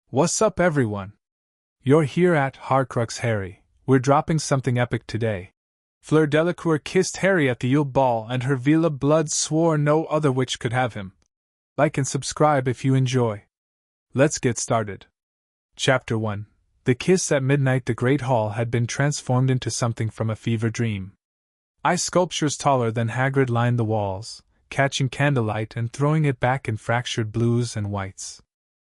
What's up, everyone? You're here at Horcrux Harry. We're dropping something epic today. Fleur Delacour kissed Harry at the Yule Ball, and her Veela blood swore no other witch could have him. Like and subscribe if you enjoy. Let's get started. Chapter 1. The Kiss at Midnight. The Great Hall had been transformed into something from a fever dream. Ice sculptures taller than Hagrid lined the walls, catching candlelight and throwing it back in fractured blues and whites.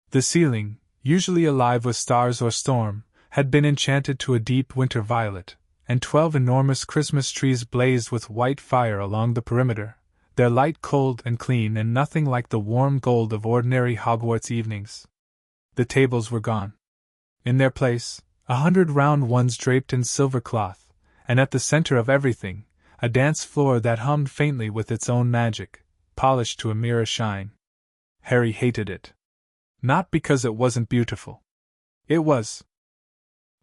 The ceiling, usually alive with stars or storm, had been enchanted to a deep winter violet, and 12 enormous Christmas trees blazed with white fire along the perimeter, their light cold and clean and nothing like the warm gold of ordinary Hogwarts evenings. The tables were gone. In their place, 100 round ones draped in silver cloth, and at the center of everything, a dance floor that hummed faintly with its own magic, polished to a mirror shine. Harry hated it. Not because it wasn't beautiful. It was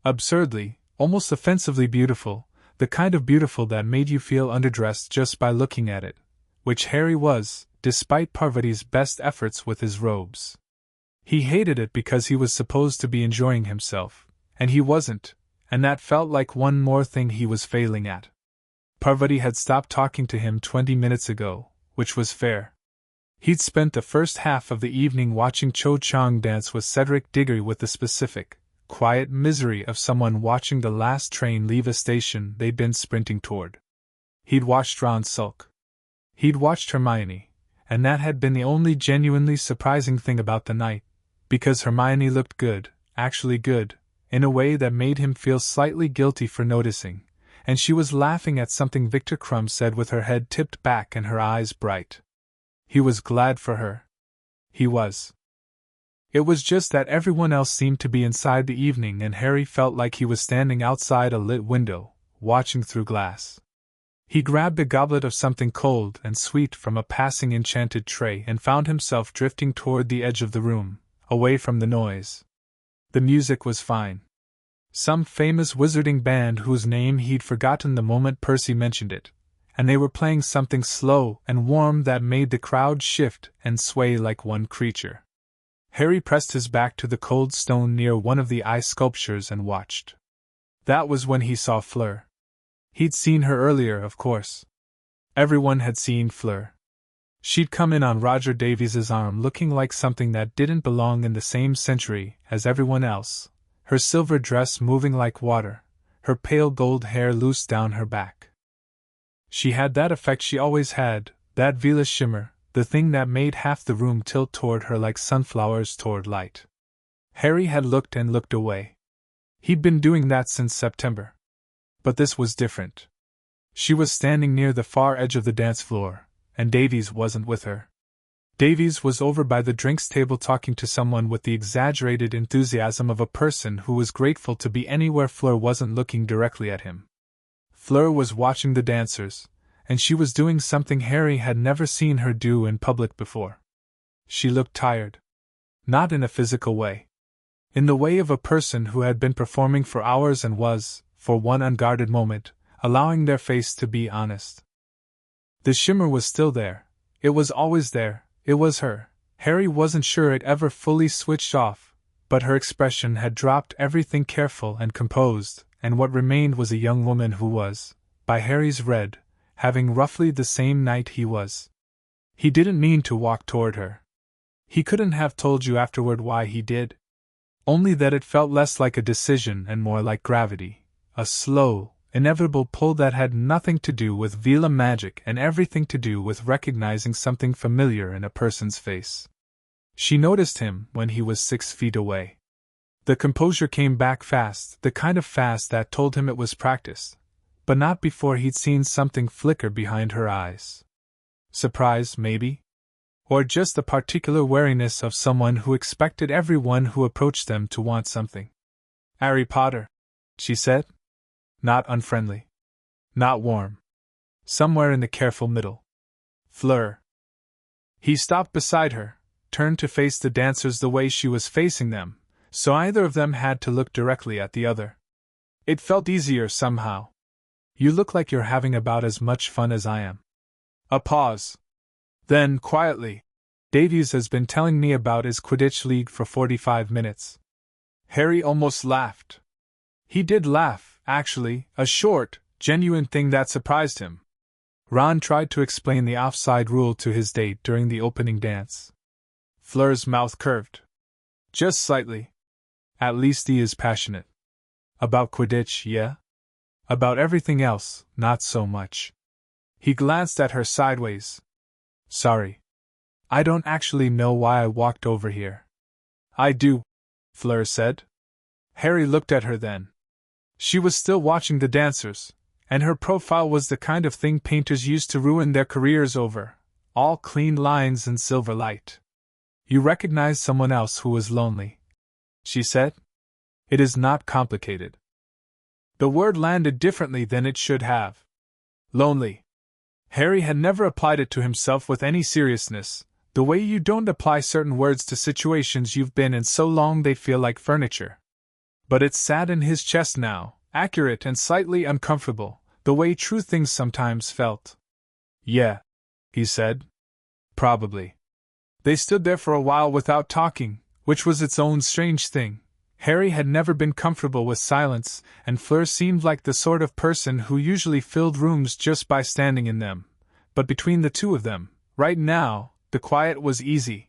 absurdly, almost offensively beautiful, the kind of beautiful that made you feel underdressed just by looking at it, which Harry was, despite Parvati's best efforts with his robes. He hated it because he was supposed to be enjoying himself, and he wasn't, and that felt like one more thing he was failing at. Parvati had stopped talking to him 20 minutes ago, which was fair. He'd spent the first half of the evening watching Cho Chang dance with Cedric Diggory with the specific, quiet misery of someone watching the last train leave a station they'd been sprinting toward. He'd watched Ron sulk. He'd watched Hermione, and that had been the only genuinely surprising thing about the night, because Hermione looked good, actually good, in a way that made him feel slightly guilty for noticing, and she was laughing at something Victor Crumb said with her head tipped back and her eyes bright. He was glad for her. He was. It was just that everyone else seemed to be inside the evening, and Harry felt like he was standing outside a lit window, watching through glass. He grabbed a goblet of something cold and sweet from a passing enchanted tray and found himself drifting toward the edge of the room, away from the noise. The music was fine. Some famous wizarding band whose name he'd forgotten the moment Percy mentioned it, and they were playing something slow and warm that made the crowd shift and sway like one creature. Harry pressed his back to the cold stone near one of the ice sculptures and watched. That was when he saw Fleur. He'd seen her earlier, of course. Everyone had seen Fleur. She'd come in on Roger Davies's arm looking like something that didn't belong in the same century as everyone else, her silver dress moving like water, her pale gold hair loose down her back. She had that effect she always had, that Veela shimmer, the thing that made half the room tilt toward her like sunflowers toward light. Harry had looked and looked away. He'd been doing that since September. But this was different. She was standing near the far edge of the dance floor, and Davies wasn't with her. Davies was over by the drinks table talking to someone with the exaggerated enthusiasm of a person who was grateful to be anywhere Fleur wasn't looking directly at him. Fleur was watching the dancers, and she was doing something Harry had never seen her do in public before. She looked tired. Not in a physical way. In the way of a person who had been performing for hours and was, for one unguarded moment, allowing their face to be honest. The shimmer was still there. It was always there. It was her. Harry wasn't sure it ever fully switched off, but her expression had dropped everything careful and composed, and what remained was a young woman who was, by Harry's read, having roughly the same night he was. He didn't mean to walk toward her. He couldn't have told you afterward why he did. Only that it felt less like a decision and more like gravity, a slow, inevitable pull that had nothing to do with Veela magic and everything to do with recognizing something familiar in a person's face. She noticed him when he was 6 feet away. The composure came back fast, the kind of fast that told him it was practice, but not before he'd seen something flicker behind her eyes. Surprise, maybe? Or just the particular wariness of someone who expected everyone who approached them to want something. "Harry Potter," she said. Not unfriendly. Not warm. Somewhere in the careful middle. Fleur. He stopped beside her, turned to face the dancers the way she was facing them, so either of them had to look directly at the other. It felt easier somehow. "You look like you're having about as much fun as I am." A pause. Then, quietly, Davies has been telling me about his Quidditch League for 45 minutes. Harry almost laughed. He did laugh, actually, a short, genuine thing that surprised him. Ron tried to explain the offside rule to his date during the opening dance. Fleur's mouth curved. Just slightly. At least he is passionate. About Quidditch, yeah? About everything else, not so much. He glanced at her sideways. Sorry. I don't actually know why I walked over here. I do, Fleur said. Harry looked at her then. She was still watching the dancers, and her profile was the kind of thing painters used to ruin their careers over, all clean lines and silver light. You recognize someone else who was lonely, she said. It is not complicated. The word landed differently than it should have. Lonely. Harry had never applied it to himself with any seriousness, the way you don't apply certain words to situations you've been in so long they feel like furniture. But it sat in his chest now, accurate and slightly uncomfortable, the way true things sometimes felt. Yeah, he said. Probably. They stood there for a while without talking, which was its own strange thing. Harry had never been comfortable with silence, and Fleur seemed like the sort of person who usually filled rooms just by standing in them. But between the two of them, right now, the quiet was easy.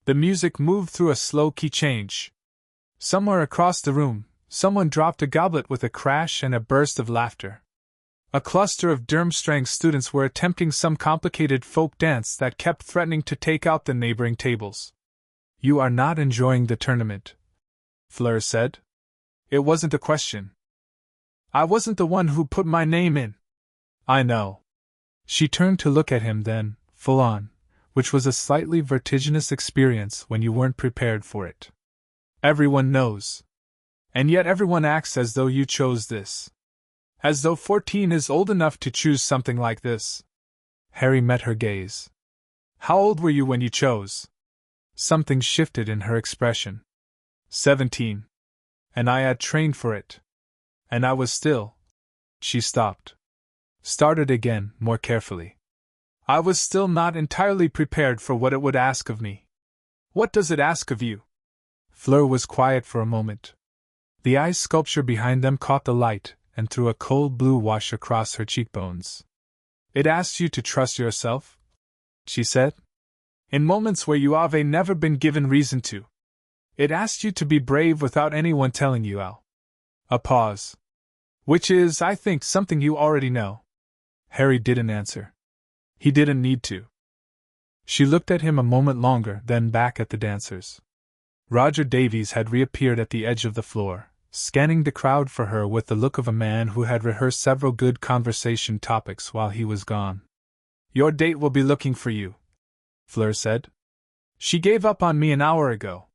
The music moved through a slow key change. Somewhere across the room, someone dropped a goblet with a crash and a burst of laughter. A cluster of Durmstrang students were attempting some complicated folk dance that kept threatening to take out the neighboring tables. You are not enjoying the tournament, Fleur said. It wasn't a question. I wasn't the one who put my name in. I know. She turned to look at him then, full on, which was a slightly vertiginous experience when you weren't prepared for it. Everyone knows. And yet everyone acts as though you chose this. As though 14 is old enough to choose something like this. Harry met her gaze. How old were you when you chose? Something shifted in her expression. 17. And I had trained for it. And I was still. She stopped. Started again, more carefully. I was still not entirely prepared for what it would ask of me. What does it ask of you? Fleur was quiet for a moment. The ice sculpture behind them caught the light and threw a cold blue wash across her cheekbones. It asks you to trust yourself, she said. In moments where you have never been given reason to. It asks you to be brave without anyone telling you how. A pause. Which is, I think, something you already know. Harry didn't answer. He didn't need to. She looked at him a moment longer, then back at the dancers. Roger Davies had reappeared at the edge of the floor, scanning the crowd for her with the look of a man who had rehearsed several good conversation topics while he was gone. Your date will be looking for you, Fleur said. She gave up on me an hour ago.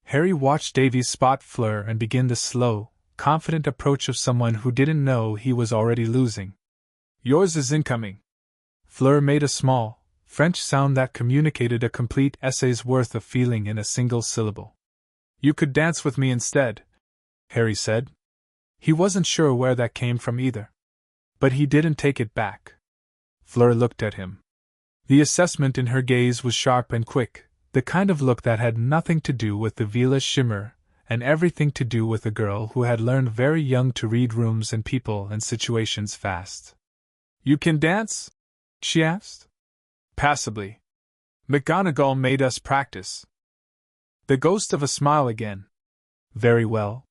Harry watched Davies spot Fleur and begin the slow, confident approach of someone who didn't know he was already losing. Yours is incoming. Fleur made a small, French sound that communicated a complete essay's worth of feeling in a single syllable. You could dance with me instead, Harry said. He wasn't sure where that came from either. But he didn't take it back. Fleur looked at him. The assessment in her gaze was sharp and quick, the kind of look that had nothing to do with the Veela shimmer, and everything to do with a girl who had learned very young to read rooms and people and situations fast. You can dance? She asked. Passably. McGonagall made us practice. The ghost of a smile again. Very well.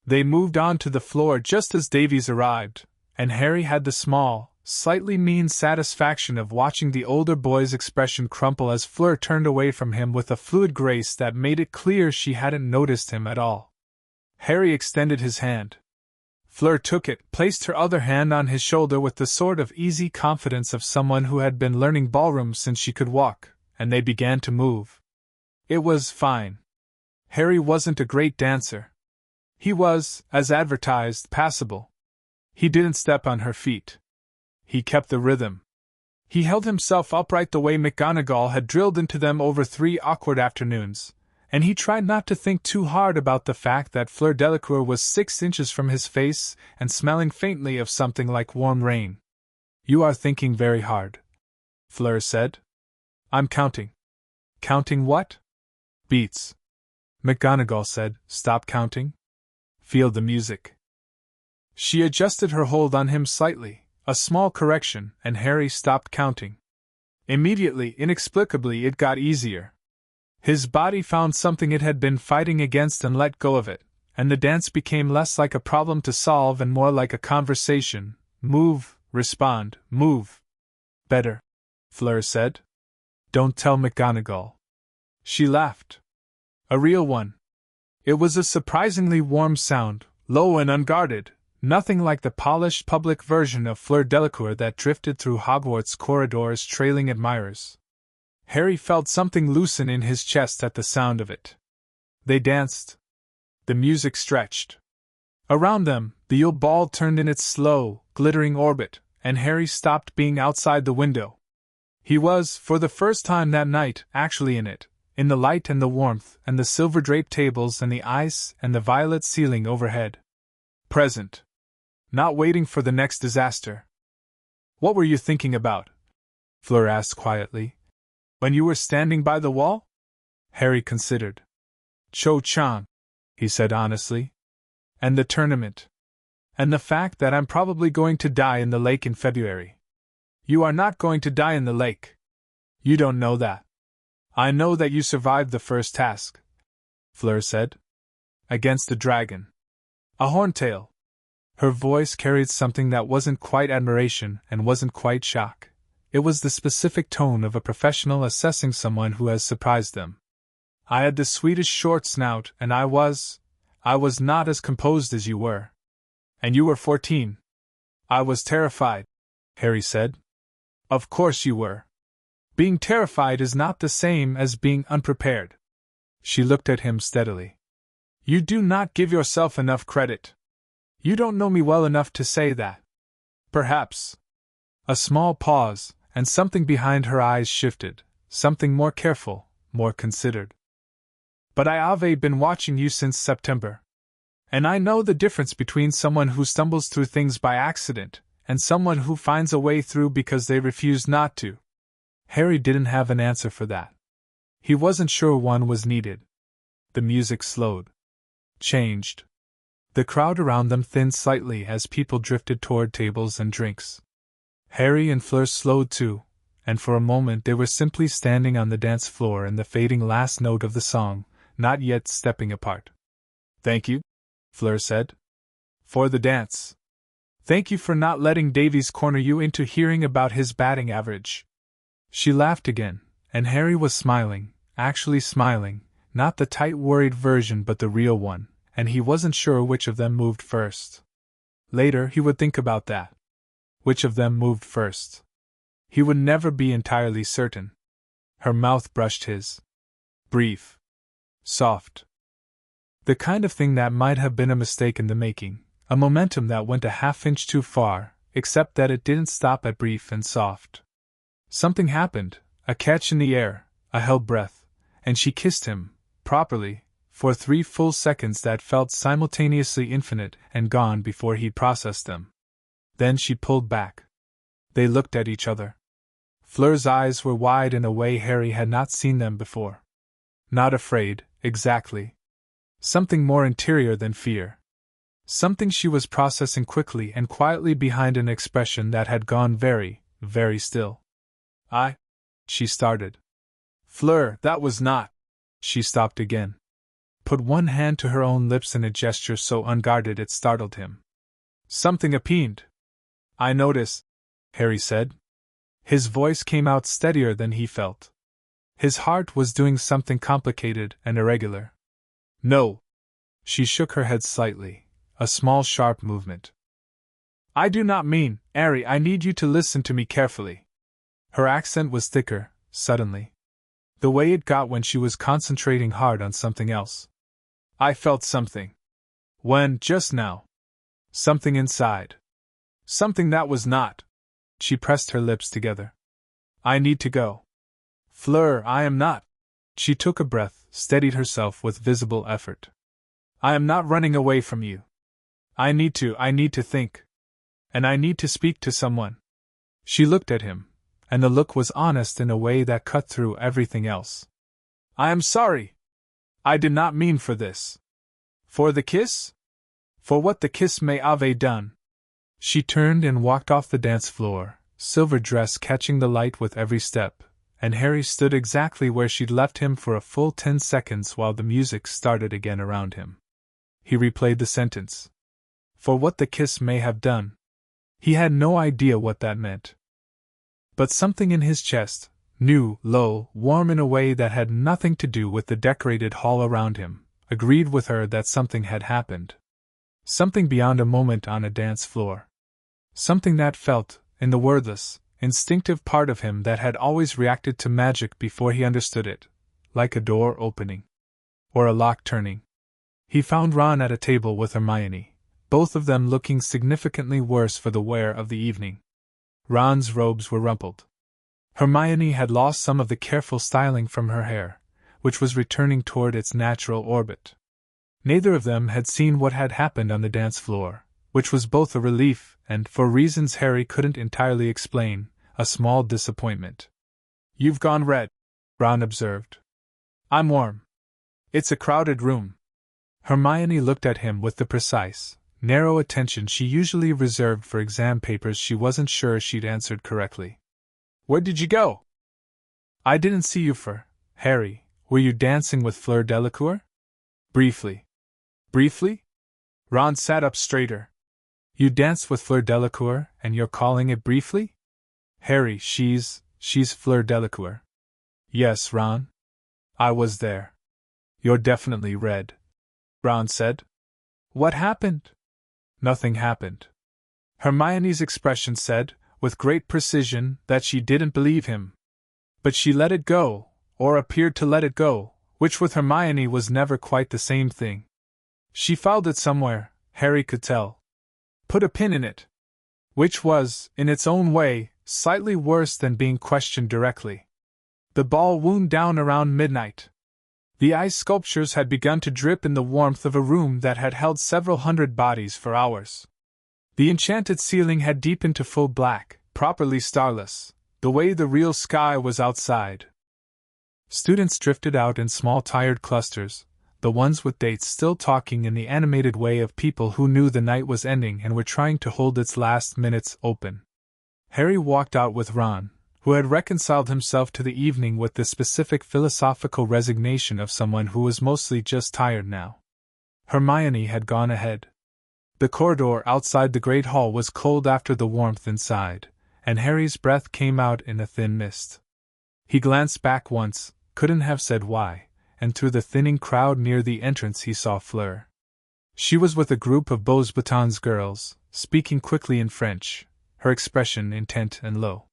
They moved on to the floor just as Davies arrived, and Harry had the small, slightly mean satisfaction of watching the older boy's expression crumple as Fleur turned away from him with a fluid grace that made it clear she hadn't noticed him at all. Harry extended his hand. Fleur took it, placed her other hand on his shoulder with the sort of easy confidence of someone who had been learning ballroom since she could walk, and they began to move. It was fine. Harry wasn't a great dancer. He was, as advertised, passable. He didn't step on her feet. He kept the rhythm. He held himself upright the way McGonagall had drilled into them over 3 awkward afternoons, and he tried not to think too hard about the fact that Fleur Delacour was 6 inches from his face and smelling faintly of something like warm rain. You are thinking very hard, Fleur said. I'm counting. Counting what? Beats. McGonagall said, Stop counting. Feel the music. She adjusted her hold on him slightly, a small correction, and Harry stopped counting. Immediately, inexplicably, it got easier. His body found something it had been fighting against and let go of it, and the dance became less like a problem to solve and more like a conversation. Move, respond, move. Better, Fleur said. Don't tell McGonagall. She laughed. A real one. It was a surprisingly warm sound, low and unguarded, nothing like the polished public version of Fleur Delacour that drifted through Hogwarts corridors trailing admirers. Harry felt something loosen in his chest at the sound of it. They danced. The music stretched. Around them, the Yule Ball turned in its slow, glittering orbit, and Harry stopped being outside the window. He was, for the first time that night, actually in it, in the light and the warmth and the silver-draped tables and the ice and the violet ceiling overhead. Present. Not waiting for the next disaster. What were you thinking about? Fleur asked quietly. When you were standing by the wall? Harry considered. Cho Chang, he said honestly. And the tournament. And the fact that I'm probably going to die in the lake in February. You are not going to die in the lake. You don't know that. I know that you survived the first task, Fleur said. Against a dragon. A horntail. Her voice carried something that wasn't quite admiration and wasn't quite shock. It was the specific tone of a professional assessing someone who has surprised them. I had the sweetest short snout, and I was not as composed as you were. And you were 14. I was terrified, Harry said. Of course you were. Being terrified is not the same as being unprepared. She looked at him steadily. You do not give yourself enough credit. You don't know me well enough to say that. Perhaps. A small pause, and something behind her eyes shifted, something more careful, more considered. But I've been watching you since September. And I know the difference between someone who stumbles through things by accident, and someone who finds a way through because they refuse not to. Harry didn't have an answer for that. He wasn't sure one was needed. The music slowed. Changed. The crowd around them thinned slightly as people drifted toward tables and drinks. Harry and Fleur slowed too, and for a moment they were simply standing on the dance floor in the fading last note of the song, not yet stepping apart. Thank you, Fleur said. For the dance. Thank you for not letting Davies corner you into hearing about his batting average. She laughed again, and Harry was smiling, actually smiling, not the tight worried version but the real one, and he wasn't sure which of them moved first. Later he would think about that. Which of them moved first? He would never be entirely certain. Her mouth brushed his. Brief. Soft. The kind of thing that might have been a mistake in the making, a momentum that went a half-inch too far, except that it didn't stop at brief and soft. Something happened, a catch in the air, a held breath, and she kissed him, properly, for 3 full seconds that felt simultaneously infinite and gone before he'd processed them. Then she pulled back. They looked at each other. Fleur's eyes were wide in a way Harry had not seen them before. Not afraid, exactly. Something more interior than fear. Something she was processing quickly and quietly behind an expression that had gone very, very still. She started. Fleur, that was not. She stopped again. Put one hand to her own lips in a gesture so unguarded it startled him. Something appeared. I notice, Harry said. His voice came out steadier than he felt. His heart was doing something complicated and irregular. No. She shook her head slightly, a small sharp movement. I do not mean, Harry, I need you to listen to me carefully. Her accent was thicker, suddenly. The way it got when she was concentrating hard on something else. I felt something. When, just now. Something inside. Something that was not. She pressed her lips together. I need to go. Fleur, I am not. She took a breath, steadied herself with visible effort. I am not running away from you. I need to think. And I need to speak to someone. She looked at him, and the look was honest in a way that cut through everything else. I am sorry. I did not mean for this. For the kiss? For what the kiss may have done. She turned and walked off the dance floor, silver dress catching the light with every step, and Harry stood exactly where she'd left him for a full 10 seconds while the music started again around him. He replayed the sentence. For what the kiss may have done. He had no idea what that meant. But something in his chest, new, low, warm in a way that had nothing to do with the decorated hall around him, agreed with her that something had happened. Something beyond a moment on a dance floor. Something that felt, in the wordless, instinctive part of him that had always reacted to magic before he understood it, like a door opening. Or a lock turning. He found Ron at a table with Hermione, both of them looking significantly worse for the wear of the evening. Ron's robes were rumpled. Hermione had lost some of the careful styling from her hair, which was returning toward its natural orbit. Neither of them had seen what had happened on the dance floor, which was both a relief and, for reasons Harry couldn't entirely explain, a small disappointment. You've gone red, Ron observed. I'm warm. It's a crowded room. Hermione looked at him with the precise, narrow attention she usually reserved for exam papers she wasn't sure she'd answered correctly. Where did you go? I didn't see you for, Harry, were you dancing with Fleur Delacour? Briefly. Briefly? Ron sat up straighter. You danced with Fleur Delacour, and you're calling it briefly? Harry, she's Fleur Delacour. Yes, Ron. I was there. You're definitely red, Ron said. What happened? Nothing happened. Hermione's expression said, with great precision, that she didn't believe him. But she let it go, or appeared to let it go, which with Hermione was never quite the same thing. She filed it somewhere, Harry could tell. Put a pin in it. Which was, in its own way, slightly worse than being questioned directly. The ball wound down around midnight. The ice sculptures had begun to drip in the warmth of a room that had held several hundred bodies for hours. The enchanted ceiling had deepened to full black, properly starless, the way the real sky was outside. Students drifted out in small tired clusters, the ones with dates still talking in the animated way of people who knew the night was ending and were trying to hold its last minutes open. Harry walked out with Ron, who had reconciled himself to the evening with the specific philosophical resignation of someone who was mostly just tired now. Hermione had gone ahead. The corridor outside the great hall was cold after the warmth inside, and Harry's breath came out in a thin mist. He glanced back once, couldn't have said why, and through the thinning crowd near the entrance he saw Fleur. She was with a group of Beauxbatons girls, speaking quickly in French, her expression intent and low.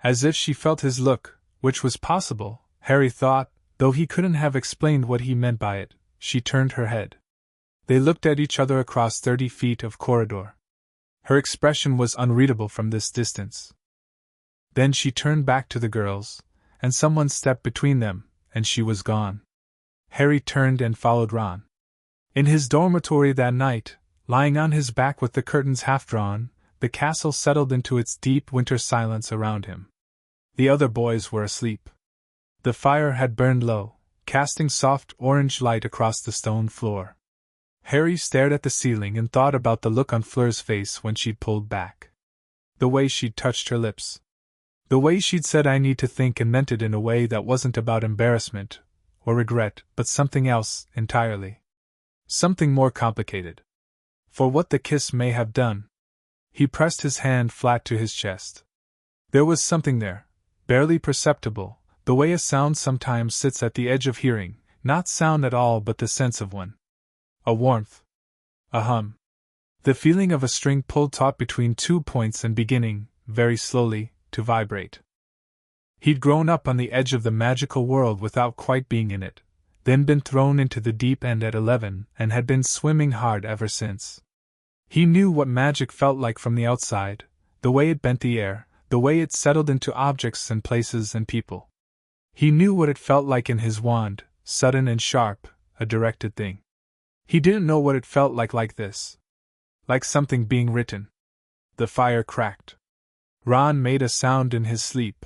As if she felt his look, which was possible, Harry thought, though he couldn't have explained what he meant by it. She turned her head. They looked at each other across 30 feet of corridor. Her expression was unreadable from this distance. Then she turned back to the girls, and someone stepped between them, and she was gone. Harry turned and followed Ron. In his dormitory that night, lying on his back with the curtains half drawn, the castle settled into its deep winter silence around him. The other boys were asleep. The fire had burned low, casting soft orange light across the stone floor. Harry stared at the ceiling and thought about the look on Fleur's face when she'd pulled back. The way she'd touched her lips. The way she'd said "I need to think" and meant it in a way that wasn't about embarrassment or regret, but something else entirely. Something more complicated. For what the kiss may have done. He pressed his hand flat to his chest. There was something there, barely perceptible, the way a sound sometimes sits at the edge of hearing, not sound at all but the sense of one. A warmth. A hum. The feeling of a string pulled taut between 2 points and beginning, very slowly, to vibrate. He'd grown up on the edge of the magical world without quite being in it, then been thrown into the deep end at 11 and had been swimming hard ever since. He knew what magic felt like from the outside, the way it bent the air, the way it settled into objects and places and people. He knew what it felt like in his wand, sudden and sharp, a directed thing. He didn't know what it felt like this. Like something being written. The fire cracked. Ron made a sound in his sleep.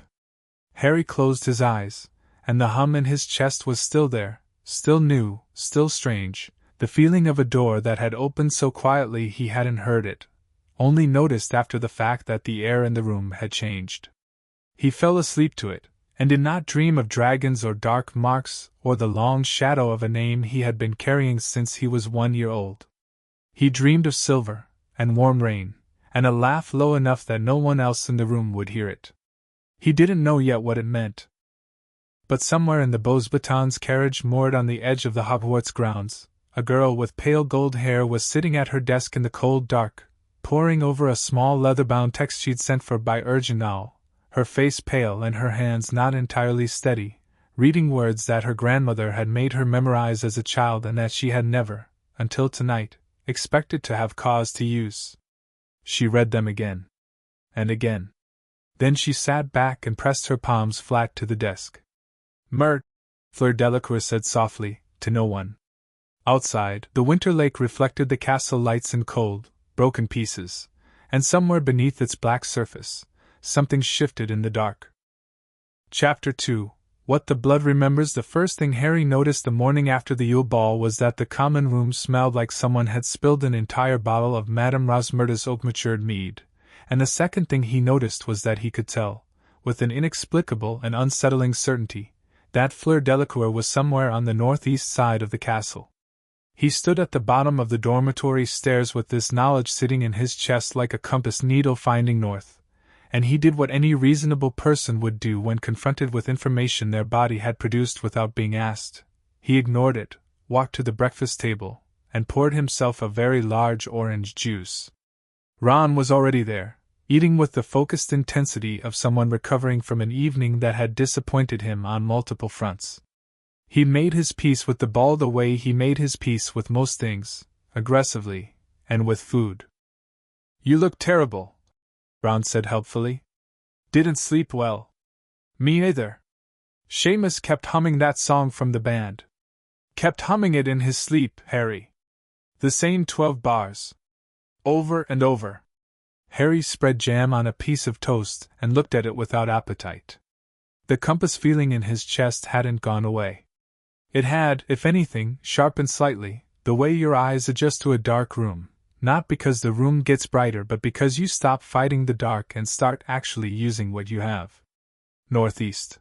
Harry closed his eyes, and the hum in his chest was still there, still new, still strange, the feeling of a door that had opened so quietly he hadn't heard it, only noticed after the fact that the air in the room had changed. He fell asleep to it, and did not dream of dragons or dark marks or the long shadow of a name he had been carrying since he was 1 year old. He dreamed of silver, and warm rain, and a laugh low enough that no one else in the room would hear it. He didn't know yet what it meant. But somewhere in the Beauxbatons carriage moored on the edge of the Hogwarts grounds, a girl with pale gold hair was sitting at her desk in the cold dark, poring over a small leather-bound text she'd sent for by Urgent Owl, her face pale and her hands not entirely steady, reading words that her grandmother had made her memorize as a child and that she had never, until tonight, expected to have cause to use. She read them again. And again. Then she sat back and pressed her palms flat to the desk. "Mert," Fleur Delacour said softly, to no one. Outside, the winter lake reflected the castle lights in cold, broken pieces, and somewhere beneath its black surface, something shifted in the dark. Chapter 2. What the Blood Remembers. The first thing Harry noticed the morning after the Yule Ball was that the common room smelled like someone had spilled an entire bottle of Madame Rosmerta's oak-matured mead, and the second thing he noticed was that he could tell, with an inexplicable and unsettling certainty, that Fleur Delacour was somewhere on the northeast side of the castle. He stood at the bottom of the dormitory stairs with this knowledge sitting in his chest like a compass needle finding north, and he did what any reasonable person would do when confronted with information their body had produced without being asked. He ignored it, walked to the breakfast table, and poured himself a very large orange juice. Ron was already there, eating with the focused intensity of someone recovering from an evening that had disappointed him on multiple fronts. He made his peace with the ball the way he made his peace with most things, aggressively, and with food. "You look terrible," Ron said helpfully. "Didn't sleep well." "Me either." Seamus kept humming that song from the band. Kept humming it in his sleep, Harry. The same 12 bars. Over and over. Harry spread jam on a piece of toast and looked at it without appetite. The compass feeling in his chest hadn't gone away. It had, if anything, sharpened slightly, the way your eyes adjust to a dark room, not because the room gets brighter but because you stop fighting the dark and start actually using what you have. Northeast.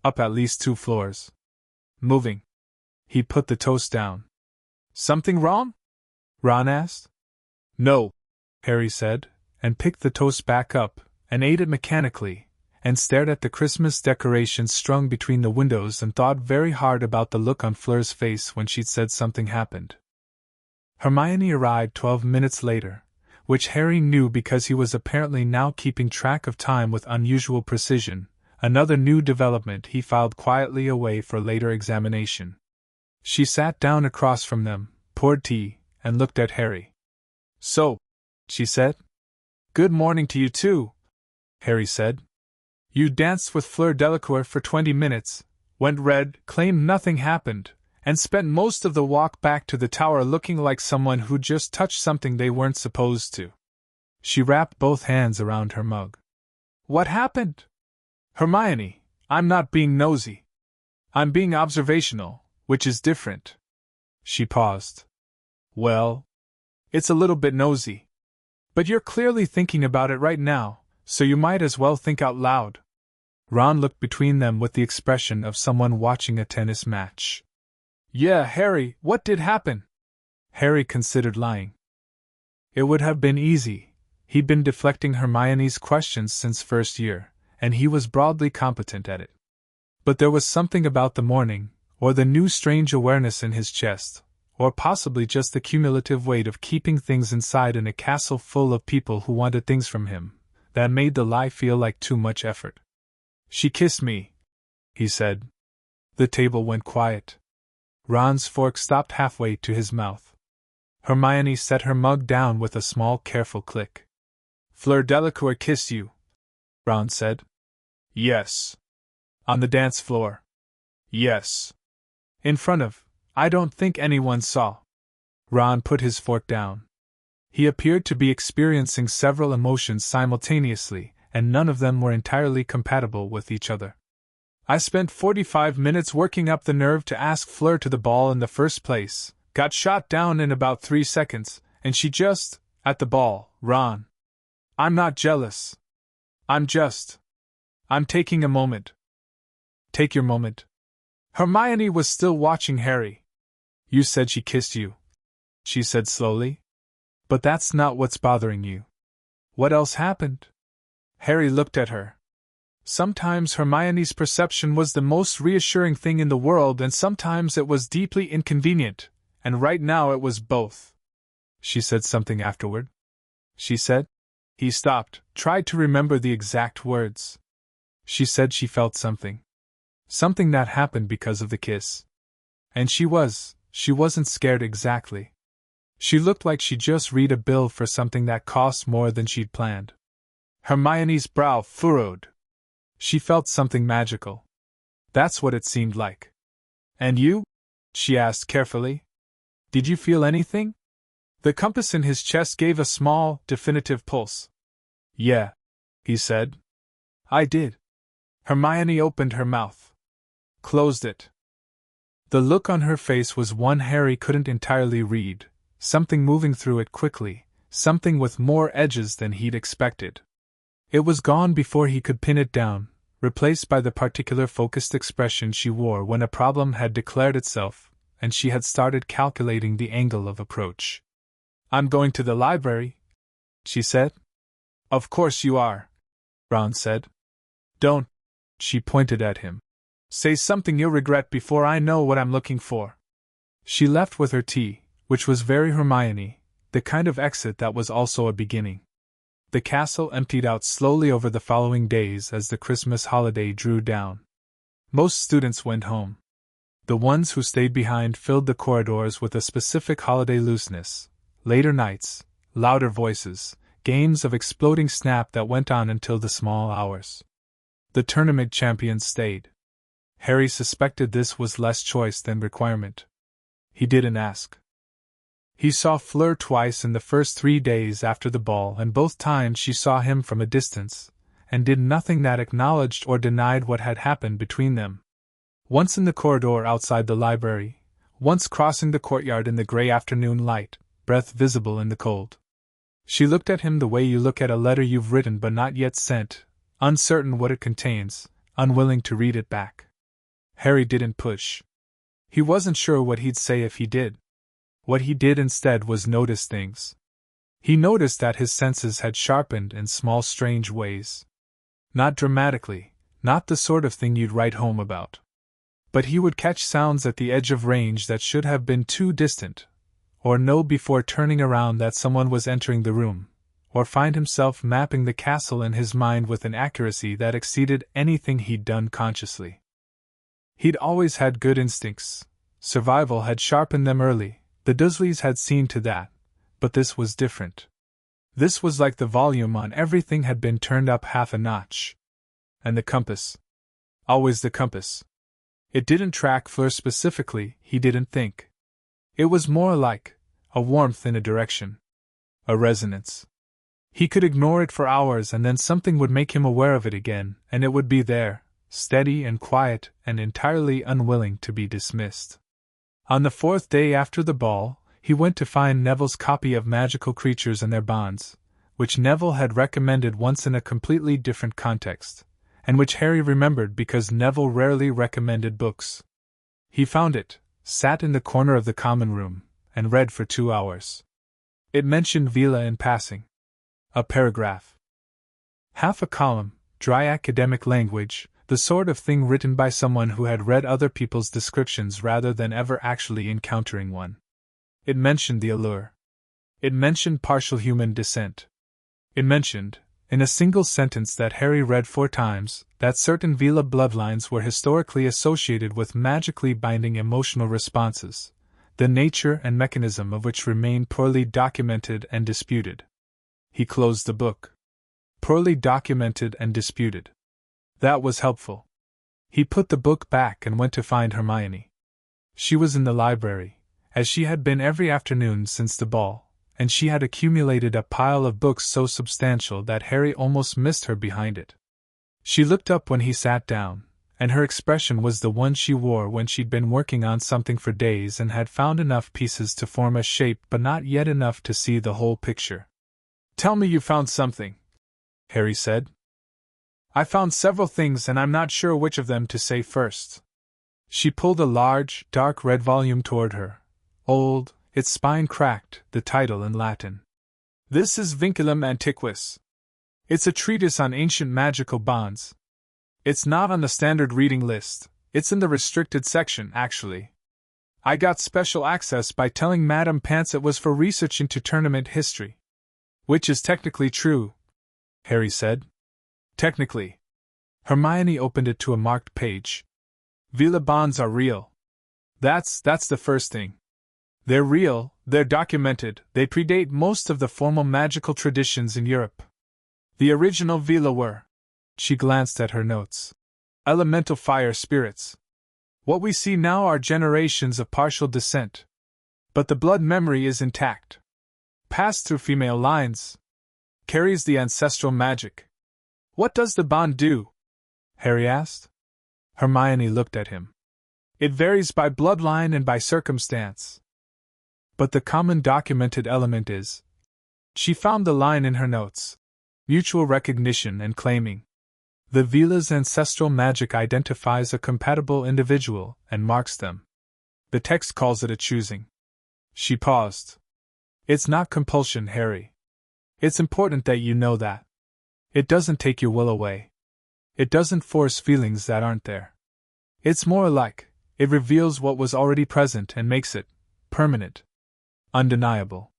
Up at least 2 floors. Moving. He put the toast down. "Something wrong?" Ron asked. "No," Harry said, and picked the toast back up, and ate it mechanically, and stared at the Christmas decorations strung between the windows and thought very hard about the look on Fleur's face when she'd said something happened. Hermione arrived 12 minutes later, which Harry knew because he was apparently now keeping track of time with unusual precision, another new development he filed quietly away for later examination. She sat down across from them, poured tea, and looked at Harry. "So," she said. "Good morning to you too," Harry said. "You danced with Fleur Delacour for 20 minutes, went red, claimed nothing happened, and spent most of the walk back to the tower looking like someone who'd just touched something they weren't supposed to." She wrapped both hands around her mug. "What happened?" "Hermione, I'm not being nosy. I'm being observational, which is different." She paused. "Well, it's a little bit nosy. But you're clearly thinking about it right now, so you might as well think out loud." Ron looked between them with the expression of someone watching a tennis match. "Yeah, Harry, what did happen?" Harry considered lying. It would have been easy. He'd been deflecting Hermione's questions since first year, and he was broadly competent at it. But there was something about the morning, or the new strange awareness in his chest, or possibly just the cumulative weight of keeping things inside in a castle full of people who wanted things from him, that made the lie feel like too much effort. "She kissed me," he said. The table went quiet. Ron's fork stopped halfway to his mouth. Hermione set her mug down with a small, careful click. "Fleur Delacour kissed you," Ron said. "Yes." "On the dance floor?" "Yes." "In front of, I don't think anyone saw." Ron put his fork down. He appeared to be experiencing several emotions simultaneously, and none of them were entirely compatible with each other. I spent 45 minutes working up the nerve to ask Fleur to the ball in the first place, got shot down in about 3 seconds, and she just, at the ball, Ron. I'm not jealous. I'm taking a moment. Take your moment. Hermione was still watching Harry. You said she kissed you, she said slowly. But that's not what's bothering you. What else happened? Harry looked at her. Sometimes Hermione's perception was the most reassuring thing in the world, and sometimes it was deeply inconvenient, and right now it was both. She said something afterward. She said? He stopped, tried to remember the exact words. She said she felt something. Something that happened because of the kiss. And she wasn't scared exactly. She looked like she'd just read a bill for something that cost more than she'd planned. Hermione's brow furrowed. She felt something magical. That's what it seemed like. And you? She asked carefully. Did you feel anything? The compass in his chest gave a small, definitive pulse. Yeah, he said. I did. Hermione opened her mouth. Closed it. The look on her face was one Harry couldn't entirely read, something moving through it quickly, something with more edges than he'd expected. It was gone before he could pin it down, replaced by the particular focused expression she wore when a problem had declared itself, and she had started calculating the angle of approach. I'm going to the library, she said. Of course you are, Ron said. Don't, she pointed at him. Say something you'll regret before I know what I'm looking for. She left with her tea, which was very Hermione, the kind of exit that was also a beginning. The castle emptied out slowly over the following days as the Christmas holiday drew down. Most students went home. The ones who stayed behind filled the corridors with a specific holiday looseness, later nights, louder voices, games of exploding snap that went on until the small hours. The tournament champions stayed. Harry suspected this was less choice than requirement. He didn't ask. He saw Fleur twice in the first 3 days after the ball, and both times she saw him from a distance, and did nothing that acknowledged or denied what had happened between them. Once in the corridor outside the library, once crossing the courtyard in the gray afternoon light, breath visible in the cold. She looked at him the way you look at a letter you've written but not yet sent, uncertain what it contains, unwilling to read it back. Harry didn't push. He wasn't sure what he'd say if he did. What he did instead was notice things. He noticed that his senses had sharpened in small strange ways. Not dramatically, not the sort of thing you'd write home about. But he would catch sounds at the edge of range that should have been too distant, or know before turning around that someone was entering the room, or find himself mapping the castle in his mind with an accuracy that exceeded anything he'd done consciously. He'd always had good instincts. Survival had sharpened them early. The Dursleys had seen to that, but this was different. This was like the volume on everything had been turned up half a notch. And the compass. Always the compass. It didn't track Fleur specifically, he didn't think. It was more like a warmth in a direction. A resonance. He could ignore it for hours and then something would make him aware of it again, and it would be there, steady and quiet and entirely unwilling to be dismissed. On the 4th day after the ball, he went to find Neville's copy of Magical Creatures and Their Bonds, which Neville had recommended once in a completely different context, and which Harry remembered because Neville rarely recommended books. He found it, sat in the corner of the common room, and read for 2 hours. It mentioned Veela in passing. A paragraph. Half a column, dry academic language, the sort of thing written by someone who had read other people's descriptions rather than ever actually encountering one. It mentioned the allure. It mentioned partial human descent. It mentioned, in a single sentence that Harry read 4 times, that certain Veela bloodlines were historically associated with magically binding emotional responses, the nature and mechanism of which remain poorly documented and disputed. He closed the book. Poorly documented and disputed. That was helpful. He put the book back and went to find Hermione. She was in the library, as she had been every afternoon since the ball, and she had accumulated a pile of books so substantial that Harry almost missed her behind it. She looked up when he sat down, and her expression was the one she wore when she'd been working on something for days and had found enough pieces to form a shape but not yet enough to see the whole picture. "Tell me you found something," Harry said. "I found several things and I'm not sure which of them to say first." She pulled a large, dark red volume toward her. Old, its spine cracked, the title in Latin. "This is Vinculum Antiquus. It's a treatise on ancient magical bonds. It's not on the standard reading list, it's in the restricted section, actually. I got special access by telling Madame Pants it was for research into tournament history." "Which is technically true," Harry said. "Technically." Hermione opened it to a marked page. "Veela bonds are real. That's the first thing. They're real, they're documented, they predate most of the formal magical traditions in Europe. The original Veela were," she glanced at her notes, "elemental fire spirits. What we see now are generations of partial descent. But the blood memory is intact. Passed through female lines. Carries the ancestral magic." "What does the bond do?" Harry asked. Hermione looked at him. "It varies by bloodline and by circumstance. But the common documented element is," she found the line in her notes, "mutual recognition and claiming. The Veela's ancestral magic identifies a compatible individual and marks them. The text calls it a choosing." She paused. "It's not compulsion, Harry. It's important that you know that. It doesn't take your will away. It doesn't force feelings that aren't there. It's more like, it reveals what was already present and makes it permanent. Undeniable."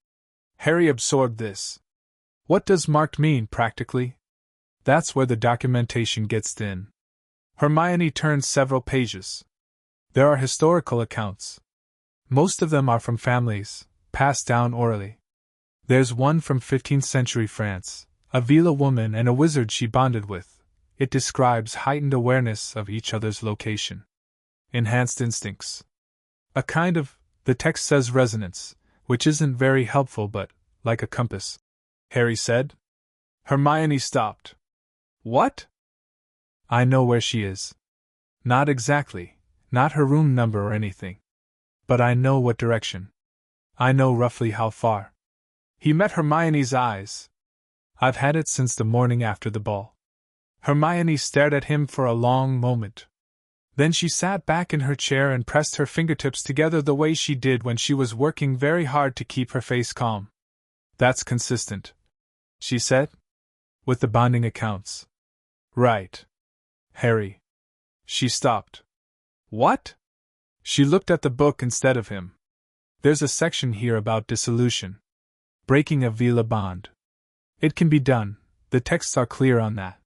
Harry absorbed this. "What does marked mean, practically?" "That's where the documentation gets thin." Hermione turned several pages. "There are historical accounts. Most of them are from families, passed down orally. There's one from 15th century France, a Veela woman and a wizard she bonded with. It describes heightened awareness of each other's location. Enhanced instincts. A kind of, the text says resonance, which isn't very helpful but, like a compass," Harry said. Hermione stopped. "What?" "I know where she is. Not exactly, not her room number or anything. But I know what direction. I know roughly how far." He met Hermione's eyes. "I've had it since the morning after the ball." Hermione stared at him for a long moment. Then she sat back in her chair and pressed her fingertips together the way she did when she was working very hard to keep her face calm. "That's consistent," she said, "with the bonding accounts." "Right. Harry." She stopped. "What?" She looked at the book instead of him. "There's a section here about dissolution. Breaking a Veela bond. It can be done, the texts are clear on that.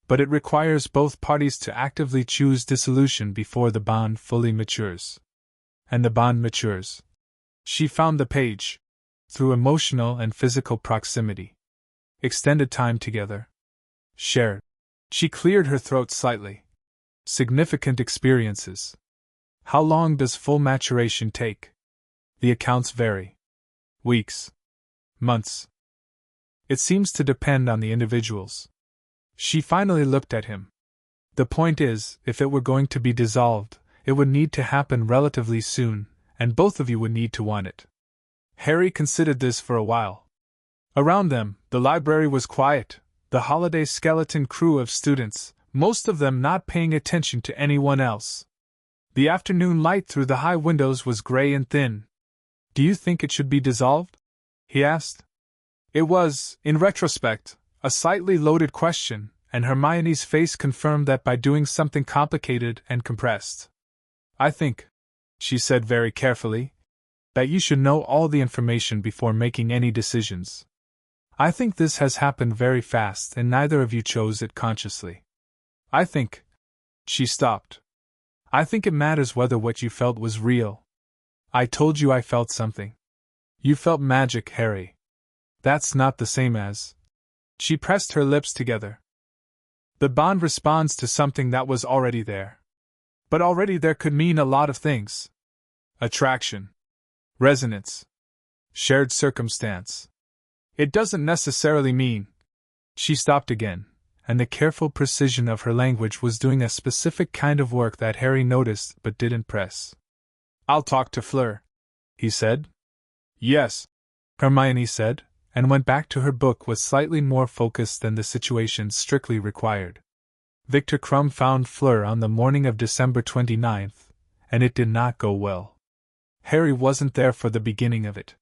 But it requires both parties to actively choose dissolution before the bond fully matures. And the bond matures." She found the page. "Through emotional and physical proximity. Extended time together. Shared." She cleared her throat slightly. "Significant experiences." "How long does full maturation take?" "The accounts vary. Weeks. Months. It seems to depend on the individuals." She finally looked at him. "The point is, if it were going to be dissolved, it would need to happen relatively soon, and both of you would need to want it." Harry considered this for a while. Around them, the library was quiet, the holiday skeleton crew of students, most of them not paying attention to anyone else. The afternoon light through the high windows was gray and thin. "Do you think it should be dissolved?" he asked. It was, in retrospect, a slightly loaded question, and Hermione's face confirmed that by doing something complicated and compressed. "I think," she said very carefully, "that you should know all the information before making any decisions. I think this has happened very fast and neither of you chose it consciously. I think—" She stopped. "I think it matters whether what you felt was real. I told you I felt something. You felt magic, Harry. That's not the same as—" She pressed her lips together. "The bond responds to something that was already there. But already there could mean a lot of things. Attraction. Resonance. Shared circumstance. It doesn't necessarily mean—" She stopped again, and the careful precision of her language was doing a specific kind of work that Harry noticed but didn't press. "I'll talk to Fleur," he said. "Yes," Hermione said, and went back to her book with slightly more focus than the situation strictly required. Victor Crumb found Fleur on the morning of December 29th, and it did not go well. Harry wasn't there for the beginning of it.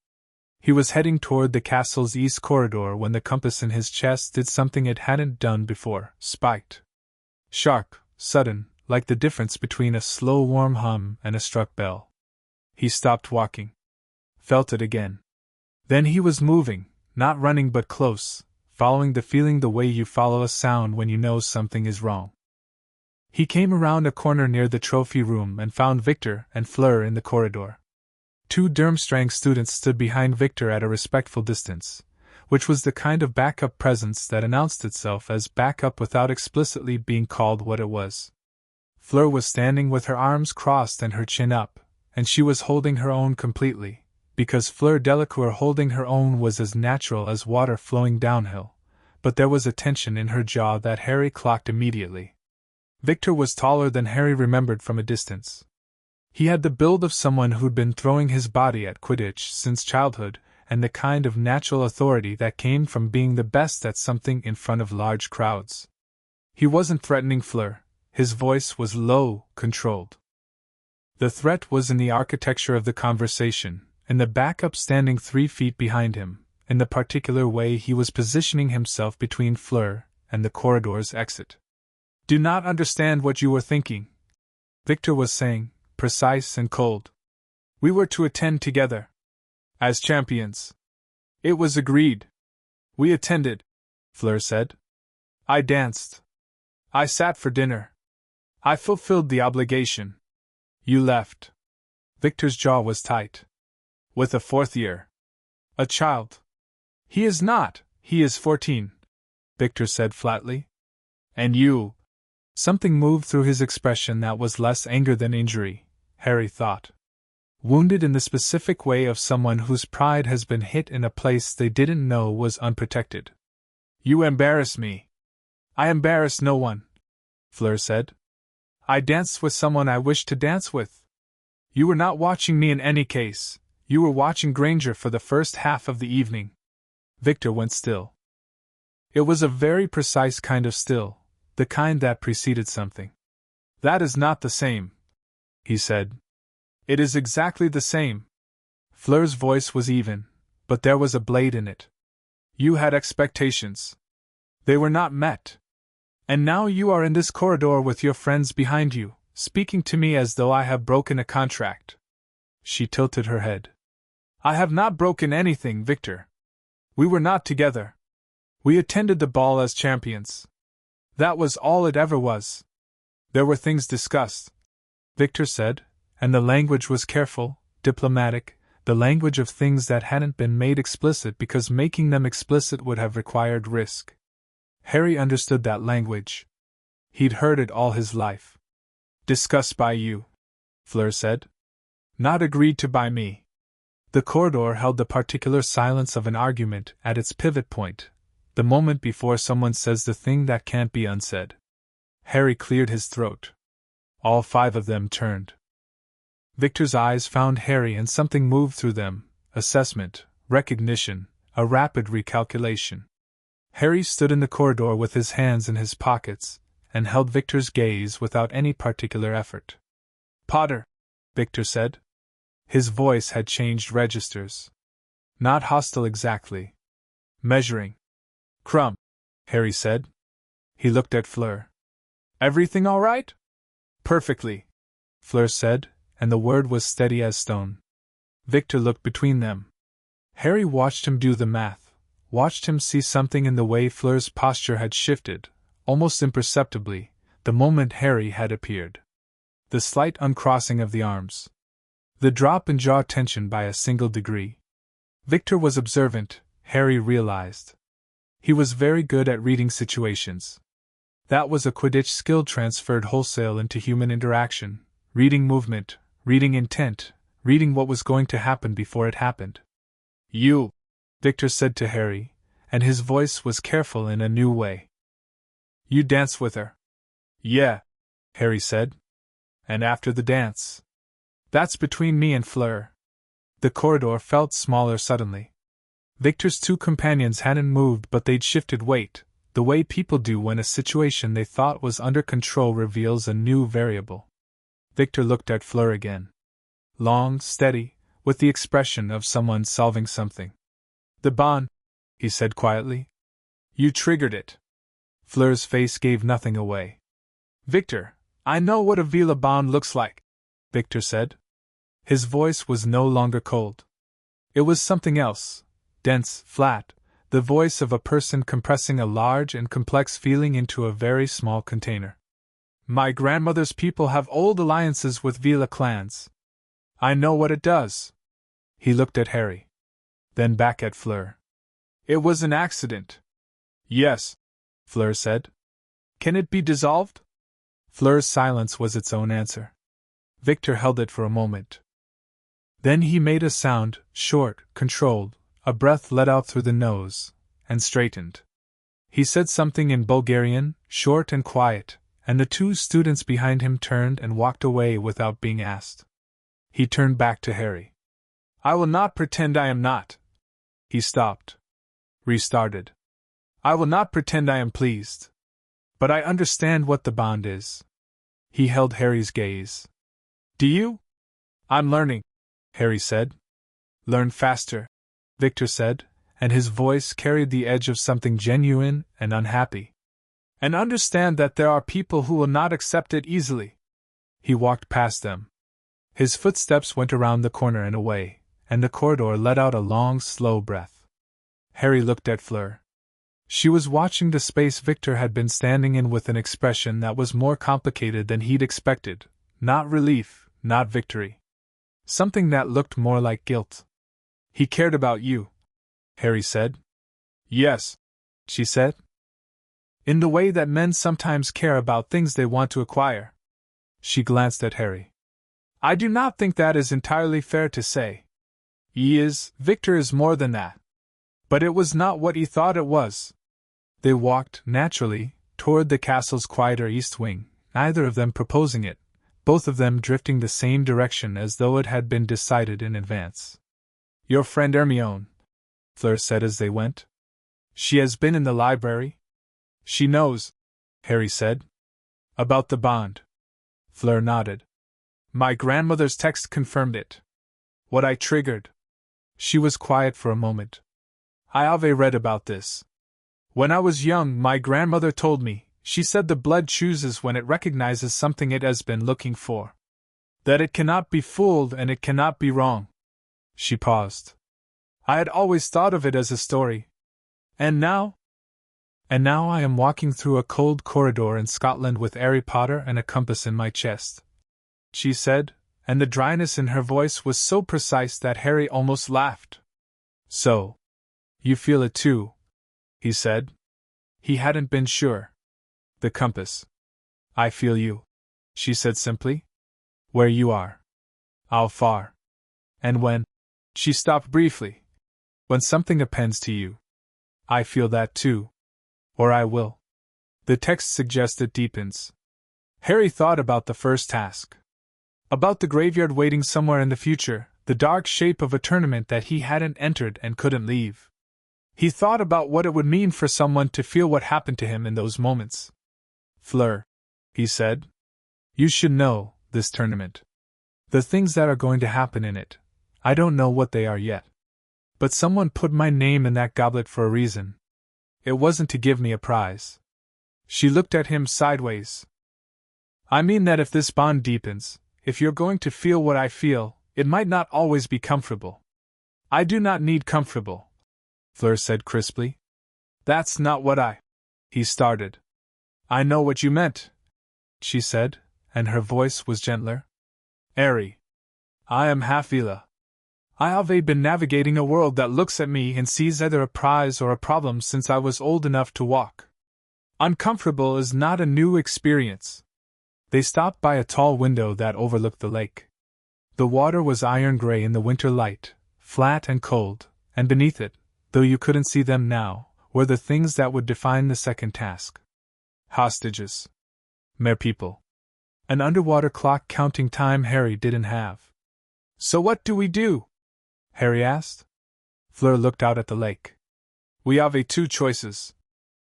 He was heading toward the castle's east corridor when the compass in his chest did something it hadn't done before, spiked. Sharp, sudden, like the difference between a slow warm hum and a struck bell. He stopped walking. Felt it again. Then he was moving, not running but close, following the feeling the way you follow a sound when you know something is wrong. He came around a corner near the trophy room and found Victor and Fleur in the corridor. 2 Durmstrang students stood behind Victor at a respectful distance, which was the kind of backup presence that announced itself as backup without explicitly being called what it was. Fleur was standing with her arms crossed and her chin up, and she was holding her own completely, because Fleur Delacour holding her own was as natural as water flowing downhill, but there was a tension in her jaw that Harry clocked immediately. Victor was taller than Harry remembered from a distance. He had the build of someone who'd been throwing his body at Quidditch since childhood, and the kind of natural authority that came from being the best at something in front of large crowds. He wasn't threatening Fleur. His voice was low, controlled. The threat was in the architecture of the conversation, in the backup standing 3 feet behind him, in the particular way he was positioning himself between Fleur and the corridor's exit. "Do not understand what you were thinking," Victor was saying, precise and cold. "We were to attend together. As champions. It was agreed. We attended," Fleur said. "I danced. I sat for dinner. I fulfilled the obligation. You left." Victor's jaw was tight. "With a 4th year. A child." "He is not, he is 14, Victor said flatly. "And you—" Something moved through his expression that was less anger than injury, Harry thought. Wounded in the specific way of someone whose pride has been hit in a place they didn't know was unprotected. "You embarrass me." "I embarrass no one," Fleur said. "I danced with someone I wished to dance with. You were not watching me in any case, you were watching Granger for the first half of the evening." Victor went still. It was a very precise kind of still, the kind that preceded something. "That is not the same," he said. "It is exactly the same." Fleur's voice was even, but there was a blade in it. "You had expectations. They were not met. And now you are in this corridor with your friends behind you, speaking to me as though I have broken a contract." She tilted her head. "I have not broken anything, Victor. We were not together. We attended the ball as champions. That was all it ever was. There were things discussed," Victor said, and the language was careful, diplomatic, the language of things that hadn't been made explicit because making them explicit would have required risk. Harry understood that language. He'd heard it all his life. "Discussed by you," Fleur said. "Not agreed to by me." The corridor held the particular silence of an argument at its pivot point, the moment before someone says the thing that can't be unsaid. Harry cleared his throat. All 5 of them turned. Victor's eyes found Harry and something moved through them, assessment, recognition, a rapid recalculation. Harry stood in the corridor with his hands in his pockets, and held Victor's gaze without any particular effort. "Potter," Victor said. His voice had changed registers. Not hostile exactly. Measuring. "Crumb," Harry said. He looked at Fleur. "Everything all right?" "Perfectly," Fleur said, and the word was steady as stone. Victor looked between them. Harry watched him do the math, watched him see something in the way Fleur's posture had shifted, almost imperceptibly, the moment Harry had appeared. The slight uncrossing of the arms. The drop in jaw tension by a single degree. Victor was observant, Harry realized. He was very good at reading situations. That was a Quidditch skill transferred wholesale into human interaction, reading movement, reading intent, reading what was going to happen before it happened. "You," Victor said to Harry, and his voice was careful in a new way. You dance with her? Yeah, Harry said. And after the dance? That's between me and Fleur. The corridor felt smaller suddenly. Victor's two companions hadn't moved, but they'd shifted weight, the way people do when a situation they thought was under control reveals a new variable. Victor looked at Fleur again. Long, steady, with the expression of someone solving something. The bond, he said quietly. You triggered it. Fleur's face gave nothing away. Victor, I know what a Veela bond looks like, Victor said. His voice was no longer cold. It was something else, dense, flat, the voice of a person compressing a large and complex feeling into a very small container. My grandmother's people have old alliances with Veela clans. I know what it does. He looked at Harry. Then back at Fleur. It was an accident. Yes, Fleur said. Can it be dissolved? Fleur's silence was its own answer. Victor held it for a moment. Then he made a sound, short, controlled, a breath let out through the nose, and straightened. He said something in Bulgarian, short and quiet, and the two students behind him turned and walked away without being asked. He turned back to Harry. I will not pretend I am not. He stopped. Restarted. I will not pretend I am pleased. But I understand what the bond is. He held Harry's gaze. Do you? I'm learning, Harry said. Learn faster, Victor said, and his voice carried the edge of something genuine and unhappy. And understand that there are people who will not accept it easily. He walked past them. His footsteps went around the corner and away, and the corridor let out a long, slow breath. Harry looked at Fleur. She was watching the space Victor had been standing in with an expression that was more complicated than he'd expected. Not relief, not victory. Something that looked more like guilt. He cared about you, Harry said. Yes, she said. In the way that men sometimes care about things they want to acquire. She glanced at Harry. I do not think that is entirely fair to say. Victor is more than that. But it was not what he thought it was. They walked, naturally, toward the castle's quieter east wing, neither of them proposing it, both of them drifting the same direction as though it had been decided in advance. Your friend Hermione, Fleur said as they went. She has been in the library? She knows, Harry said. About the bond. Fleur nodded. My grandmother's text confirmed it. What I triggered. She was quiet for a moment. I have read about this. When I was young, my grandmother told me, she said the blood chooses when it recognizes something it has been looking for. That it cannot be fooled and it cannot be wrong. She paused. I had always thought of it as a story. And now? And now I am walking through a cold corridor in Scotland with Harry Potter and a compass in my chest. She said, and the dryness in her voice was so precise that Harry almost laughed. So. You feel it too, he said. He hadn't been sure. The compass. I feel you, she said simply. Where you are. How far. And when. She stopped briefly. When something appends to you. I feel that too. Or I will. The text suggests it deepens. Harry thought about the first task. About the graveyard waiting somewhere in the future, the dark shape of a tournament that he hadn't entered and couldn't leave. He thought about what it would mean for someone to feel what happened to him in those moments. Fleur, he said. You should know, this tournament. The things that are going to happen in it. I don't know what they are yet. But someone put my name in that goblet for a reason. It wasn't to give me a prize. She looked at him sideways. I mean that if this bond deepens, if you're going to feel what I feel, it might not always be comfortable. I do not need comfortable, Fleur said crisply. That's not what He started. I know what you meant, she said, and her voice was gentler. Harry. I am half Veela. I have been navigating a world that looks at me and sees either a prize or a problem since I was old enough to walk. Uncomfortable is not a new experience. They stopped by a tall window that overlooked the lake. The water was iron gray in the winter light, flat and cold, and beneath it, though you couldn't see them now, were the things that would define the second task. Hostages. Mere people. An underwater clock counting time Harry didn't have. So what do we do? Harry asked. Fleur looked out at the lake. We have two choices,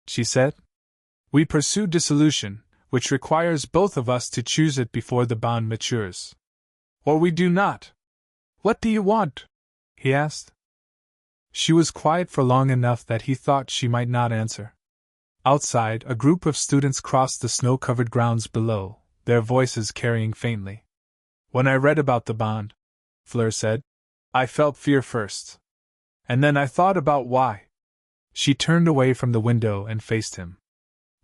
she said. We pursue dissolution, which requires both of us to choose it before the bond matures. Or we do not. What do you want? He asked. She was quiet for long enough that he thought she might not answer. Outside, a group of students crossed the snow-covered grounds below, their voices carrying faintly. When I read about the bond, Fleur said, I felt fear first. And then I thought about why. She turned away from the window and faced him.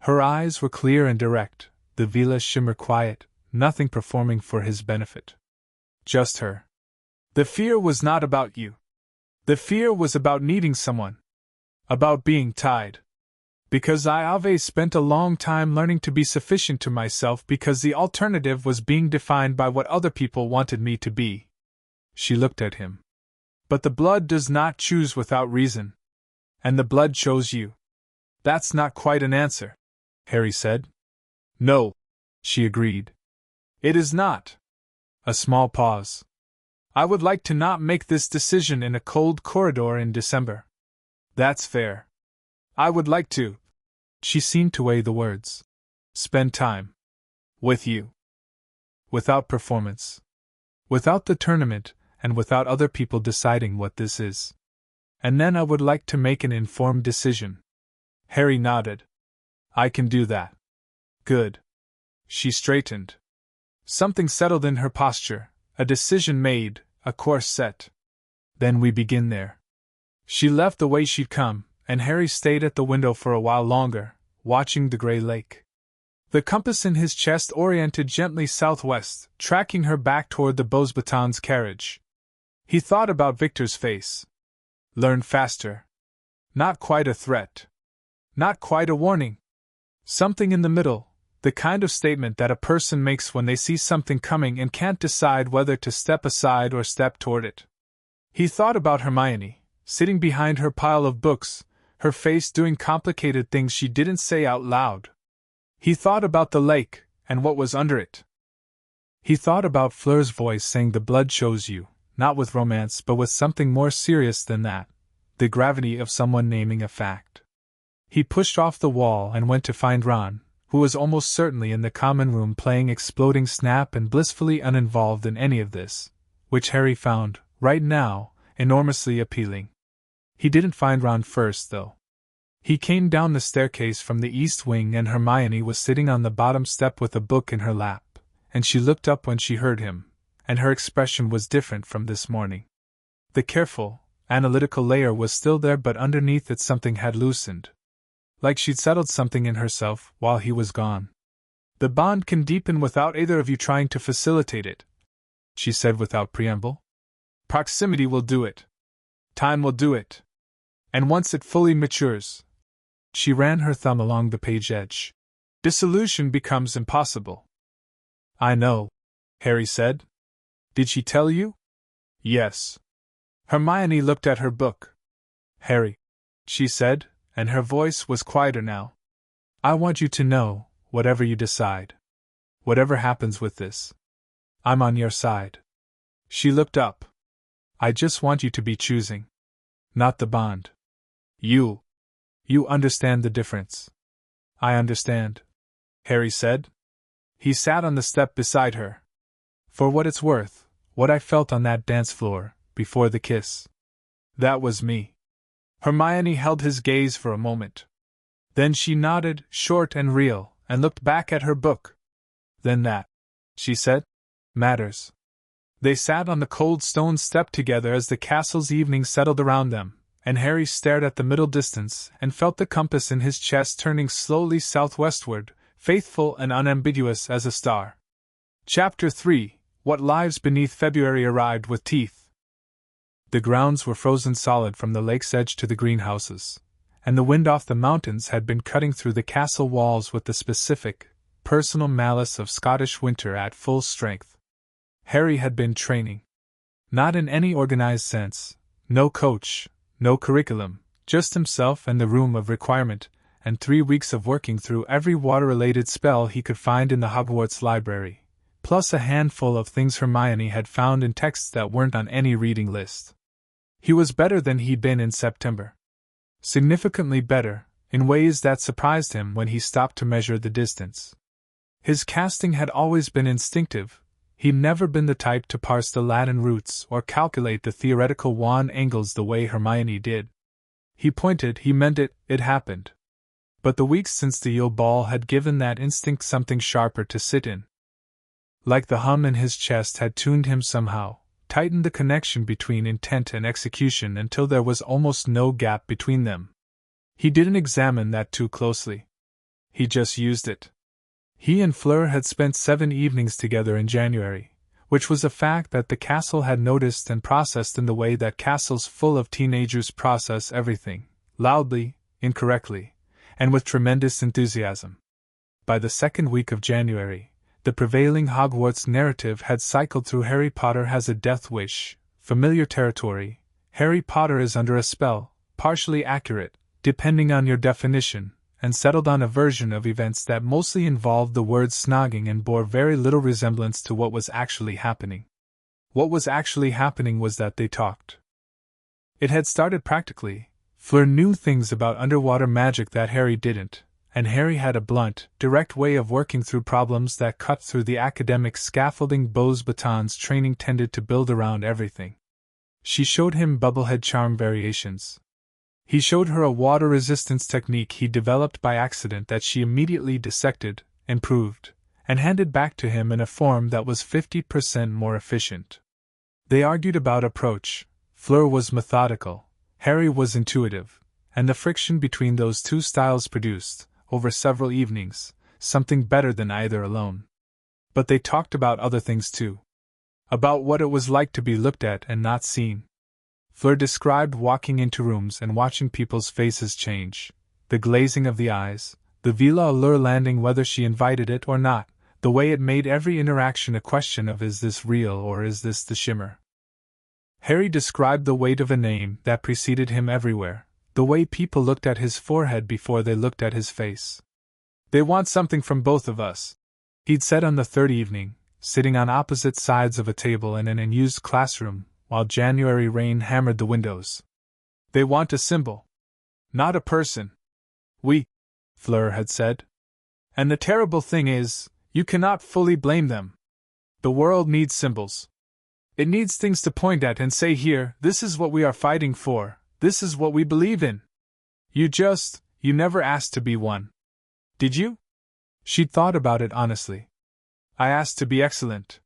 Her eyes were clear and direct, the Veela shimmer quiet, nothing performing for his benefit. Just her. The fear was not about you. The fear was about needing someone. About being tied. Because I have spent a long time learning to be sufficient to myself because the alternative was being defined by what other people wanted me to be. She looked at him. But the blood does not choose without reason. And the blood chose you. That's not quite an answer, Harry said. No, she agreed. It is not. A small pause. I would like to not make this decision in a cold corridor in December. That's fair. I would like to. She seemed to weigh the words. Spend time. With you. Without performance. Without the tournament, and without other people deciding what this is. And then I would like to make an informed decision. Harry nodded. I can do that. Good. She straightened. Something settled in her posture, a decision made, a course set. Then we begin there. She left the way she'd come, and Harry stayed at the window for a while longer, watching the gray lake. The compass in his chest oriented gently southwest, tracking her back toward the Beauxbatons carriage. He thought about Victor's face. Learn faster. Not quite a threat. Not quite a warning. Something in the middle, the kind of statement that a person makes when they see something coming and can't decide whether to step aside or step toward it. He thought about Hermione, sitting behind her pile of books, her face doing complicated things she didn't say out loud. He thought about the lake, and what was under it. He thought about Fleur's voice saying the blood chose you, not with romance but with something more serious than that, the gravity of someone naming a fact. He pushed off the wall and went to find Ron, who was almost certainly in the common room playing Exploding Snap and blissfully uninvolved in any of this, which Harry found, right now, enormously appealing. He didn't find Ron first, though. He came down the staircase from the east wing and Hermione was sitting on the bottom step with a book in her lap, and she looked up when she heard him, and her expression was different from this morning. The careful, analytical layer was still there, but underneath it something had loosened. Like she'd settled something in herself while he was gone. The bond can deepen without either of you trying to facilitate it, she said without preamble. Proximity will do it. Time will do it. And once it fully matures, she ran her thumb along the page edge, dissolution becomes impossible. I know, Harry said. Did she tell you? Yes. Hermione looked at her book. Harry, she said, and her voice was quieter now. I want you to know, whatever you decide. Whatever happens with this. I'm on your side. She looked up. I just want you to be choosing. Not the bond. You understand the difference. I understand, Harry said. He sat on the step beside her. For what it's worth, what I felt on that dance floor, before the kiss. That was me. Hermione held his gaze for a moment. Then she nodded, short and real, and looked back at her book. Then that, she said, matters. They sat on the cold stone step together as the castle's evening settled around them, and Harry stared at the middle distance and felt the compass in his chest turning slowly southwestward, faithful and unambiguous as a star. Chapter 3: What Lives Beneath February arrived with teeth. The grounds were frozen solid from the lake's edge to the greenhouses, and the wind off the mountains had been cutting through the castle walls with the specific, personal malice of Scottish winter at full strength. Harry had been training. Not in any organized sense, no coach, no curriculum, just himself and the room of requirement, and 3 weeks of working through every water-related spell he could find in the Hogwarts library, plus a handful of things Hermione had found in texts that weren't on any reading list. He was better than he'd been in September. Significantly better, in ways that surprised him when he stopped to measure the distance. His casting had always been instinctive. He'd never been the type to parse the Latin roots or calculate the theoretical wand angles the way Hermione did. He pointed, he meant it, it happened. But the weeks since the Yule Ball had given that instinct something sharper to sit in. Like the hum in his chest had tuned him somehow, tightened the connection between intent and execution until there was almost no gap between them. He didn't examine that too closely. He just used it. He and Fleur had spent 7 evenings together in January, which was a fact that the castle had noticed and processed in the way that castles full of teenagers process everything, loudly, incorrectly, and with tremendous enthusiasm. By the second week of January, the prevailing Hogwarts narrative had cycled through Harry Potter has a death wish, familiar territory, Harry Potter is under a spell, partially accurate, depending on your definition, and settled on a version of events that mostly involved the word snogging and bore very little resemblance to what was actually happening. What was actually happening was that they talked. It had started practically. Fleur knew things about underwater magic that Harry didn't, and Harry had a blunt, direct way of working through problems that cut through the academic scaffolding Beauxbatons training tended to build around everything. She showed him bubblehead charm variations. He showed her a water resistance technique he developed by accident that she immediately dissected, improved, and handed back to him in a form that was 50% more efficient. They argued about approach. Fleur was methodical, Harry was intuitive, and the friction between those two styles produced, over several evenings, something better than either alone. But they talked about other things too. About what it was like to be looked at and not seen. Fleur described walking into rooms and watching people's faces change, the glazing of the eyes, the Veela allure landing whether she invited it or not, the way it made every interaction a question of is this real or is this the shimmer. Harry described the weight of a name that preceded him everywhere, the way people looked at his forehead before they looked at his face. They want something from both of us, he'd said on the third evening, sitting on opposite sides of a table in an unused classroom, while January rain hammered the windows. They want a symbol. Not a person. Fleur had said. And the terrible thing is, you cannot fully blame them. The world needs symbols. It needs things to point at and say here, this is what we are fighting for, this is what we believe in. You never asked to be one. Did you? She'd thought about it honestly. I asked to be excellent.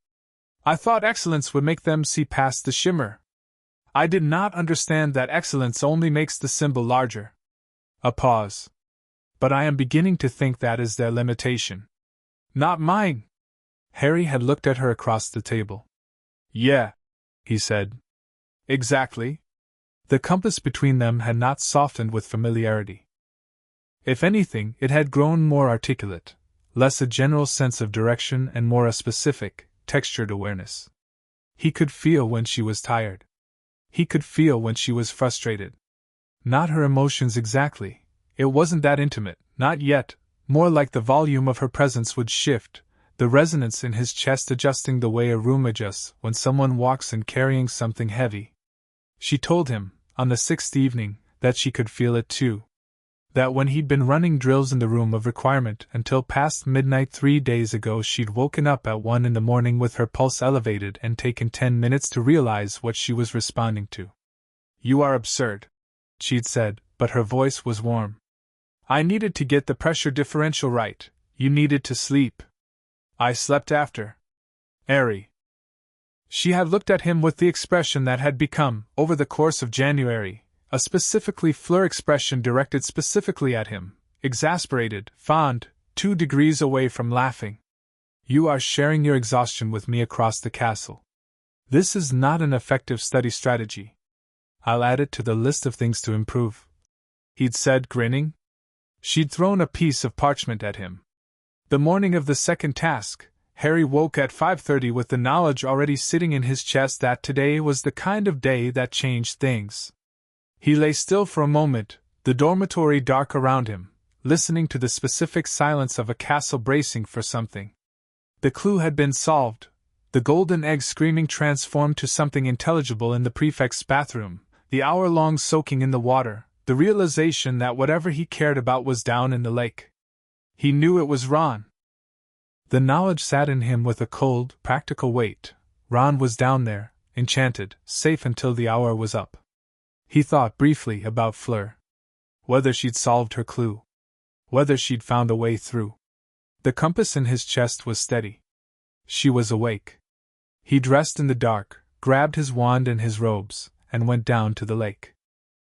I thought excellence would make them see past the shimmer. I did not understand that excellence only makes the symbol larger. A pause. But I am beginning to think that is their limitation. Not mine. Harry had looked at her across the table. Yeah, he said. Exactly. The compass between them had not softened with familiarity. If anything, it had grown more articulate, less a general sense of direction and more a specific, textured awareness. He could feel when she was tired. He could feel when she was frustrated. Not her emotions exactly, it wasn't that intimate, not yet, more like the volume of her presence would shift, the resonance in his chest adjusting the way a room adjusts when someone walks in carrying something heavy. She told him, on the 6th evening, that she could feel it too. That when he'd been running drills in the room of requirement until past midnight 3 days ago she'd woken up at 1 in the morning with her pulse elevated and taken 10 minutes to realize what she was responding to. You are absurd, she'd said, but her voice was warm. I needed to get the pressure differential right, you needed to sleep. I slept after. Airy. She had looked at him with the expression that had become, over the course of January, a specifically Fleur expression directed specifically at him, exasperated, fond, 2 degrees away from laughing. You are sharing your exhaustion with me across the castle. This is not an effective study strategy. I'll add it to the list of things to improve. He'd said, grinning. She'd thrown a piece of parchment at him. The morning of the second task, Harry woke at 5:30 with the knowledge already sitting in his chest that today was the kind of day that changed things. He lay still for a moment, the dormitory dark around him, listening to the specific silence of a castle bracing for something. The clue had been solved, the golden egg screaming transformed to something intelligible in the prefect's bathroom, the hour-long soaking in the water, the realization that whatever he cared about was down in the lake. He knew it was Ron. The knowledge sat in him with a cold, practical weight. Ron was down there, enchanted, safe until the hour was up. He thought briefly about Fleur. Whether she'd solved her clue. Whether she'd found a way through. The compass in his chest was steady. She was awake. He dressed in the dark, grabbed his wand and his robes, and went down to the lake.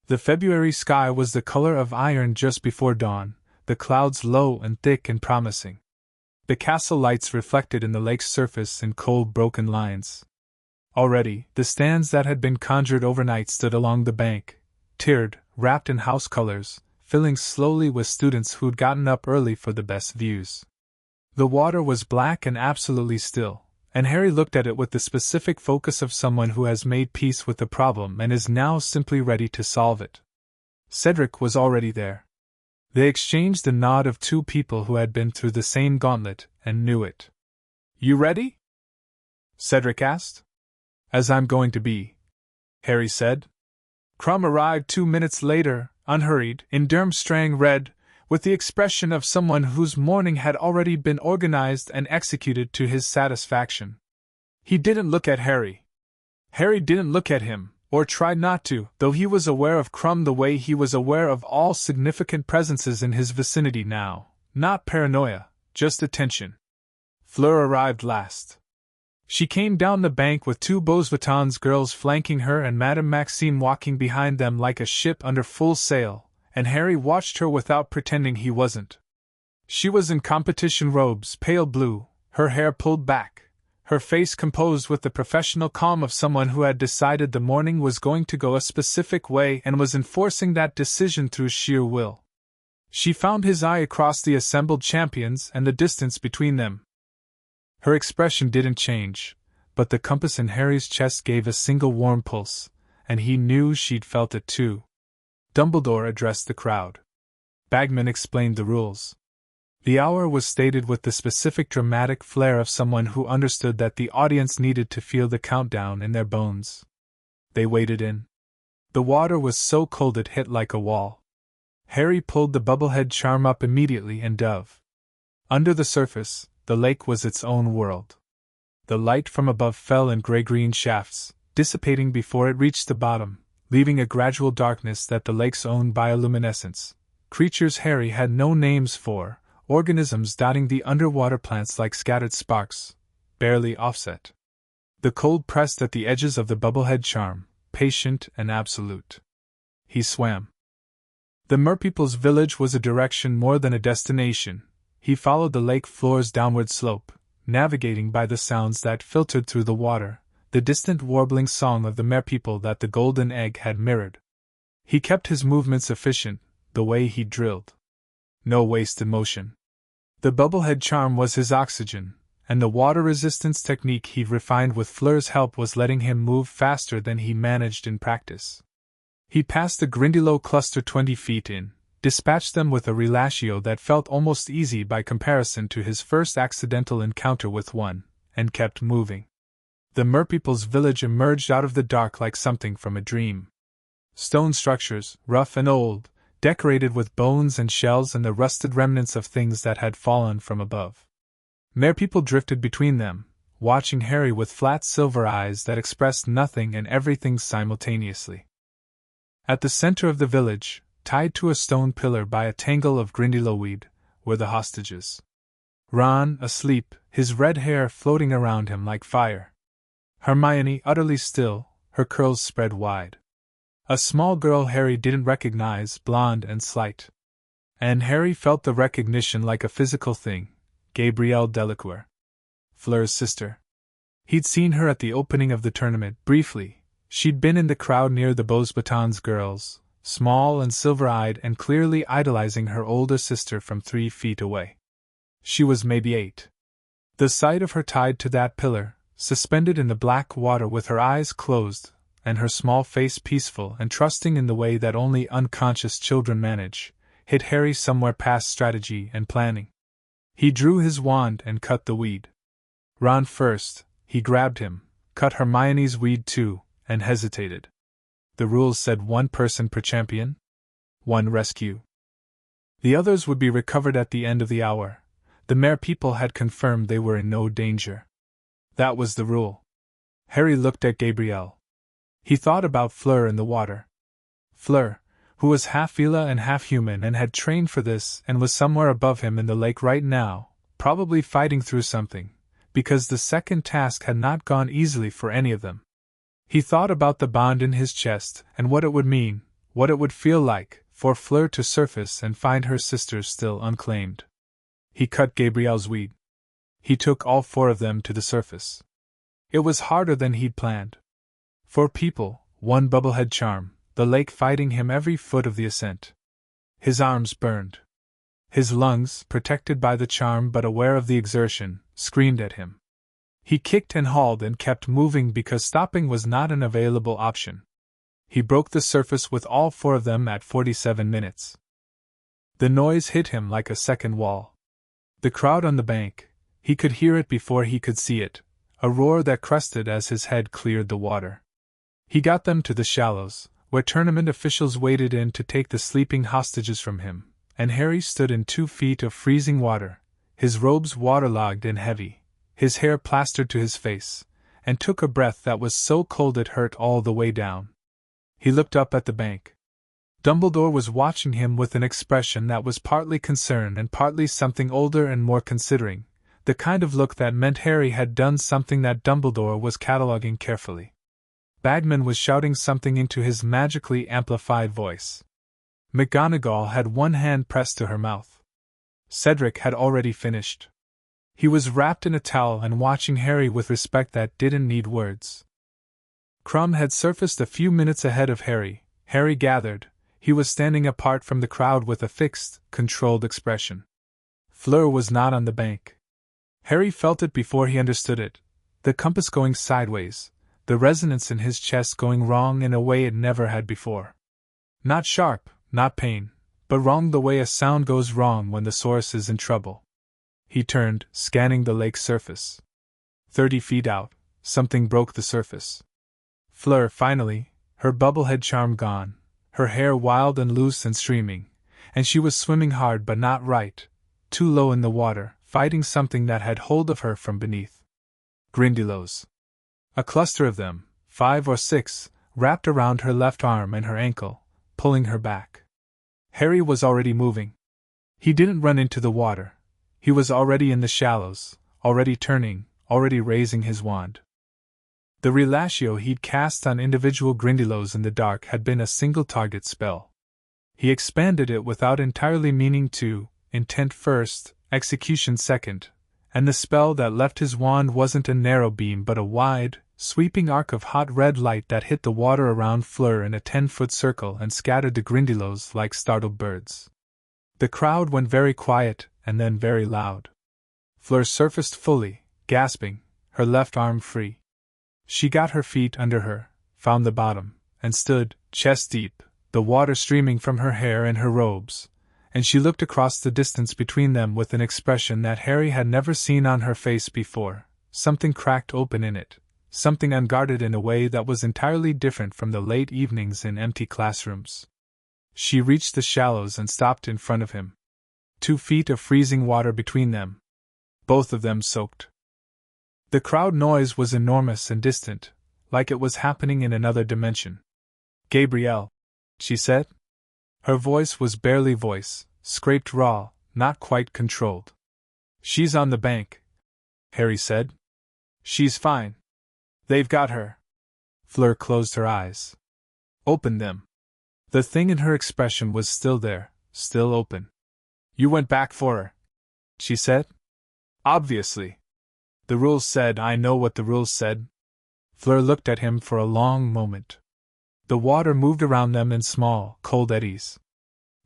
The February sky was the color of iron just before dawn, the clouds low and thick and promising. The castle lights reflected in the lake's surface in cold, broken lines. Already, the stands that had been conjured overnight stood along the bank, tiered, wrapped in house colors, filling slowly with students who'd gotten up early for the best views. The water was black and absolutely still, and Harry looked at it with the specific focus of someone who has made peace with the problem and is now simply ready to solve it. Cedric was already there. They exchanged the nod of two people who had been through the same gauntlet and knew it. "You ready?" Cedric asked. "As I'm going to be," Harry said. Crumb arrived 2 minutes later, unhurried, in Durmstrang red, with the expression of someone whose morning had already been organized and executed to his satisfaction. He didn't look at Harry. Harry didn't look at him, or tried not to, though he was aware of Crumb the way he was aware of all significant presences in his vicinity now. Not paranoia, just attention. Fleur arrived last. She came down the bank with two Beauxbatons girls flanking her and Madame Maxime walking behind them like a ship under full sail, and Harry watched her without pretending he wasn't. She was in competition robes, pale blue, her hair pulled back, her face composed with the professional calm of someone who had decided the morning was going to go a specific way and was enforcing that decision through sheer will. She found his eye across the assembled champions and the distance between them. Her expression didn't change, but the compass in Harry's chest gave a single warm pulse, and he knew she'd felt it too. Dumbledore addressed the crowd. Bagman explained the rules. The hour was stated with the specific dramatic flair of someone who understood that the audience needed to feel the countdown in their bones. They waded in. The water was so cold it hit like a wall. Harry pulled the bubblehead charm up immediately and dove. Under the surface, the lake was its own world. The light from above fell in gray-green shafts, dissipating before it reached the bottom, leaving a gradual darkness that the lake's own bioluminescence. Creatures Harry had no names for, organisms dotting the underwater plants like scattered sparks, barely offset. The cold pressed at the edges of the bubblehead charm, patient and absolute. He swam. The merpeople's village was a direction more than a destination. He followed the lake floor's downward slope, navigating by the sounds that filtered through the water, the distant warbling song of the merpeople that the golden egg had mirrored. He kept his movements efficient, the way he drilled. No wasted motion. The bubblehead charm was his oxygen, and the water resistance technique he'd refined with Fleur's help was letting him move faster than he managed in practice. He passed the Grindylow cluster 20 feet in, dispatched them with a relatio that felt almost easy by comparison to his first accidental encounter with one, and kept moving. The merpeople's village emerged out of the dark like something from a dream. Stone structures, rough and old, decorated with bones and shells and the rusted remnants of things that had fallen from above. Merpeople drifted between them, watching Harry with flat silver eyes that expressed nothing and everything simultaneously. At the center of the village, tied to a stone pillar by a tangle of grindylowweed, were the hostages. Ron, asleep, his red hair floating around him like fire. Hermione, utterly still, her curls spread wide. A small girl Harry didn't recognize, blonde and slight. And Harry felt the recognition like a physical thing, Gabrielle Delacour. Fleur's sister. He'd seen her at the opening of the tournament, briefly. She'd been in the crowd near the Beauxbatons girls, small and silver-eyed and clearly idolizing her older sister from 3 feet away. She was maybe 8. The sight of her tied to that pillar, suspended in the black water with her eyes closed, and her small face peaceful and trusting in the way that only unconscious children manage, hit Harry somewhere past strategy and planning. He drew his wand and cut the weed. Ron first, he grabbed him, cut Hermione's weed too, and hesitated. The rules said 1 person per champion, 1 rescue. The others would be recovered at the end of the hour. The Mare people had confirmed they were in no danger. That was the rule. Harry looked at Gabrielle. He thought about Fleur in the water. Fleur, who was half Veela and half human and had trained for this and was somewhere above him in the lake right now, probably fighting through something, because the second task had not gone easily for any of them. He thought about the bond in his chest and what it would mean, what it would feel like, for Fleur to surface and find her sisters still unclaimed. He cut Gabrielle's weed. He took all 4 of them to the surface. It was harder than he'd planned. 4 people, 1 bubblehead charm, the lake fighting him every foot of the ascent. His arms burned. His lungs, protected by the charm but aware of the exertion, screamed at him. He kicked and hauled and kept moving because stopping was not an available option. He broke the surface with all 4 of them at 47 minutes. The noise hit him like a second wall. The crowd on the bank, he could hear it before he could see it, a roar that crested as his head cleared the water. He got them to the shallows, where tournament officials waded in to take the sleeping hostages from him, and Harry stood in 2 feet of freezing water, his robes waterlogged and heavy, his hair plastered to his face, and took a breath that was so cold it hurt all the way down. He looked up at the bank. Dumbledore was watching him with an expression that was partly concern and partly something older and more considering, the kind of look that meant Harry had done something that Dumbledore was cataloguing carefully. Bagman was shouting something into his magically amplified voice. McGonagall had one hand pressed to her mouth. Cedric had already finished. He was wrapped in a towel and watching Harry with respect that didn't need words. Crumb had surfaced a few minutes ahead of Harry. Harry gathered. He was standing apart from the crowd with a fixed, controlled expression. Fleur was not on the bank. Harry felt it before he understood it, the compass going sideways, the resonance in his chest going wrong in a way it never had before. Not sharp, not pain, but wrong the way a sound goes wrong when the source is in trouble. He turned, scanning the lake's surface. 30 feet out, something broke the surface. Fleur, finally, her bubblehead charm gone, her hair wild and loose and streaming, and she was swimming hard but not right, too low in the water, fighting something that had hold of her from beneath. Grindylows. A cluster of them, 5 or 6, wrapped around her left arm and her ankle, pulling her back. Harry was already moving. He didn't run into the water. He was already in the shallows, already turning, already raising his wand. The relatio he'd cast on individual Grindylows in the dark had been a single-target spell. He expanded it without entirely meaning to, intent first, execution second, and the spell that left his wand wasn't a narrow beam but a wide, sweeping arc of hot red light that hit the water around Fleur in a 10-foot circle and scattered the Grindylows like startled birds. The crowd went very quiet, and then very loud. Fleur surfaced fully, gasping, her left arm free. She got her feet under her, found the bottom, and stood, chest deep, the water streaming from her hair and her robes, and she looked across the distance between them with an expression that Harry had never seen on her face before, something cracked open in it, something unguarded in a way that was entirely different from the late evenings in empty classrooms. She reached the shallows and stopped in front of him. 2 feet of freezing water between them. Both of them soaked. The crowd noise was enormous and distant, like it was happening in another dimension. "Gabrielle," she said. Her voice was barely voice, scraped raw, not quite controlled. "She's on the bank," Harry said. "She's fine. They've got her." Fleur closed her eyes. "Open them." The thing in her expression was still there, still open. "You went back for her," she said. "Obviously. The rules said I know what the rules said." Fleur looked at him for a long moment. The water moved around them in small, cold eddies.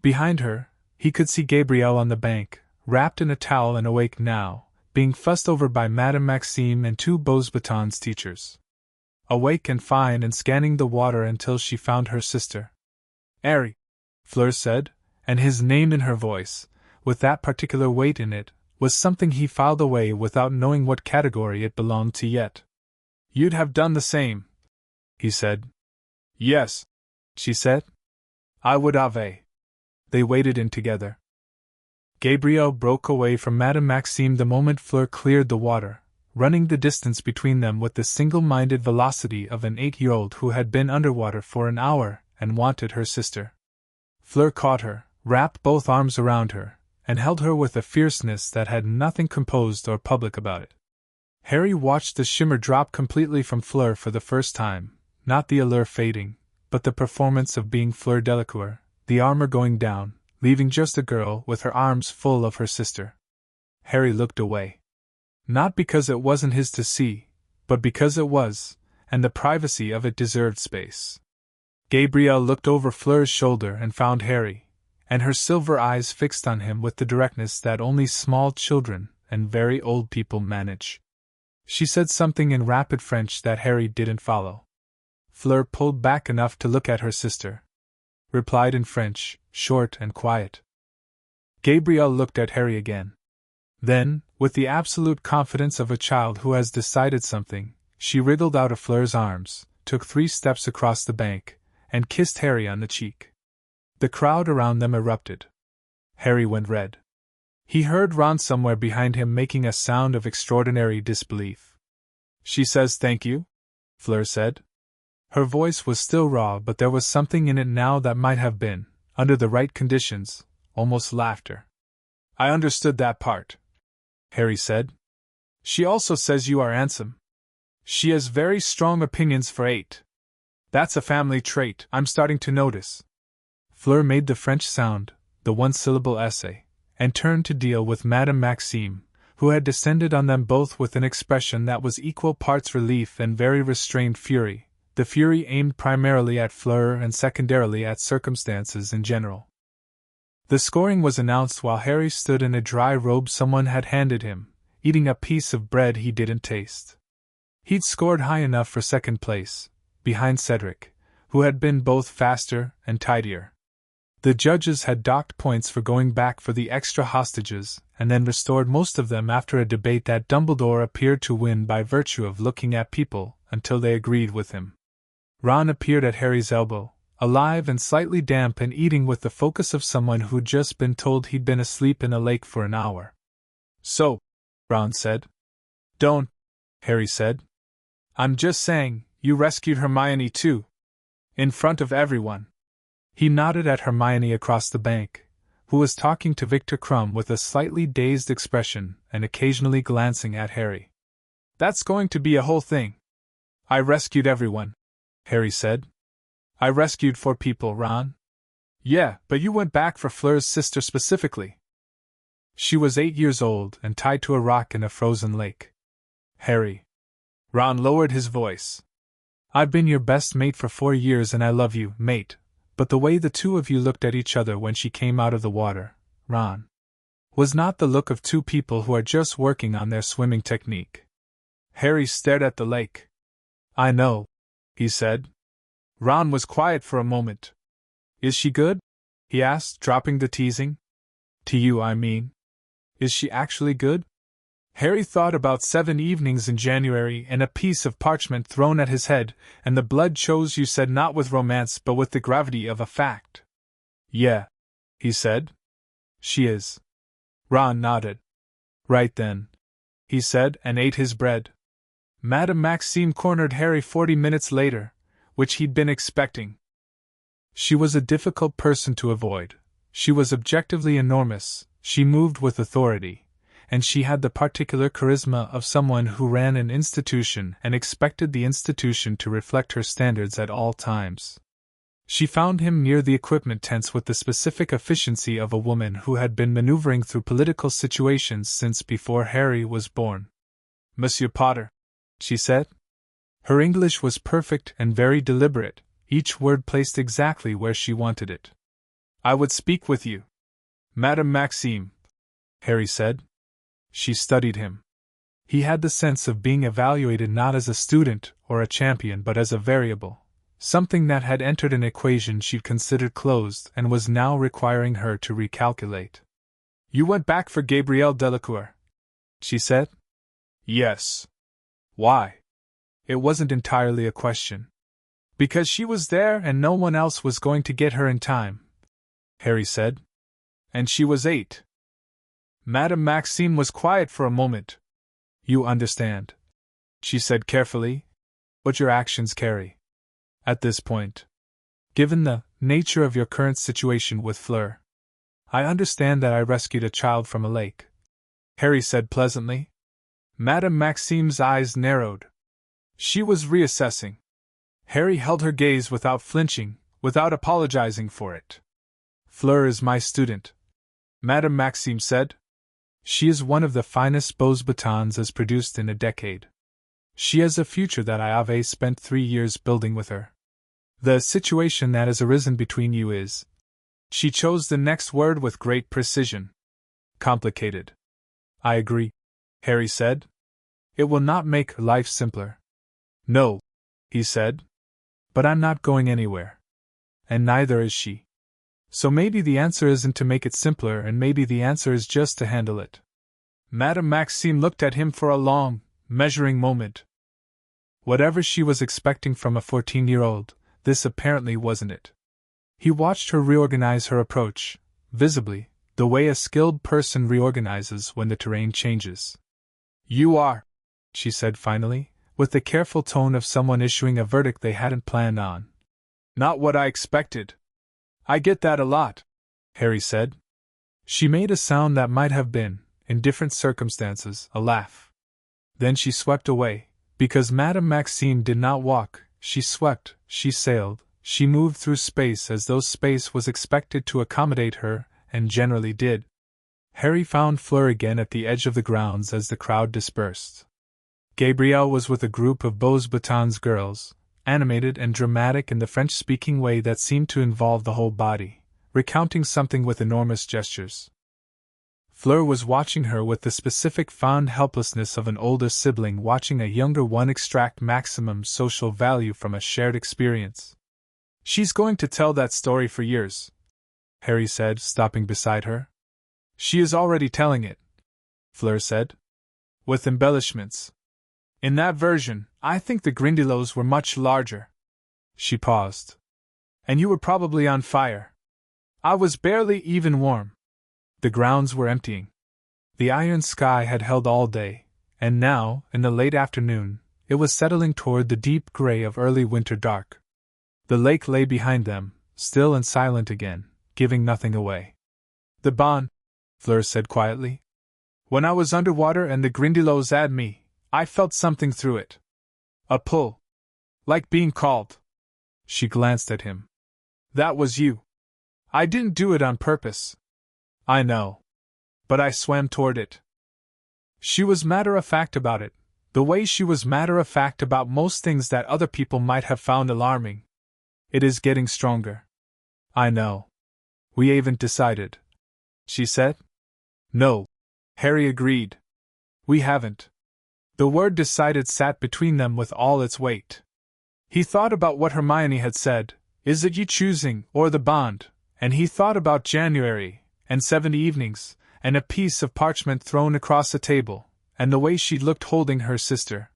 Behind her, he could see Gabrielle on the bank, wrapped in a towel and awake now, being fussed over by Madame Maxime and 2 Beauxbatons teachers. Awake and fine and scanning the water until she found her sister. "Harry," Fleur said, And his name in her voice, with that particular weight in it, was something he filed away without knowing what category it belonged to yet. "You'd have done the same," he said. "Yes," she said. "I would have." They waded in together. Gabriel broke away from Madame Maxime the moment Fleur cleared the water, running the distance between them with the single-minded velocity of an 8-year-old who had been underwater for an hour and wanted her sister. Fleur caught her, wrapped both arms around her, and held her with a fierceness that had nothing composed or public about it. Harry watched the shimmer drop completely from Fleur for the first time, not the allure fading, but the performance of being Fleur Delacour, the armor going down, leaving just a girl with her arms full of her sister. Harry looked away. Not because it wasn't his to see, but because it was, and the privacy of it deserved space. Gabrielle looked over Fleur's shoulder and found Harry, and her silver eyes fixed on him with the directness that only small children and very old people manage. She said something in rapid French that Harry didn't follow. Fleur pulled back enough to look at her sister. Replied in French, short and quiet. Gabrielle looked at Harry again. Then, with the absolute confidence of a child who has decided something, she wriggled out of Fleur's arms, took 3 steps across the bank, and kissed Harry on the cheek. The crowd around them erupted. Harry went red. He heard Ron somewhere behind him making a sound of extraordinary disbelief. "She says thank you?" Fleur said. Her voice was still raw, but there was something in it now that might have been, under the right conditions, almost laughter. "I understood that part," Harry said. "She also says you are handsome. She has very strong opinions for 8. That's a family trait I'm starting to notice." Fleur made the French sound, the one-syllable essay, and turned to deal with Madame Maxime, who had descended on them both with an expression that was equal parts relief and very restrained fury, the fury aimed primarily at Fleur and secondarily at circumstances in general. The scoring was announced while Harry stood in a dry robe someone had handed him, eating a piece of bread he didn't taste. He'd scored high enough for second place, behind Cedric, who had been both faster and tidier. The judges had docked points for going back for the extra hostages, and then restored most of them after a debate that Dumbledore appeared to win by virtue of looking at people until they agreed with him. Ron appeared at Harry's elbow, alive and slightly damp and eating with the focus of someone who'd just been told he'd been asleep in a lake for an hour. "So," Ron said. "Don't," Harry said. "I'm just saying, you rescued Hermione too. In front of everyone." He nodded at Hermione across the bank, who was talking to Victor Crumb with a slightly dazed expression and occasionally glancing at Harry. "That's going to be a whole thing." "I rescued everyone," Harry said. "I rescued 4 people, Ron." "Yeah, but you went back for Fleur's sister specifically." "She was 8 years old and tied to a rock in a frozen lake." "Harry." Ron lowered his voice. "I've been your best mate for 4 years and I love you, mate, but the way the two of you looked at each other when she came out of the water, Ron, was not the look of 2 people who are just working on their swimming technique." Harry stared at the lake. "I know," he said. Ron was quiet for a moment. "Is she good?" he asked, dropping the teasing. "To you, I mean. Is she actually good?" Harry thought about 7 evenings in January and a piece of parchment thrown at his head, and the blood chose, you said, not with romance but with the gravity of a fact. "Yeah," he said. "She is." Ron nodded. "Right then," he said, and ate his bread. Madame Maxime cornered Harry 40 minutes later, which he'd been expecting. She was a difficult person to avoid. She was objectively enormous, she moved with authority, and she had the particular charisma of someone who ran an institution and expected the institution to reflect her standards at all times. She found him near the equipment tents with the specific efficiency of a woman who had been maneuvering through political situations since before Harry was born. "Monsieur Potter," she said. Her English was perfect and very deliberate, each word placed exactly where she wanted it. "I would speak with you." "Madame Maxime," Harry said. She studied him. He had the sense of being evaluated not as a student or a champion but as a variable, something that had entered an equation she'd considered closed and was now requiring her to recalculate. "You went back for Gabrielle Delacour?" she said. "Yes." "Why?" It wasn't entirely a question. "Because she was there and no one else was going to get her in time," Harry said. "And she was 8. Madame Maxime was quiet for a moment. "You understand," she said carefully, "what your actions carry. At this point, given the nature of your current situation with Fleur, I understand that I rescued a child from a lake," Harry said pleasantly. Madame Maxime's eyes narrowed. She was reassessing. Harry held her gaze without flinching, without apologizing for it. "Fleur is my student," Madame Maxime said. "She is one of the finest Beauxbatons as produced in a decade. She has a future that I have spent 3 years building with her. The situation that has arisen between you is," she chose the next word with great precision, "complicated." "I agree," Harry said. "It will not make life simpler." "No," he said. "But I'm not going anywhere. And neither is she. So maybe the answer isn't to make it simpler, and maybe the answer is just to handle it." Madame Maxime looked at him for a long, measuring moment. Whatever she was expecting from a 14-year-old, this apparently wasn't it. He watched her reorganize her approach, visibly, the way a skilled person reorganizes when the terrain changes. "You are," she said finally, with the careful tone of someone issuing a verdict they hadn't planned on, "not what I expected." "I get that a lot," Harry said. She made a sound that might have been, in different circumstances, a laugh. Then she swept away, because Madame Maxime did not walk, she swept, she sailed, she moved through space as though space was expected to accommodate her, and generally did. Harry found Fleur again at the edge of the grounds as the crowd dispersed. Gabrielle was with a group of Beauxbatons girls, animated and dramatic in the French-speaking way that seemed to involve the whole body, recounting something with enormous gestures. Fleur was watching her with the specific fond helplessness of an older sibling watching a younger one extract maximum social value from a shared experience. "She's going to tell that story for years," Harry said, stopping beside her. "She is already telling it," Fleur said. "With embellishments. In that version, I think the Grindylows were much larger." She paused. "And you were probably on fire. I was barely even warm." The grounds were emptying. The iron sky had held all day, and now, in the late afternoon, it was settling toward the deep gray of early winter dark. The lake lay behind them, still and silent again, giving nothing away. "The bond," Fleur said quietly. "When I was underwater and the Grindylows had me, I felt something through it. A pull. Like being called." She glanced at him. "That was you. I didn't do it on purpose. I know. But I swam toward it." She was matter-of-fact about it, the way she was matter-of-fact about most things that other people might have found alarming. "It is getting stronger." "I know. We haven't decided," she said. "No," Harry agreed. "We haven't." The word decided sat between them with all its weight. He thought about what Hermione had said, "Is it you choosing, or the bond?" And he thought about January, and 70 evenings, and a piece of parchment thrown across a table, and the way she looked holding her sister.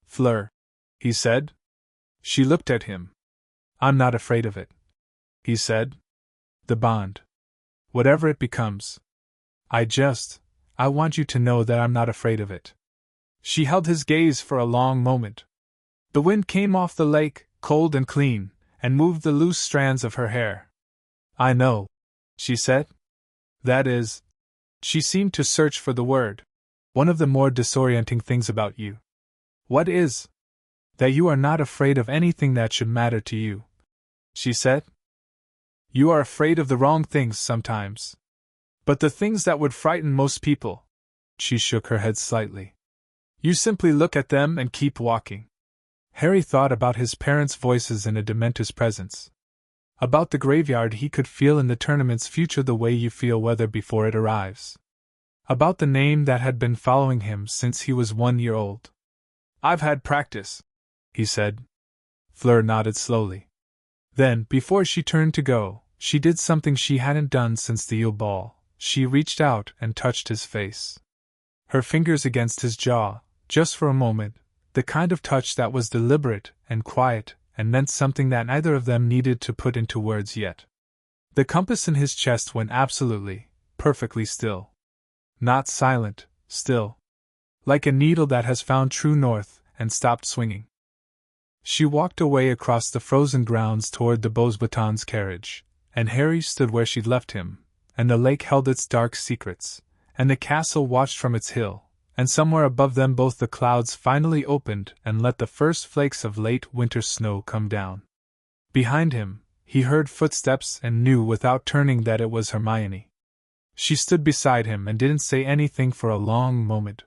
"Fleur," he said. She looked at him. "I'm not afraid of it," he said. "The bond. Whatever it becomes. I want you to know that I'm not afraid of it." She held his gaze for a long moment. The wind came off the lake, cold and clean, and moved the loose strands of her hair. "I know," she said. "That is," she seemed to search for the word, "one of the more disorienting things about you." "What is?" "That you are not afraid of anything that should matter to you," she said. "You are afraid of the wrong things sometimes. But the things that would frighten most people," she shook her head slightly, "you simply look at them and keep walking." Harry thought about his parents' voices in a Dementor's presence. About the graveyard he could feel in the tournament's future the way you feel weather before it arrives. About the name that had been following him since he was 1 year old. "I've had practice," he said. Fleur nodded slowly. Then, before she turned to go, she did something she hadn't done since the Yule Ball. She reached out and touched his face. Her fingers against his jaw, just for a moment, the kind of touch that was deliberate and quiet and meant something that neither of them needed to put into words yet. The compass in his chest went absolutely, perfectly still. Not silent, still. Like a needle that has found true north and stopped swinging. She walked away across the frozen grounds toward the Beauxbatons carriage, and Harry stood where she'd left him, and the lake held its dark secrets, and the castle watched from its hill, and somewhere above them both the clouds finally opened and let the first flakes of late winter snow come down. Behind him, he heard footsteps and knew without turning that it was Hermione. She stood beside him and didn't say anything for a long moment.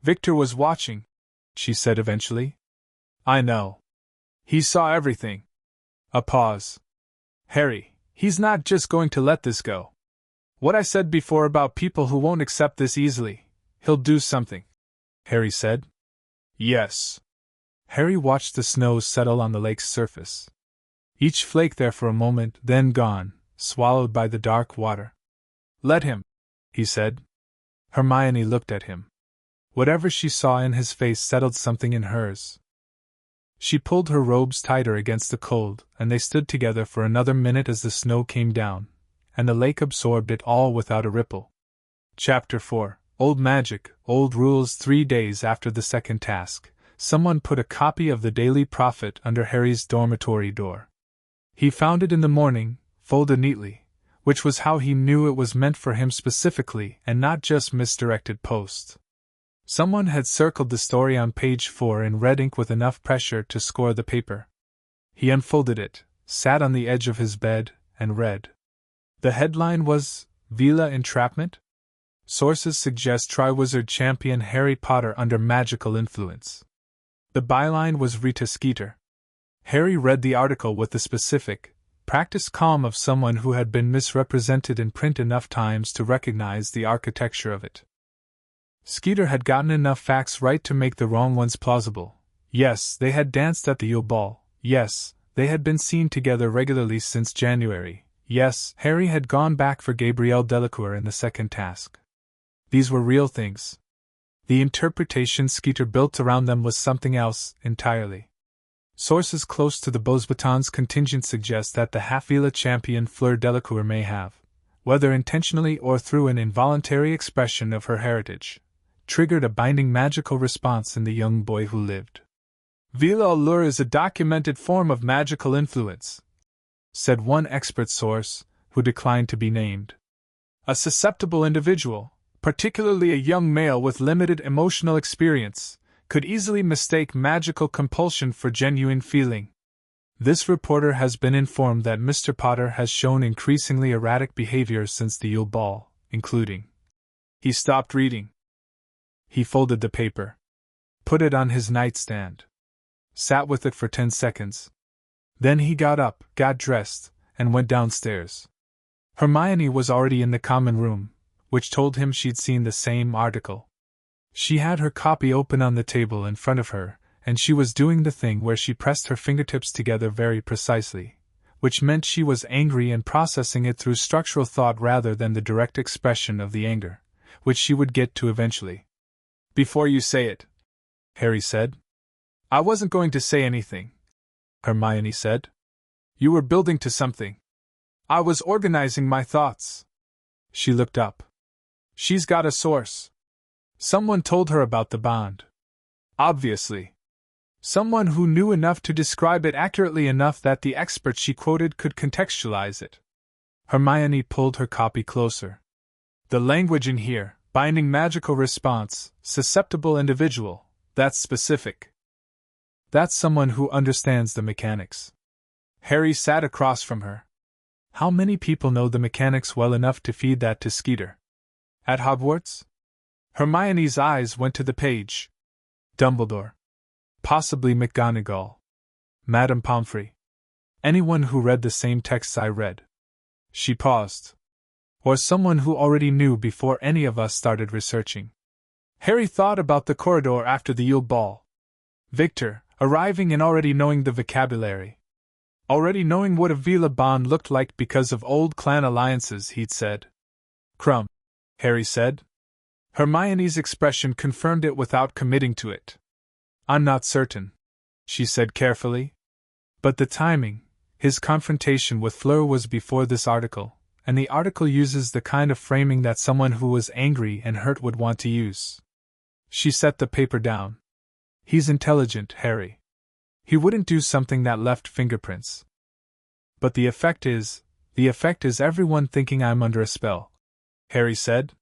"Victor was watching," she said eventually. "I know. He saw everything." A pause. "Harry, he's not just going to let this go. What I said before about people who won't accept this easily, he'll do something," Harry said. "Yes." Harry watched the snow settle on the lake's surface. Each flake there for a moment, then gone, swallowed by the dark water. "Let him," he said. Hermione looked at him. Whatever she saw in his face settled something in hers. She pulled her robes tighter against the cold, and they stood together for another minute as the snow came down, and the lake absorbed it all without a ripple. Chapter 4. Old Magic, Old Rules. 3 days after the second task, someone put a copy of the Daily Prophet under Harry's dormitory door. He found it in the morning, folded neatly, which was how he knew it was meant for him specifically and not just misdirected post. Someone had circled the story on page 4 in red ink with enough pressure to score the paper. He unfolded it, sat on the edge of his bed, and read. The headline was, Veela Entrapment? Sources suggest Triwizard champion Harry Potter under magical influence. The byline was Rita Skeeter. Harry read the article with the specific, practiced calm of someone who had been misrepresented in print enough times to recognize the architecture of it. Skeeter had gotten enough facts right to make the wrong ones plausible. Yes, they had danced at the Yule Ball. Yes, they had been seen together regularly since January. Yes, Harry had gone back for Gabrielle Delacour in the second task. These were real things. The interpretation Skeeter built around them was something else, entirely. Sources close to the Beauxbatons contingent suggest that the half-Veela champion Fleur Delacour may have, whether intentionally or through an involuntary expression of her heritage, triggered a binding magical response in the young boy who lived. Veela allure is a documented form of magical influence, said one expert source, who declined to be named. A susceptible individual, particularly a young male with limited emotional experience, could easily mistake magical compulsion for genuine feeling. This reporter has been informed that Mr. Potter has shown increasingly erratic behavior since the Yule Ball, including. He stopped reading. He folded the paper, put it on his nightstand, sat with it for 10 seconds. Then he got up, got dressed, and went downstairs. Hermione was already in the common room, which told him she'd seen the same article. She had her copy open on the table in front of her, and she was doing the thing where she pressed her fingertips together very precisely, which meant she was angry and processing it through structural thought rather than the direct expression of the anger, which she would get to eventually. "Before you say it," Harry said. "I wasn't going to say anything," Hermione said. "You were building to something." "I was organizing my thoughts." She looked up. "She's got a source. Someone told her about the bond. Obviously. Someone who knew enough to describe it accurately enough that the expert she quoted could contextualize it." Hermione pulled her copy closer. "The language in here, binding magical response, susceptible individual, that's specific. That's someone who understands the mechanics." Harry sat across from her. How many people know the mechanics well enough to feed that to Skeeter? At Hogwarts? Hermione's eyes went to the page. Dumbledore. Possibly McGonagall. Madame Pomfrey. Anyone who read the same texts I read. She paused. Or someone who already knew before any of us started researching. Harry thought about the corridor after the Yule Ball. Victor, Arriving and already knowing the vocabulary. Already knowing what a Veela bond looked like because of old clan alliances, he'd said. Crumb, Harry said. Hermione's expression confirmed it without committing to it. I'm not certain, she said carefully. But the timing, his confrontation with Fleur was before this article, and the article uses the kind of framing that someone who was angry and hurt would want to use. She set the paper down. He's intelligent, Harry. He wouldn't do something that left fingerprints. But the effect is everyone thinking I'm under a spell, Harry said.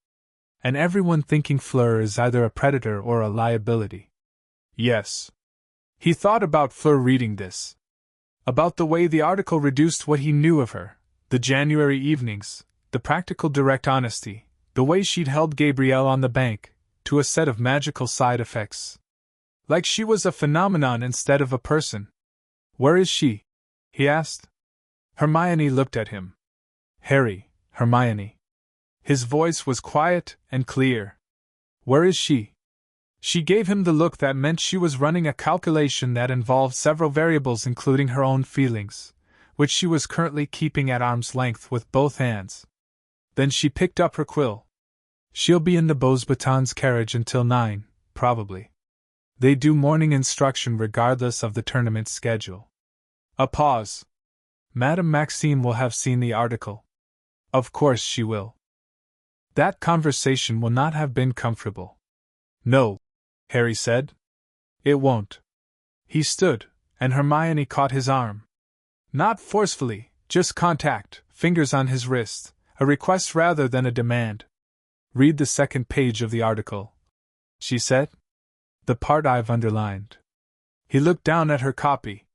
And everyone thinking Fleur is either a predator or a liability. Yes. He thought about Fleur reading this. About the way the article reduced what he knew of her, the January evenings, the practical direct honesty, the way she'd held Gabrielle on the bank, to a set of magical side effects. Like she was a phenomenon instead of a person. Where is she? He asked. Hermione looked at him. Harry, Hermione. His voice was quiet and clear. Where is she? She gave him the look that meant she was running a calculation that involved several variables including her own feelings, which she was currently keeping at arm's length with both hands. Then she picked up her quill. She'll be in the Beauxbatons carriage until 9, probably. They do morning instruction regardless of the tournament schedule. A pause. Madame Maxime will have seen the article. Of course she will. That conversation will not have been comfortable. No, Harry said. It won't. He stood, and Hermione caught his arm. Not forcefully, just contact, fingers on his wrist, a request rather than a demand. Read the second page of the article, she said. The part I've underlined. He looked down at her copy.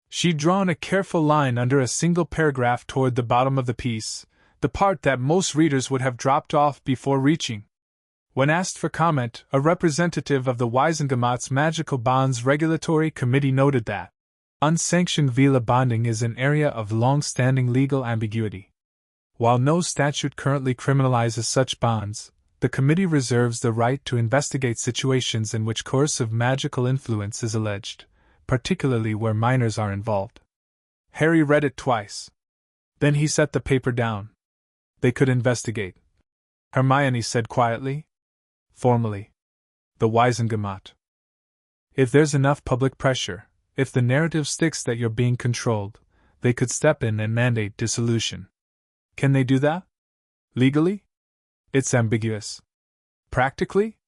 She'd drawn a careful line under a single paragraph toward the bottom of the piece, the part that most readers would have dropped off before reaching. When asked for comment, a representative of the Wisengamot's Magical Bonds Regulatory Committee noted that unsanctioned Veela bonding is an area of long-standing legal ambiguity. While no statute currently criminalizes such bonds, the committee reserves the right to investigate situations in which coercive magical influence is alleged, particularly where minors are involved. Harry read it twice. Then he set the paper down. They could investigate, Hermione said quietly. Formally. The Wisengamot. If there's enough public pressure, if the narrative sticks that you're being controlled, they could step in and mandate dissolution. Can they do that? Legally? It's ambiguous. Practically?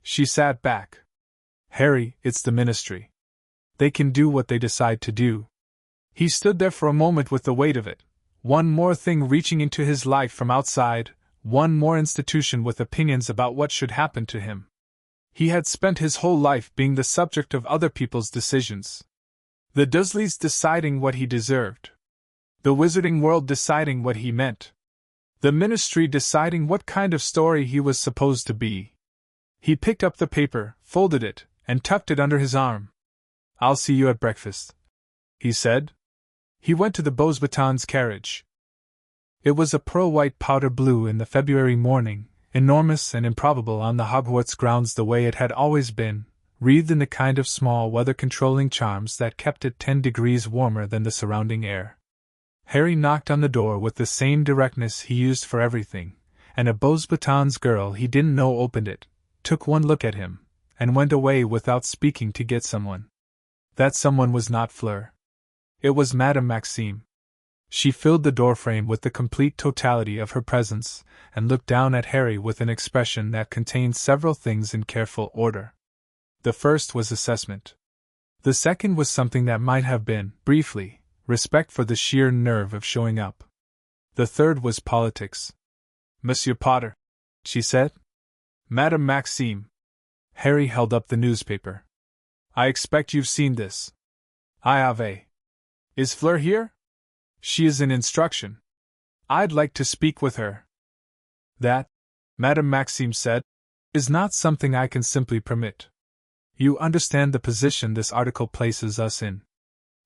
She sat back. Harry, it's the ministry. They can do what they decide to do. He stood there for a moment with the weight of it. One more thing reaching into his life from outside, one more institution with opinions about what should happen to him. He had spent his whole life being the subject of other people's decisions. The Dursleys deciding what he deserved. The wizarding world deciding what he meant. The ministry deciding what kind of story he was supposed to be. He picked up the paper, folded it, and tucked it under his arm. I'll see you at breakfast, he said. He went to the Beauxbatons carriage. It was a pearl-white powder blue in the February morning, enormous and improbable on the Hogwarts grounds the way it had always been, wreathed in the kind of small weather-controlling charms that kept it 10 degrees warmer than the surrounding air. Harry knocked on the door with the same directness he used for everything, and a Beauxbatons girl he didn't know opened it, took one look at him, and went away without speaking to get someone. That someone was not Fleur. It was Madame Maxime. She filled the doorframe with the complete totality of her presence, and looked down at Harry with an expression that contained several things in careful order. The first was assessment. The second was something that might have been, briefly, respect for the sheer nerve of showing up. The third was politics. Monsieur Potter, she said. Madame Maxime. Harry held up the newspaper. I expect you've seen this. I have. Is Fleur here? She is in instruction. I'd like to speak with her. That, Madame Maxime said, is not something I can simply permit. You understand the position this article places us in.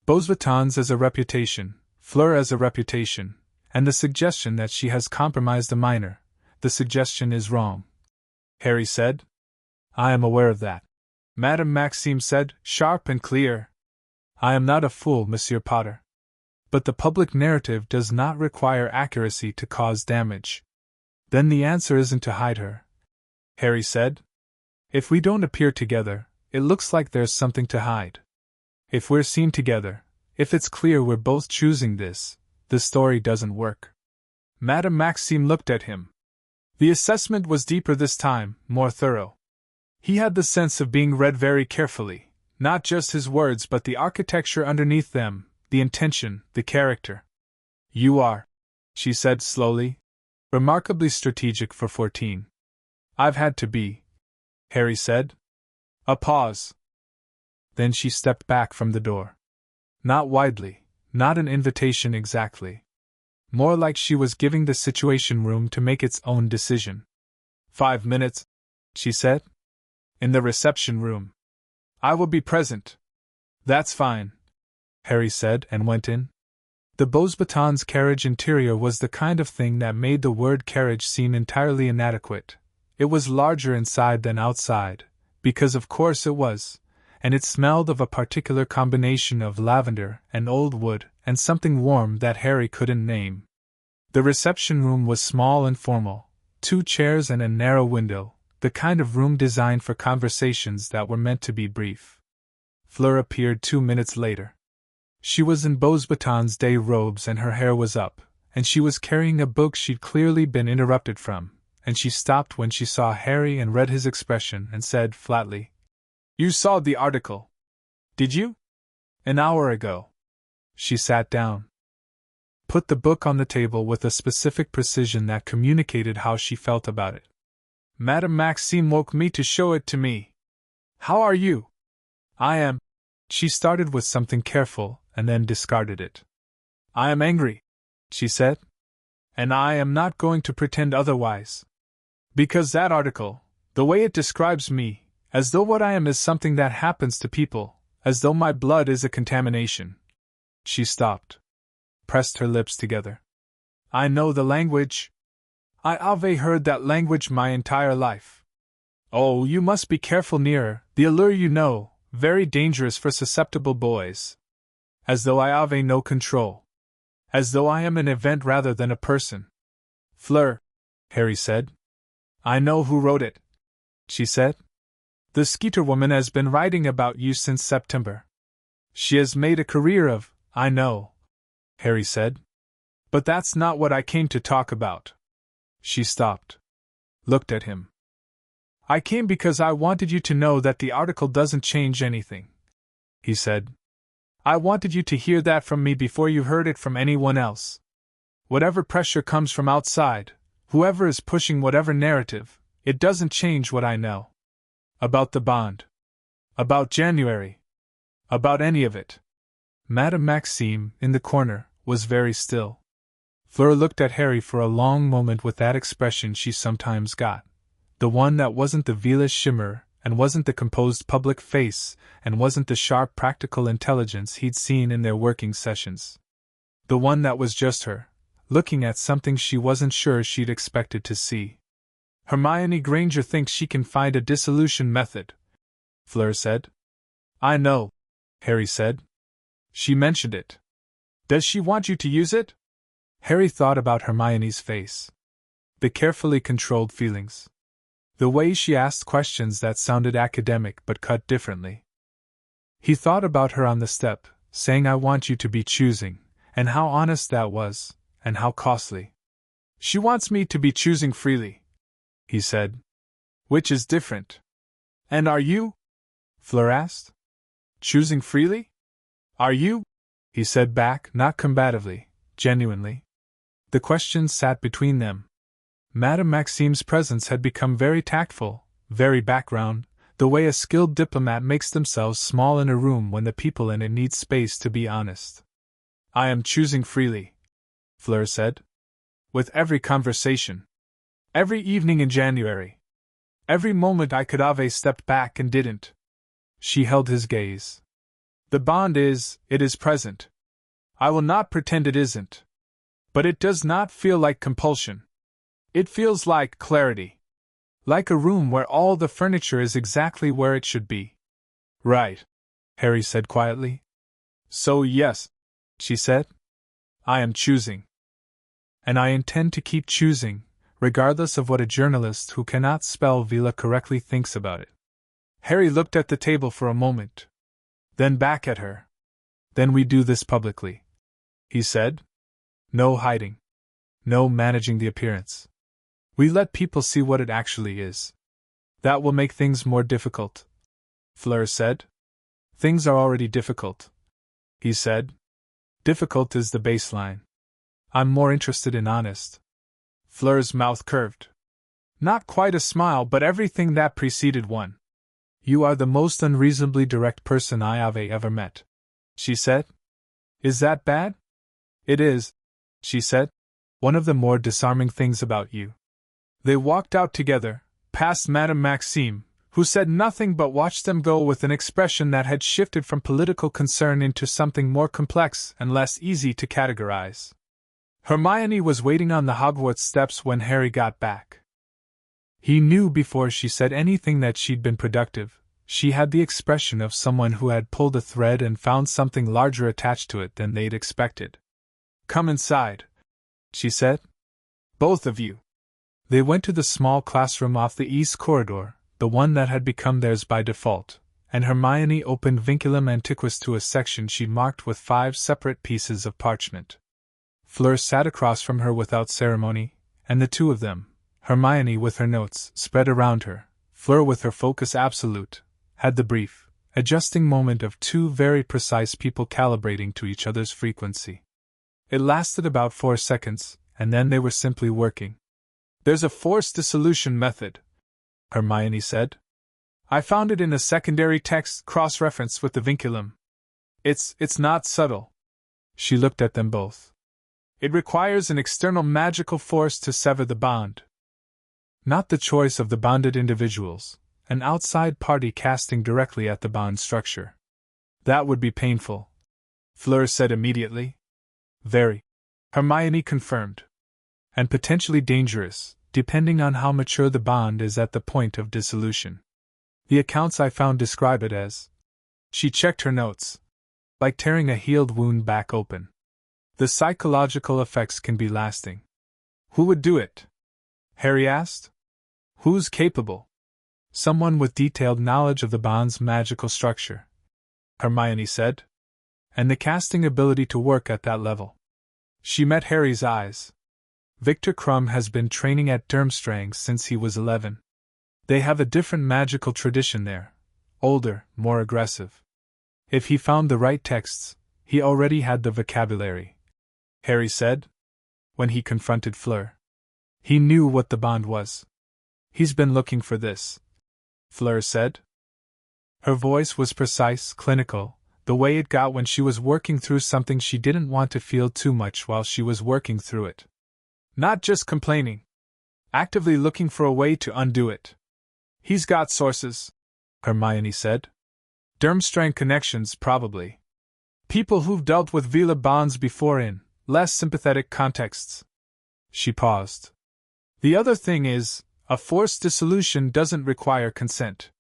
Beauxbatons as a reputation, Fleur as a reputation, and the suggestion that she has compromised a minor, the suggestion is wrong. Harry said. I am aware of that, Madame Maxime said, sharp and clear. I am not a fool, Monsieur Potter. But the public narrative does not require accuracy to cause damage. Then the answer isn't to hide her, Harry said. If we don't appear together, it looks like there's something to hide. If we're seen together, if it's clear we're both choosing this, the story doesn't work. Madame Maxime looked at him. The assessment was deeper this time, more thorough. He had the sense of being read very carefully, not just his words but the architecture underneath them, the intention, the character. You are, she said slowly, remarkably strategic for 14. I've had to be, Harry said. A pause. Then she stepped back from the door. Not widely, not an invitation exactly. More like she was giving the situation room to make its own decision. 5 minutes, she said. In the reception room. I will be present. That's fine, Harry said and went in. The Beauxbatons carriage interior was the kind of thing that made the word carriage seem entirely inadequate. It was larger inside than outside, because of course it was, and it smelled of a particular combination of lavender and old wood and something warm that Harry couldn't name. The reception room was small and formal, 2 chairs and a narrow window, the kind of room designed for conversations that were meant to be brief. Fleur appeared 2 minutes later. She was in Beauxbatons' day robes and her hair was up, and she was carrying a book she'd clearly been interrupted from, and she stopped when she saw Harry and read his expression and said flatly, You saw the article, did you? An hour ago. She sat down. Put the book on the table with a specific precision that communicated how she felt about it. Madame Maxime woke me to show it to me. How are you? I am. She started with something careful and then discarded it. I am angry, she said. And I am not going to pretend otherwise. Because that article, the way it describes me, as though what I am is something that happens to people, as though my blood is a contamination. She stopped. Pressed her lips together. I know the language. I've heard that language my entire life. Oh, you must be careful nearer, the allure you know, very dangerous for susceptible boys. As though I have no control. As though I am an event rather than a person. Fleur, Harry said. I know who wrote it, she said. The Skeeter woman has been writing about you since September. She has made a career of, I know, Harry said. But that's not what I came to talk about. She stopped. Looked at him. I came because I wanted you to know that the article doesn't change anything, he said. I wanted you to hear that from me before you heard it from anyone else. Whatever pressure comes from outside, whoever is pushing whatever narrative, it doesn't change what I know. About the bond. About January. About any of it. Madame Maxime, in the corner, was very still. Fleur looked at Harry for a long moment with that expression she sometimes got. The one that wasn't the Veela shimmer, and wasn't the composed public face, and wasn't the sharp practical intelligence he'd seen in their working sessions. The one that was just her, looking at something she wasn't sure she'd expected to see. Hermione Granger thinks she can find a dissolution method, Fleur said. I know, Harry said. She mentioned it. Does she want you to use it? Harry thought about Hermione's face. The carefully controlled feelings. The way she asked questions that sounded academic but cut differently. He thought about her on the step, saying I want you to be choosing, and how honest that was, and how costly. She wants me to be choosing freely, he said. Which is different. And are you? Fleur asked. Choosing freely? Are you? He said back, not combatively, genuinely. The questions sat between them. Madame Maxime's presence had become very tactful, very background, the way a skilled diplomat makes themselves small in a room when the people in it need space to be honest. I am choosing freely, Fleur said. With every conversation. Every evening in January. Every moment I could have stepped back and didn't. She held his gaze. The bond is, it is present. I will not pretend it isn't. But it does not feel like compulsion. It feels like clarity. Like a room where all the furniture is exactly where it should be. Right, Harry said quietly. So yes, she said. I am choosing. And I intend to keep choosing, regardless of what a journalist who cannot spell Veela correctly thinks about it. Harry looked at the table for a moment, then back at her. Then we do this publicly, he said. No hiding. No managing the appearance. We let people see what it actually is. That will make things more difficult, Fleur said. Things are already difficult, he said. Difficult is the baseline. I'm more interested in honest. Fleur's mouth curved. Not quite a smile, but everything that preceded one. You are the most unreasonably direct person I have ever met, she said. Is that bad? It is, she said. One of the more disarming things about you. They walked out together, past Madame Maxime, who said nothing but watched them go with an expression that had shifted from political concern into something more complex and less easy to categorize. Hermione was waiting on the Hogwarts steps when Harry got back. He knew before she said anything that she'd been productive. She had the expression of someone who had pulled a thread and found something larger attached to it than they'd expected. Come inside, she said. Both of you. They went to the small classroom off the east corridor, the one that had become theirs by default, and Hermione opened Vinculum Antiquus to a section she'd marked with 5 separate pieces of parchment. Fleur sat across from her without ceremony, and the two of them, Hermione with her notes spread around her, Fleur with her focus absolute, had the brief, adjusting moment of 2 very precise people calibrating to each other's frequency. It lasted about 4 seconds, and then they were simply working. There's a forced dissolution method, Hermione said. I found it in a secondary text cross-referenced with the vinculum. It's not subtle. She looked at them both. It requires an external magical force to sever the bond. Not the choice of the bonded individuals, an outside party casting directly at the bond structure. That would be painful, Fleur said immediately. Very, Hermione confirmed. And potentially dangerous, depending on how mature the bond is at the point of dissolution. The accounts I found describe it as. She checked her notes. Like tearing a healed wound back open. The psychological effects can be lasting. Who would do it? Harry asked. Who's capable? Someone with detailed knowledge of the bond's magical structure, Hermione said. And the casting ability to work at that level. She met Harry's eyes. Victor Crumb has been training at Durmstrang since he was 11. They have a different magical tradition there. Older, more aggressive. If he found the right texts, he already had the vocabulary, Harry said, when he confronted Fleur. He knew what the bond was. He's been looking for this, Fleur said. Her voice was precise, clinical, the way it got when she was working through something she didn't want to feel too much while she was working through it. Not just complaining. Actively looking for a way to undo it. He's got sources, Hermione said. Durmstrang connections, probably. People who've dealt with Veela bonds before in less sympathetic contexts. She paused. The other thing is, a forced dissolution doesn't require consent.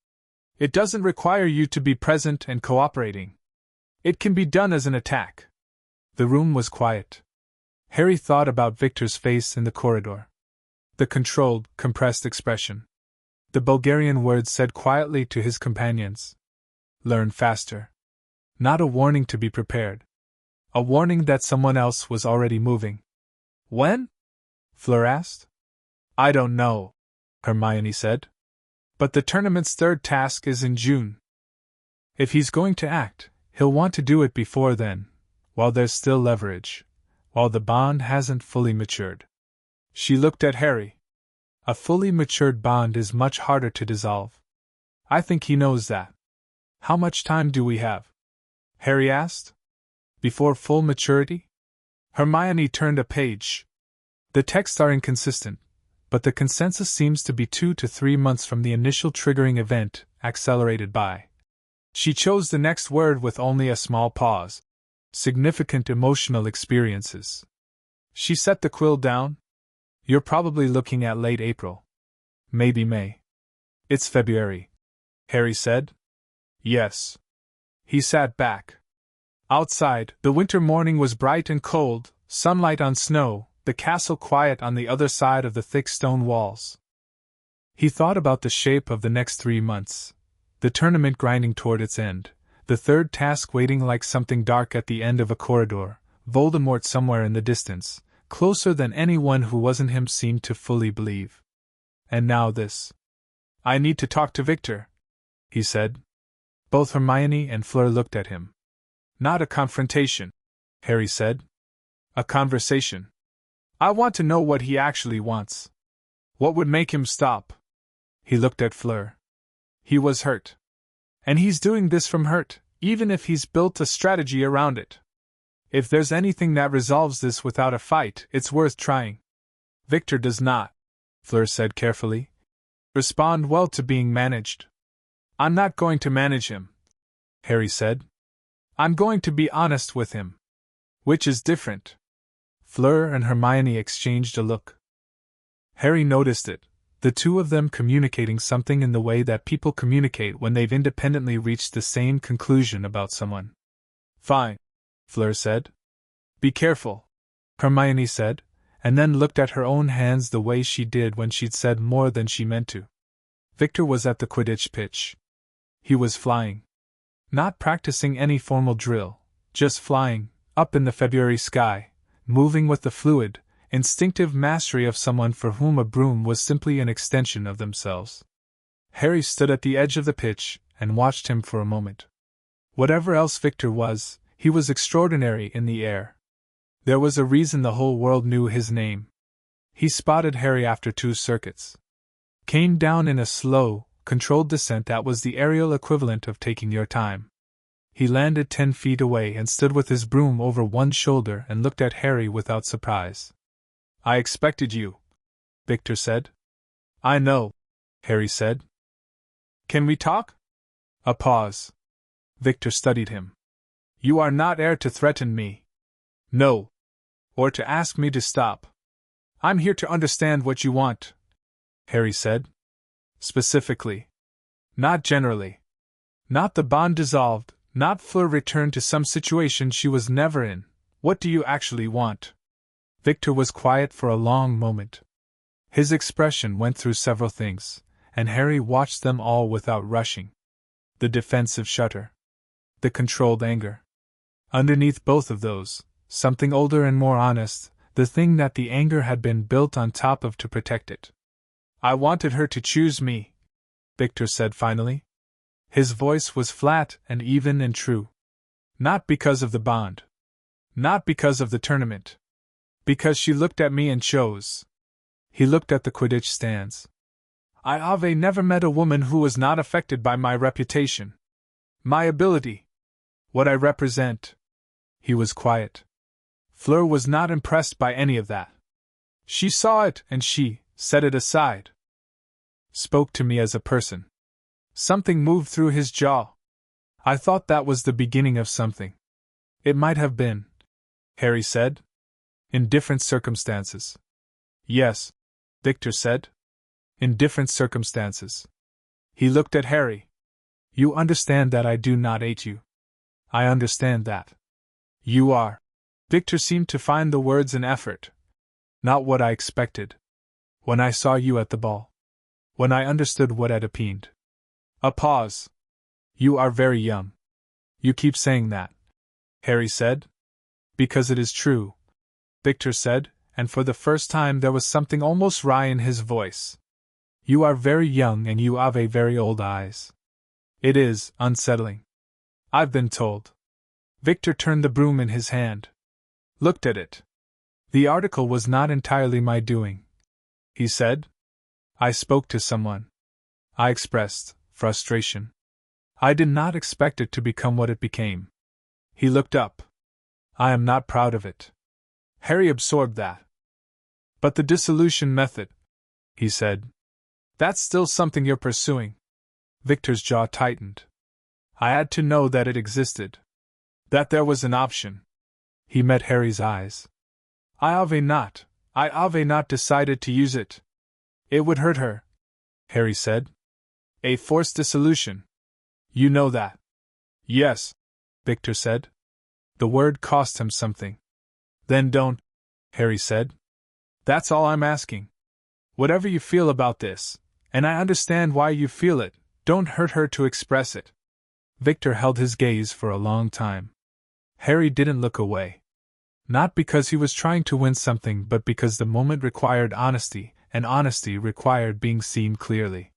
It doesn't require you to be present and cooperating. It can be done as an attack. The room was quiet. Harry thought about Victor's face in the corridor. The controlled, compressed expression. The Bulgarian words said quietly to his companions. Learn faster. Not a warning to be prepared. A warning that someone else was already moving. When? Fleur asked. I don't know, Hermione said. But the tournament's 3rd task is in June. If he's going to act, he'll want to do it before then, while there's still leverage. While the bond hasn't fully matured. She looked at Harry. A fully matured bond is much harder to dissolve. I think he knows that. How much time do we have? Harry asked. Before full maturity? Hermione turned a page. The texts are inconsistent, but the consensus seems to be 2 to 3 months from the initial triggering event, accelerated by. She chose the next word with only a small pause. Significant emotional experiences. She set the quill down. You're probably looking at late April. Maybe May. It's February, Harry said. Yes. He sat back. Outside, the winter morning was bright and cold, sunlight on snow, the castle quiet on the other side of the thick stone walls. He thought about the shape of the next 3 months, the tournament grinding toward its end, the third task waiting like something dark at the end of a corridor, Voldemort somewhere in the distance, closer than anyone who wasn't him seemed to fully believe. And now this. I need to talk to Victor, he said. Both Hermione and Fleur looked at him. Not a confrontation, Harry said. A conversation. I want to know what he actually wants. What would make him stop? He looked at Fleur. He was hurt. And he's doing this from hurt, even if he's built a strategy around it. If there's anything that resolves this without a fight, it's worth trying. Victor does not, Fleur said carefully, respond well to being managed. I'm not going to manage him, Harry said. I'm going to be honest with him. Which is different. Fleur and Hermione exchanged a look. Harry noticed it, the two of them communicating something in the way that people communicate when they've independently reached the same conclusion about someone. Fine, Fleur said. Be careful, Hermione said, and then looked at her own hands the way she did when she'd said more than she meant to. Victor was at the Quidditch pitch. He was flying. Not practicing any formal drill, just flying, up in the February sky, moving with the fluid, instinctive mastery of someone for whom a broom was simply an extension of themselves. Harry stood at the edge of the pitch and watched him for a moment. Whatever else Victor was, he was extraordinary in the air. There was a reason the whole world knew his name. He spotted Harry after 2 circuits. Came down in a slow, controlled descent that was the aerial equivalent of taking your time. He landed 10 feet away and stood with his broom over one shoulder and looked at Harry without surprise. I expected you, Victor said. I know, Harry said. Can we talk? A pause. Victor studied him. You are not here to threaten me. No. Or to ask me to stop. I'm here to understand what you want, Harry said. Specifically. Not generally. Not the bond dissolved, not Fleur returned to some situation she was never in. What do you actually want? Victor was quiet for a long moment. His expression went through several things, and Harry watched them all without rushing. The defensive shudder. The controlled anger. Underneath both of those, something older and more honest, the thing that the anger had been built on top of to protect it. I wanted her to choose me, Victor said finally. His voice was flat and even and true. Not because of the bond. Not because of the tournament. Because she looked at me and chose. He looked at the Quidditch stands. I've never met a woman who was not affected by my reputation. My ability. What I represent. He was quiet. Fleur was not impressed by any of that. She saw it and she set it aside. Spoke to me as a person. Something moved through his jaw. I thought that was the beginning of something. It might have been, Harry said. In different circumstances. Yes, Victor said. In different circumstances. He looked at Harry. You understand that I do not hate you. I understand that. You are. Victor seemed to find the words an effort. Not what I expected. When I saw you at the ball. When I understood what had happened. A pause. You are very young. You keep saying that, Harry said. Because it is true, Victor said, and for the first time there was something almost wry in his voice. You are very young and you have a very old eyes. It is unsettling. I've been told. Victor turned the broom in his hand. Looked at it. The article was not entirely my doing, he said. I spoke to someone. I expressed frustration. I did not expect it to become what it became. He looked up. I am not proud of it. Harry absorbed that. But the dissolution method, he said. That's still something you're pursuing. Victor's jaw tightened. I had to know that it existed. That there was an option. He met Harry's eyes. I have not decided to use it. It would hurt her, Harry said. A forced dissolution. You know that. Yes, Victor said. The word cost him something. Then don't, Harry said. That's all I'm asking. Whatever you feel about this, and I understand why you feel it, don't hurt her to express it. Victor held his gaze for a long time. Harry didn't look away. Not because he was trying to win something, but because the moment required honesty, and honesty required being seen clearly.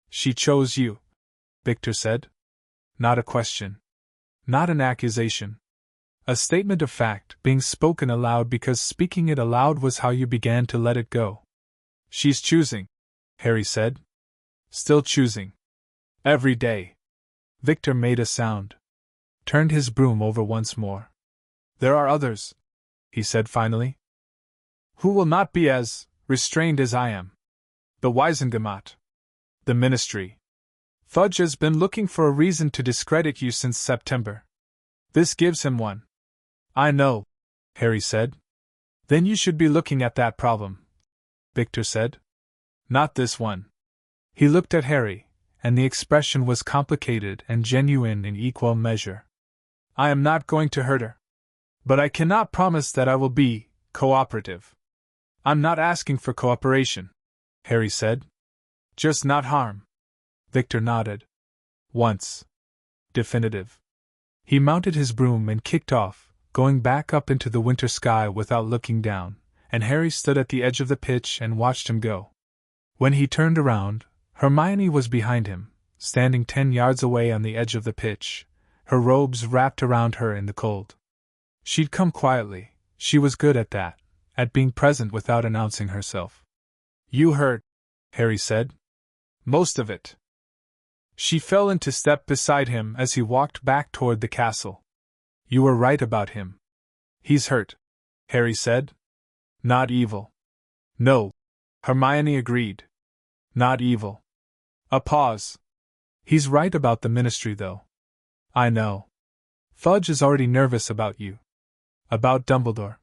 She chose you, Victor said. Not a question. Not an accusation. A statement of fact being spoken aloud because speaking it aloud was how you began to let it go. She's choosing, Harry said. Still choosing. Every day. Victor made a sound. Turned his broom over once more. There are others, he said finally, who will not be as restrained as I am. The Wiesengemat. The Ministry. Fudge has been looking for a reason to discredit you since September. This gives him one. I know, Harry said. Then you should be looking at that problem, Victor said. Not this one. He looked at Harry, and the expression was complicated and genuine in equal measure. I am not going to hurt her. But I cannot promise that I will be cooperative. I'm not asking for cooperation, Harry said. Just not harm. Victor nodded. Once. Definitive. He mounted his broom and kicked off, going back up into the winter sky without looking down, and Harry stood at the edge of the pitch and watched him go. When he turned around, Hermione was behind him, standing 10 yards away on the edge of the pitch, her robes wrapped around her in the cold. She'd come quietly, she was good at that, at being present without announcing herself. You heard, Harry said. Most of it. She fell into step beside him as he walked back toward the castle. You were right about him. He's hurt, Harry said. Not evil. No, Hermione agreed. Not evil. A pause. He's right about the Ministry, though. I know. Fudge is already nervous about you. About Dumbledore.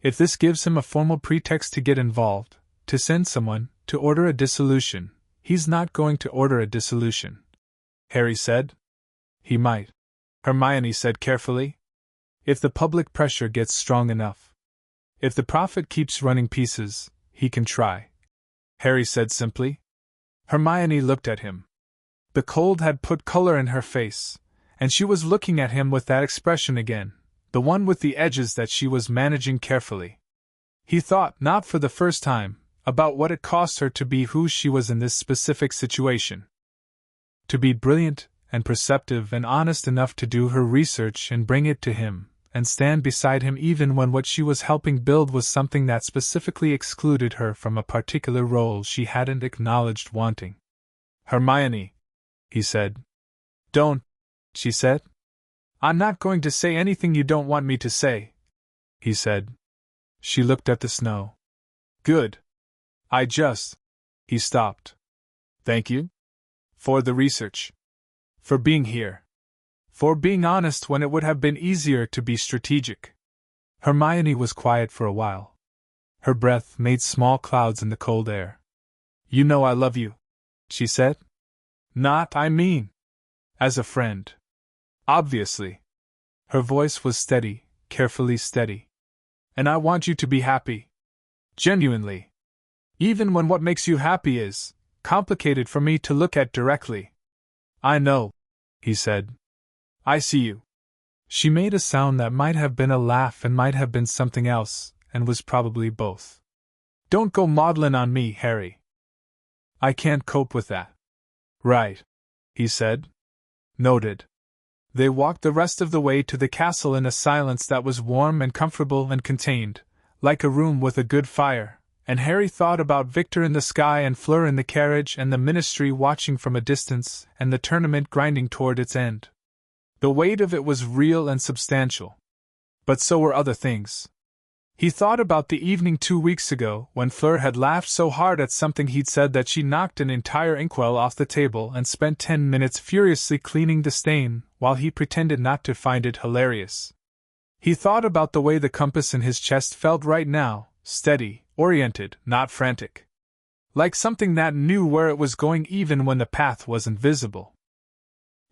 If this gives him a formal pretext to get involved, to send someone, to order a dissolution, he's not going to order a dissolution, Harry said. He might, Hermione said carefully. If the public pressure gets strong enough. If the prophet keeps running pieces, he can try, Harry said simply. Hermione looked at him. The cold had put color in her face, and she was looking at him with that expression again, the one with the edges that she was managing carefully. He thought, not for the first time, about what it cost her to be who she was in this specific situation. To be brilliant and perceptive and honest enough to do her research and bring it to him, and stand beside him even when what she was helping build was something that specifically excluded her from a particular role she hadn't acknowledged wanting. Hermione, he said. Don't, she said. I'm not going to say anything you don't want me to say, he said. She looked at the snow. Good. He stopped. Thank you? For the research. For being here. For being honest when it would have been easier to be strategic. Hermione was quiet for a while. Her breath made small clouds in the cold air. You know I love you, she said. Not, I mean, as a friend. Obviously. Her voice was steady, carefully steady. And I want you to be happy. Genuinely. Even when what makes you happy is complicated for me to look at directly. I know, he said. I see you. She made a sound that might have been a laugh and might have been something else, and was probably both. Don't go maudlin on me, Harry. I can't cope with that. Right, he said. Noted. They walked the rest of the way to the castle in a silence that was warm and comfortable and contained, like a room with a good fire, and Harry thought about Victor in the sky and Fleur in the carriage and the Ministry watching from a distance and the tournament grinding toward its end. The weight of it was real and substantial. But so were other things. He thought about the evening 2 weeks ago when Fleur had laughed so hard at something he'd said that she knocked an entire inkwell off the table and spent 10 minutes furiously cleaning the stain while he pretended not to find it hilarious. He thought about the way the compass in his chest felt right now, steady, oriented, not frantic. Like something that knew where it was going even when the path wasn't visible.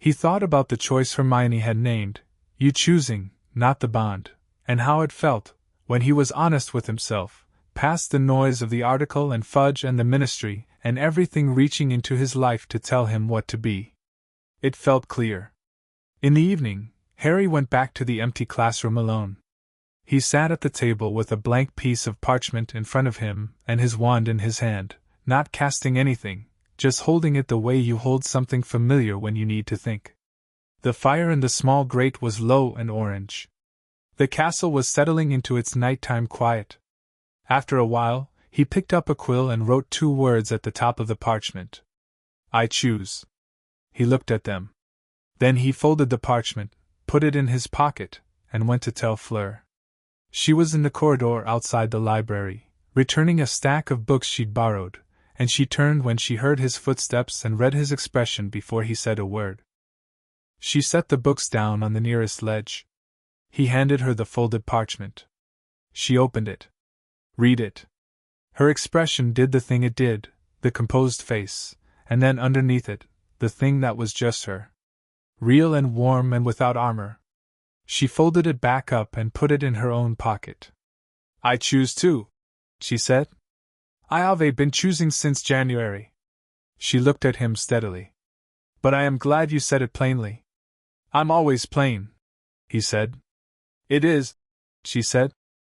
He thought about the choice Hermione had named, you choosing, not the bond, and how it felt, when he was honest with himself, past the noise of the article and Fudge and the ministry, and everything reaching into his life to tell him what to be. It felt clear. In the evening, Harry went back to the empty classroom alone. He sat at the table with a blank piece of parchment in front of him and his wand in his hand, not casting anything, just holding it the way you hold something familiar when you need to think. The fire in the small grate was low and orange. The castle was settling into its nighttime quiet. After a while, he picked up a quill and wrote 2 words at the top of the parchment. I choose. He looked at them. Then he folded the parchment, put it in his pocket, and went to tell Fleur. She was in the corridor outside the library, returning a stack of books she'd borrowed, and she turned when she heard his footsteps and read his expression before he said a word. She set the books down on the nearest ledge. He handed her the folded parchment. She opened it. Read it. Her expression did the thing it did, the composed face, and then underneath it, the thing that was just her. Real and warm and without armor. She folded it back up and put it in her own pocket. I choose too, she said. I have been choosing since January. She looked at him steadily. But I am glad you said it plainly. I'm always plain, he said. It is, she said,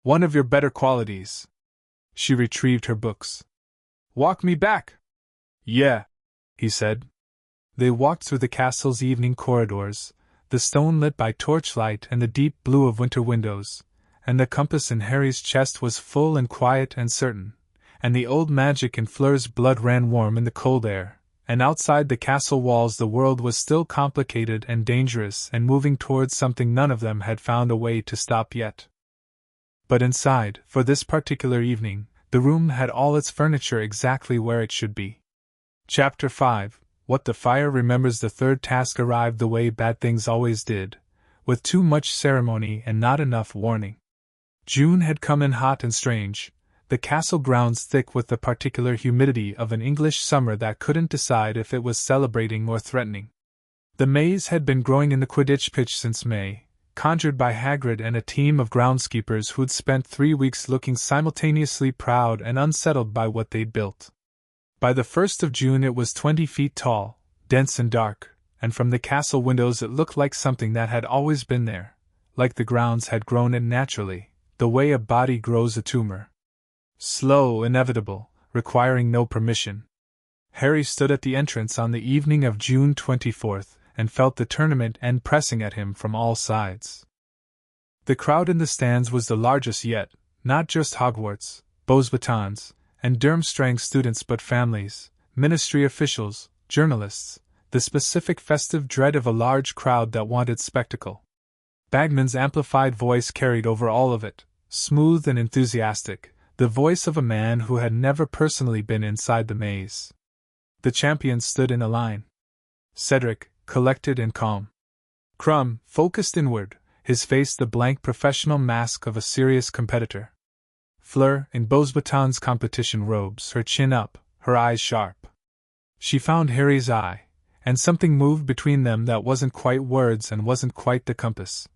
one of your better qualities. She retrieved her books. Walk me back. Yeah, he said. They walked through the castle's evening corridors, the stone lit by torchlight and the deep blue of winter windows, and the compass in Harry's chest was full and quiet and certain, and the old magic in Fleur's blood ran warm in the cold air, and outside the castle walls the world was still complicated and dangerous and moving towards something none of them had found a way to stop yet. But inside, for this particular evening, the room had all its furniture exactly where it should be. Chapter 5 What the Fire Remembers. The third task arrived the way bad things always did, with too much ceremony and not enough warning. June had come in hot and strange, the castle grounds thick with the particular humidity of an English summer that couldn't decide if it was celebrating or threatening. The maze had been growing in the Quidditch pitch since May, conjured by Hagrid and a team of groundskeepers who'd spent 3 weeks looking simultaneously proud and unsettled by what they'd built. By the 1st of June it was 20 feet tall, dense and dark, and from the castle windows it looked like something that had always been there, like the grounds had grown it naturally, the way a body grows a tumor. Slow, inevitable, requiring no permission. Harry stood at the entrance on the evening of June 24th, and felt the tournament end pressing at him from all sides. The crowd in the stands was the largest yet, not just Hogwarts, Beauxbatons, and Durmstrang students but families, ministry officials, journalists, the specific festive dread of a large crowd that wanted spectacle. Bagman's amplified voice carried over all of it, smooth and enthusiastic, the voice of a man who had never personally been inside the maze. The champions stood in a line. Cedric, collected and calm. Krum, focused inward, his face the blank professional mask of a serious competitor. Fleur, in Beauxbatons competition robes, her chin up, her eyes sharp. She found Harry's eye, and something moved between them that wasn't quite words and wasn't quite the compass.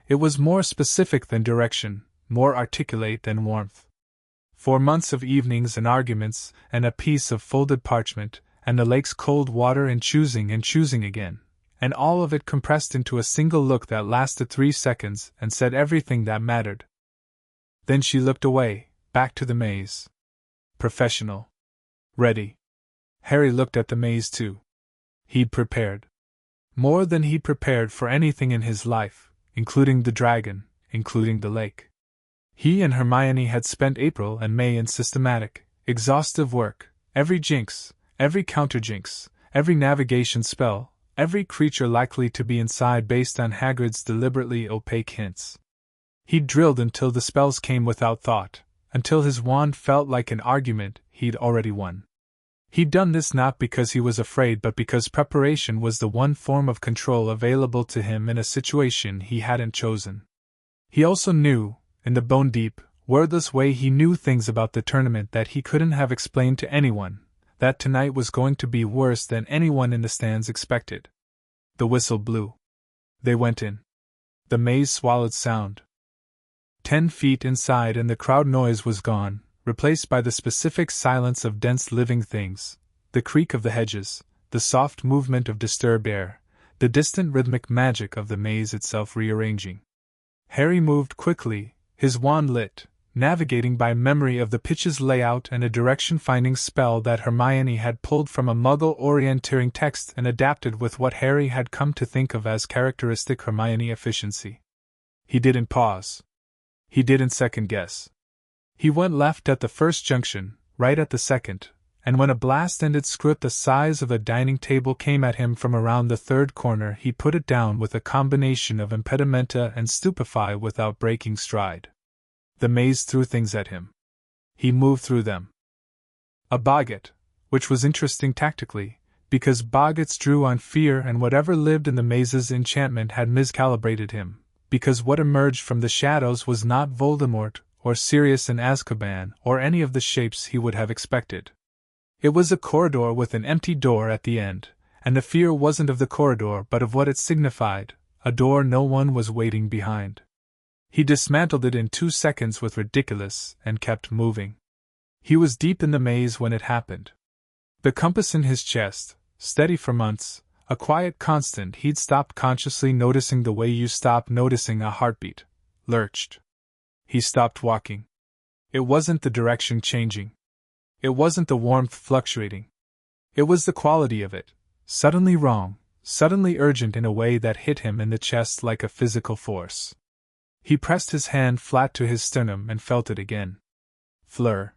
It was more specific than direction, more articulate than warmth. 4 months of evenings and arguments, and a piece of folded parchment, and the lake's cold water and choosing again, and all of it compressed into a single look that lasted 3 seconds and said everything that mattered. Then she looked away, back to the maze. Professional. Ready. Harry looked at the maze too. He'd prepared. More than he'd prepared for anything in his life, including the dragon, including the lake. He and Hermione had spent April and May in systematic, exhaustive work, every jinx, every counter-jinx, every navigation spell, every creature likely to be inside based on Hagrid's deliberately opaque hints. He'd drilled until the spells came without thought, until his wand felt like an argument he'd already won. He'd done this not because he was afraid but because preparation was the one form of control available to him in a situation he hadn't chosen. He also knew, in the bone-deep, wordless way he knew things about the tournament that he couldn't have explained to anyone, that tonight was going to be worse than anyone in the stands expected. The whistle blew. They went in. The maze swallowed sound. 10 feet inside and the crowd noise was gone, replaced by the specific silence of dense living things, the creak of the hedges, the soft movement of disturbed air, the distant rhythmic magic of the maze itself rearranging. Harry moved quickly, his wand lit, navigating by memory of the pitch's layout and a direction-finding spell that Hermione had pulled from a Muggle orienteering text and adapted with what Harry had come to think of as characteristic Hermione efficiency. He didn't pause. He didn't second-guess. He went left at the first junction, right at the second, and when a blast-ended script the size of a dining table came at him from around the third corner, he put it down with a combination of impedimenta and stupefy without breaking stride. The maze threw things at him. He moved through them. A boggart, which was interesting tactically, because boggarts drew on fear and whatever lived in the maze's enchantment had miscalibrated him, because what emerged from the shadows was not Voldemort, or Sirius in Azkaban, or any of the shapes he would have expected. It was a corridor with an empty door at the end, and the fear wasn't of the corridor but of what it signified, a door no one was waiting behind. He dismantled it in 2 seconds with ridiculous, and kept moving. He was deep in the maze when it happened. The compass in his chest, steady for months, a quiet constant, he'd stopped consciously noticing the way you stop noticing a heartbeat, lurched. He stopped walking. It wasn't the direction changing. It wasn't the warmth fluctuating. It was the quality of it, suddenly wrong, suddenly urgent in a way that hit him in the chest like a physical force. He pressed his hand flat to his sternum and felt it again. Fleur.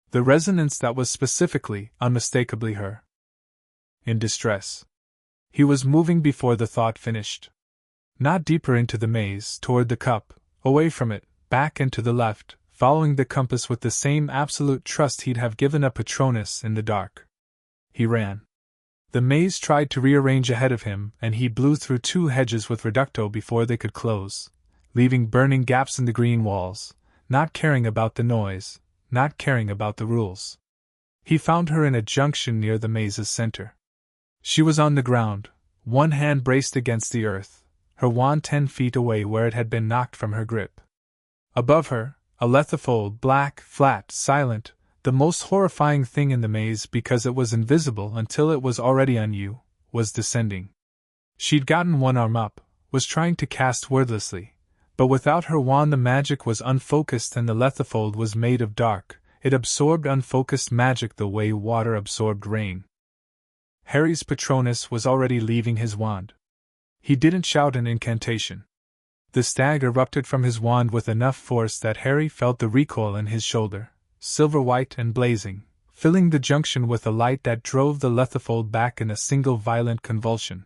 The resonance that was specifically, unmistakably her. In distress. He was moving before the thought finished. Not deeper into the maze, toward the cup, away from it, back and to the left, following the compass with the same absolute trust he'd have given a Patronus in the dark. He ran. The maze tried to rearrange ahead of him, and he blew through 2 hedges with Reducto before they could close, leaving burning gaps in the green walls, not caring about the noise, not caring about the rules. He found her in a junction near the maze's center. She was on the ground, one hand braced against the earth, her wand 10 feet away where it had been knocked from her grip. Above her, a lethifold, black, flat, silent, the most horrifying thing in the maze because it was invisible until it was already on you, was descending. She'd gotten one arm up, was trying to cast wordlessly, but without her wand the magic was unfocused and the lethifold was made of dark, it absorbed unfocused magic the way water absorbed rain. Harry's Patronus was already leaving his wand. He didn't shout an incantation. The stag erupted from his wand with enough force that Harry felt the recoil in his shoulder, silver-white and blazing, filling the junction with a light that drove the lethifold back in a single violent convulsion.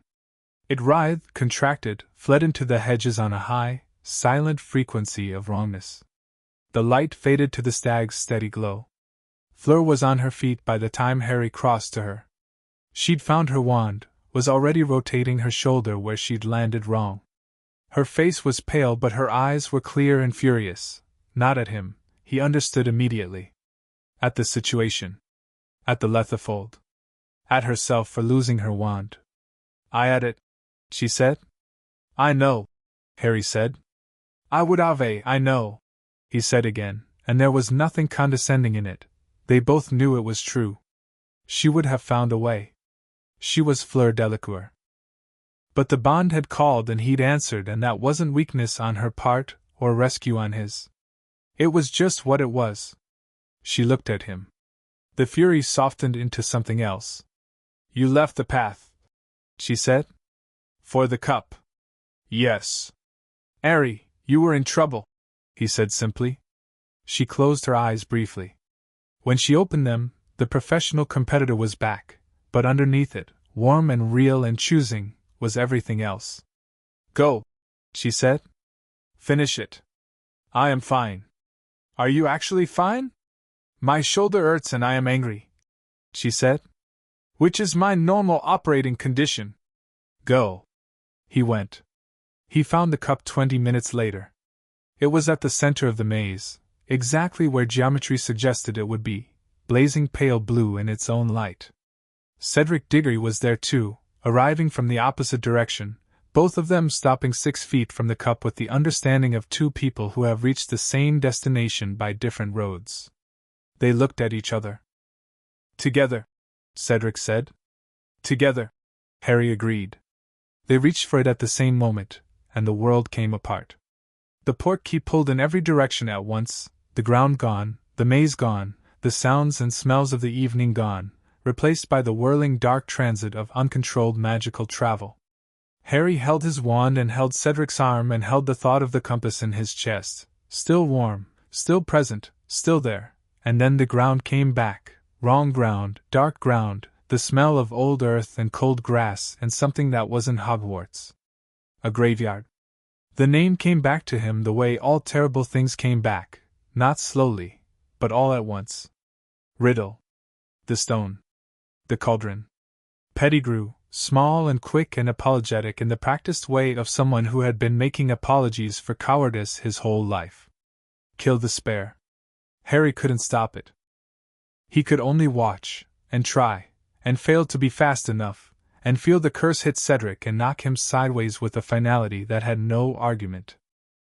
It writhed, contracted, fled into the hedges on a high, silent frequency of wrongness. The light faded to the stag's steady glow. Fleur was on her feet by the time Harry crossed to her. She'd found her wand, was already rotating her shoulder where she'd landed wrong. Her face was pale but her eyes were clear and furious, not at him, he understood immediately. At the situation. At the lethifold. At herself for losing her wand. I at it, she said. I know, Harry said. I know, he said again, and there was nothing condescending in it. They both knew it was true. She would have found a way. She was Fleur Delacour. But the bond had called and he'd answered, and that wasn't weakness on her part, or rescue on his. It was just what it was. She looked at him. The fury softened into something else. You left the path, she said. For the cup. Yes. Harry, you were in trouble, he said simply. She closed her eyes briefly. When she opened them, the professional competitor was back, but underneath it, warm and real and choosing, was everything else. Go, she said. Finish it. I am fine. Are you actually fine? My shoulder hurts and I am angry, she said. Which is my normal operating condition. Go. He went. He found the cup 20 minutes later. It was at the center of the maze, exactly where geometry suggested it would be, blazing pale blue in its own light. Cedric Diggory was there too, arriving from the opposite direction, both of them stopping 6 feet from the cup with the understanding of two people who have reached the same destination by different roads. They looked at each other. "Together," Cedric said. "Together," Harry agreed. They reached for it at the same moment, and the world came apart. The portkey pulled in every direction at once, the ground gone, the maze gone, the sounds and smells of the evening gone, replaced by the whirling dark transit of uncontrolled magical travel. Harry held his wand and held Cedric's arm and held the thought of the compass in his chest, still warm, still present, still there, and then the ground came back, wrong ground, dark ground, the smell of old earth and cold grass and something that wasn't Hogwarts. A graveyard. The name came back to him the way all terrible things came back, not slowly, but all at once. Riddle. The stone. The cauldron. Pettigrew, small and quick and apologetic in the practiced way of someone who had been making apologies for cowardice his whole life. Kill the spare. Harry couldn't stop it. He could only watch, and try, and fail to be fast enough, and feel the curse hit Cedric and knock him sideways with a finality that had no argument.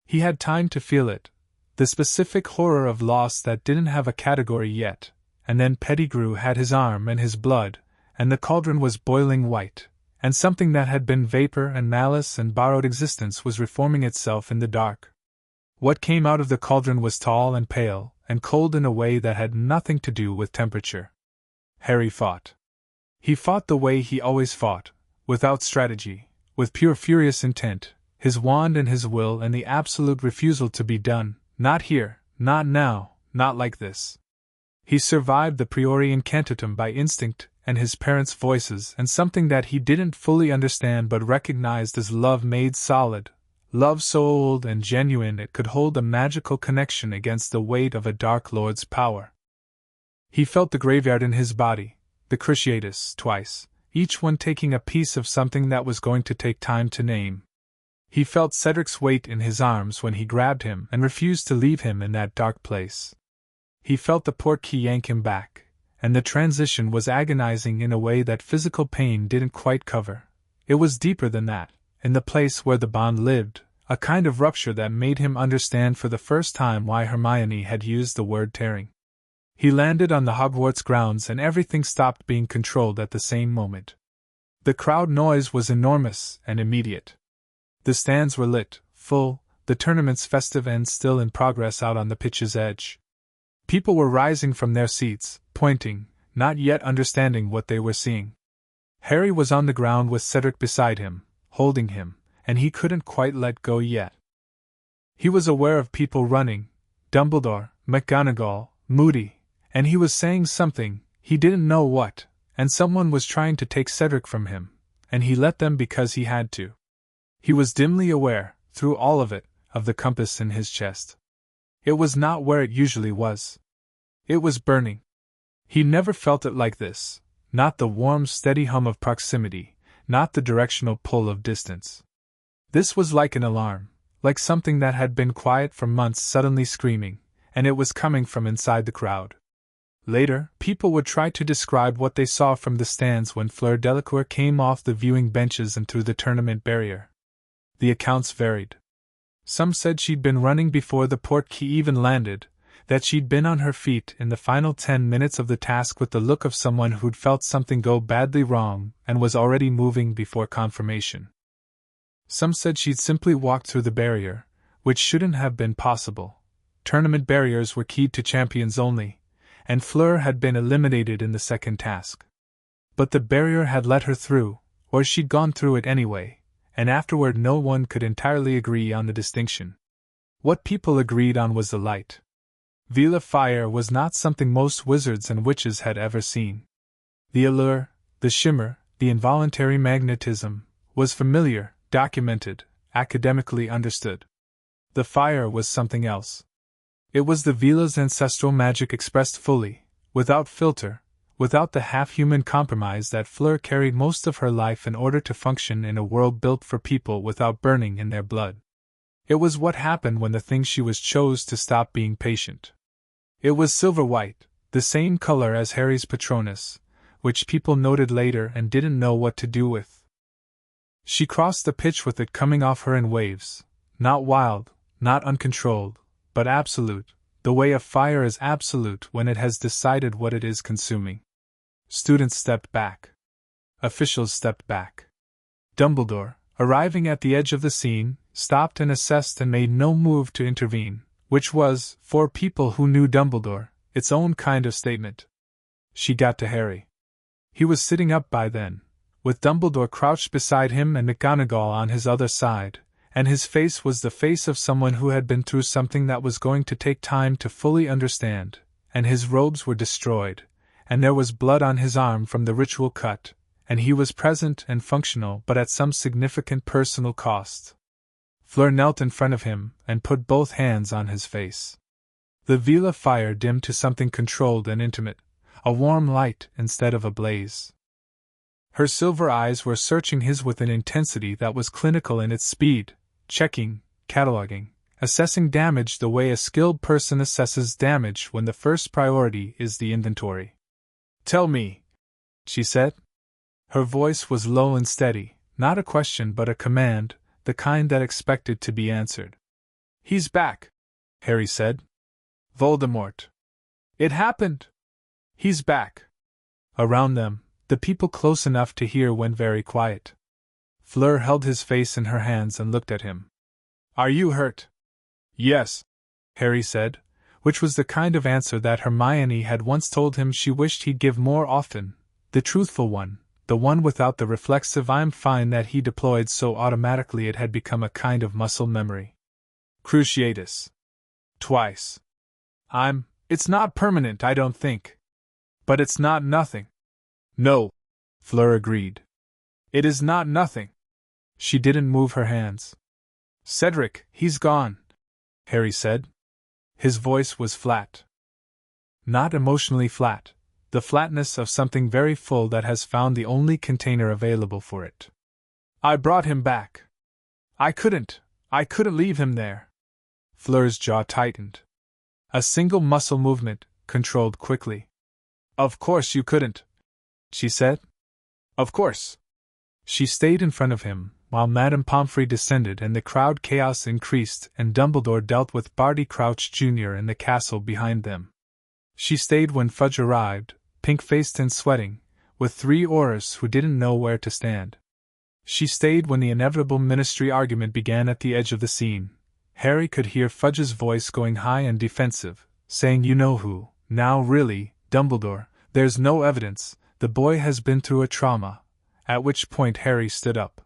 He had time to feel it, the specific horror of loss that didn't have a category yet, and then Pettigrew had his arm and his blood, and the cauldron was boiling white, and something that had been vapor and malice and borrowed existence was reforming itself in the dark. What came out of the cauldron was tall and pale, and cold in a way that had nothing to do with temperature. Harry fought. He fought the way he always fought, without strategy, with pure furious intent, his wand and his will and the absolute refusal to be done, not here, not now, not like this. He survived the priori incantatem by instinct and his parents' voices and something that he didn't fully understand but recognized as love made solid, love so old and genuine it could hold a magical connection against the weight of a Dark Lord's power. He felt the graveyard in his body, the Cruciatus, twice, each one taking a piece of something that was going to take time to name. He felt Cedric's weight in his arms when he grabbed him and refused to leave him in that dark place. He felt the portkey yank him back, and the transition was agonizing in a way that physical pain didn't quite cover. It was deeper than that, in the place where the bond lived, a kind of rupture that made him understand for the first time why Hermione had used the word tearing. He landed on the Hogwarts grounds and everything stopped being controlled at the same moment. The crowd noise was enormous and immediate. The stands were lit, full, the tournament's festive end still in progress out on the pitch's edge. People were rising from their seats, pointing, not yet understanding what they were seeing. Harry was on the ground with Cedric beside him, holding him, and he couldn't quite let go yet. He was aware of people running, Dumbledore, McGonagall, Moody, and he was saying something, he didn't know what, and someone was trying to take Cedric from him, and he let them because he had to. He was dimly aware, through all of it, of the compass in his chest. It was not where it usually was. It was burning. He never felt it like this, not the warm, steady hum of proximity, not the directional pull of distance. This was like an alarm, like something that had been quiet for months suddenly screaming, and it was coming from inside the crowd. Later, people would try to describe what they saw from the stands when Fleur Delacour came off the viewing benches and through the tournament barrier. The accounts varied. Some said she'd been running before the portkey even landed, that she'd been on her feet in the final 10 minutes of the task with the look of someone who'd felt something go badly wrong and was already moving before confirmation. Some said she'd simply walked through the barrier, which shouldn't have been possible. Tournament barriers were keyed to champions only, and Fleur had been eliminated in the second task. But the barrier had let her through, or she'd gone through it anyway, and afterward no one could entirely agree on the distinction. What people agreed on was the light. Veela fire was not something most wizards and witches had ever seen. The allure, the shimmer, the involuntary magnetism, was familiar, documented, academically understood. The fire was something else. It was the Veela's ancestral magic expressed fully, without filter, without the half-human compromise that Fleur carried most of her life in order to function in a world built for people without burning in their blood. It was what happened when the thing she was chose to stop being patient. It was silver-white, the same color as Harry's Patronus, which people noted later and didn't know what to do with. She crossed the pitch with it coming off her in waves, not wild, not uncontrolled, but absolute, the way of fire is absolute when it has decided what it is consuming. Students stepped back. Officials stepped back. Dumbledore, arriving at the edge of the scene, stopped and assessed and made no move to intervene, which was, for people who knew Dumbledore, its own kind of statement. She got to Harry. He was sitting up by then, with Dumbledore crouched beside him and McGonagall on his other side, and his face was the face of someone who had been through something that was going to take time to fully understand, and his robes were destroyed, and there was blood on his arm from the ritual cut, and he was present and functional but at some significant personal cost. Fleur knelt in front of him and put both hands on his face. The Veela fire dimmed to something controlled and intimate, a warm light instead of a blaze. Her silver eyes were searching his with an intensity that was clinical in its speed, checking, cataloging, assessing damage the way a skilled person assesses damage when the first priority is the inventory. "Tell me," she said. Her voice was low and steady, not a question but a command, the kind that expected to be answered. "He's back," Harry said. "Voldemort. It happened. He's back." Around them, the people close enough to hear went very quiet. Fleur held his face in her hands and looked at him. "Are you hurt?" "Yes," Harry said, which was the kind of answer that Hermione had once told him she wished he'd give more often, the truthful one, the one without the reflexive "I'm fine" that he deployed so automatically it had become a kind of muscle memory. "Cruciatus. Twice. It's not permanent, I don't think. But it's not nothing." "No," Fleur agreed. "It is not nothing." She didn't move her hands. "Cedric, he's gone," Harry said. His voice was flat. Not emotionally flat, the flatness of something very full that has found the only container available for it. "I brought him back. I couldn't leave him there." Fleur's jaw tightened. A single muscle movement, controlled quickly. "Of course you couldn't," she said. "Of course." She stayed in front of him, while Madame Pomfrey descended and the crowd chaos increased and Dumbledore dealt with Barty Crouch Jr. in the castle behind them. She stayed when Fudge arrived, pink-faced and sweating, with 3 Aurors who didn't know where to stand. She stayed when the inevitable ministry argument began at the edge of the scene. Harry could hear Fudge's voice going high and defensive, saying "You know who, now really, Dumbledore, there's no evidence, the boy has been through a trauma," at which point Harry stood up.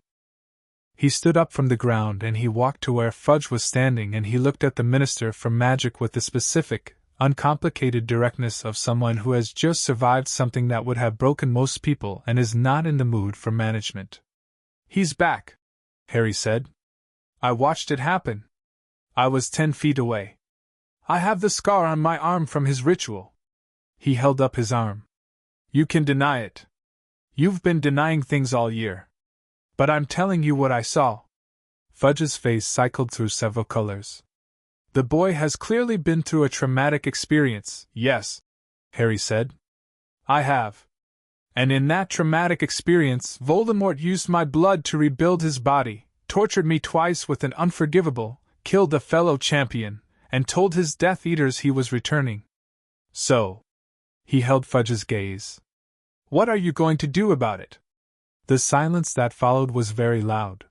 He stood up from the ground and he walked to where Fudge was standing and he looked at the Minister for Magic with the specific, uncomplicated directness of someone who has just survived something that would have broken most people and is not in the mood for management. "He's back," Harry said. "I watched it happen. I was 10 feet away. I have the scar on my arm from his ritual." He held up his arm. "You can deny it. You've been denying things all year. But I'm telling you what I saw." Fudge's face cycled through several colors. "The boy has clearly been through a traumatic experience." "Yes," Harry said. "I have. And in that traumatic experience, Voldemort used my blood to rebuild his body, tortured me twice with an unforgivable, killed a fellow champion, and told his Death Eaters he was returning. So." He held Fudge's gaze. "What are you going to do about it?" The silence that followed was very loud.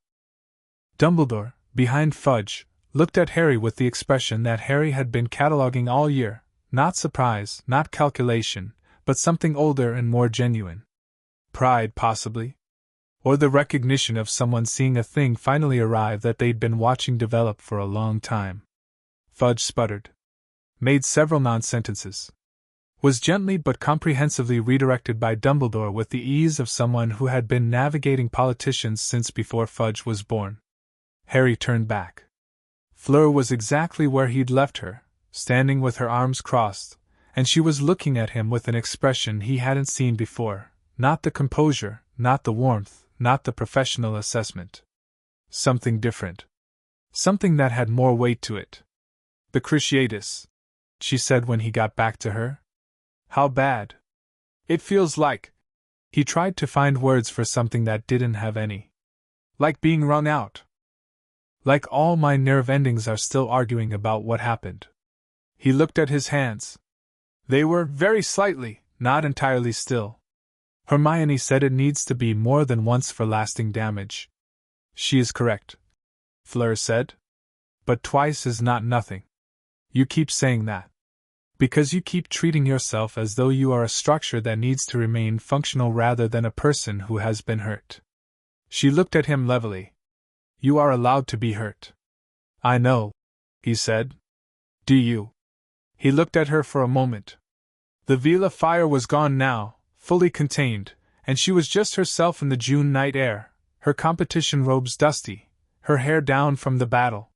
Dumbledore, behind Fudge, looked at Harry with the expression that Harry had been cataloguing all year, not surprise, not calculation, but something older and more genuine. Pride, possibly? Or the recognition of someone seeing a thing finally arrive that they'd been watching develop for a long time. Fudge sputtered. Made several non-sentences. Was gently but comprehensively redirected by Dumbledore with the ease of someone who had been navigating politicians since before Fudge was born. Harry turned back. Fleur was exactly where he'd left her, standing with her arms crossed, and she was looking at him with an expression he hadn't seen before, not the composure, not the warmth, not the professional assessment. Something different. Something that had more weight to it. "The Cruciatus," she said when he got back to her. "How bad?" "It feels like..." He tried to find words for something that didn't have any. Like being wrung out. Like all my nerve endings are still arguing about what happened. He looked at his hands. They were, very slightly, not entirely still. Hermione said it needs to be more than once for lasting damage. She is correct, Fleur said. But twice is not nothing. You keep saying that. Because you keep treating yourself as though you are a structure that needs to remain functional rather than a person who has been hurt. She looked at him levelly. You are allowed to be hurt. I know, he said. Do you? He looked at her for a moment. The Veela fire was gone now, fully contained, and she was just herself in the June night air, her competition robes dusty, her hair down from the battle.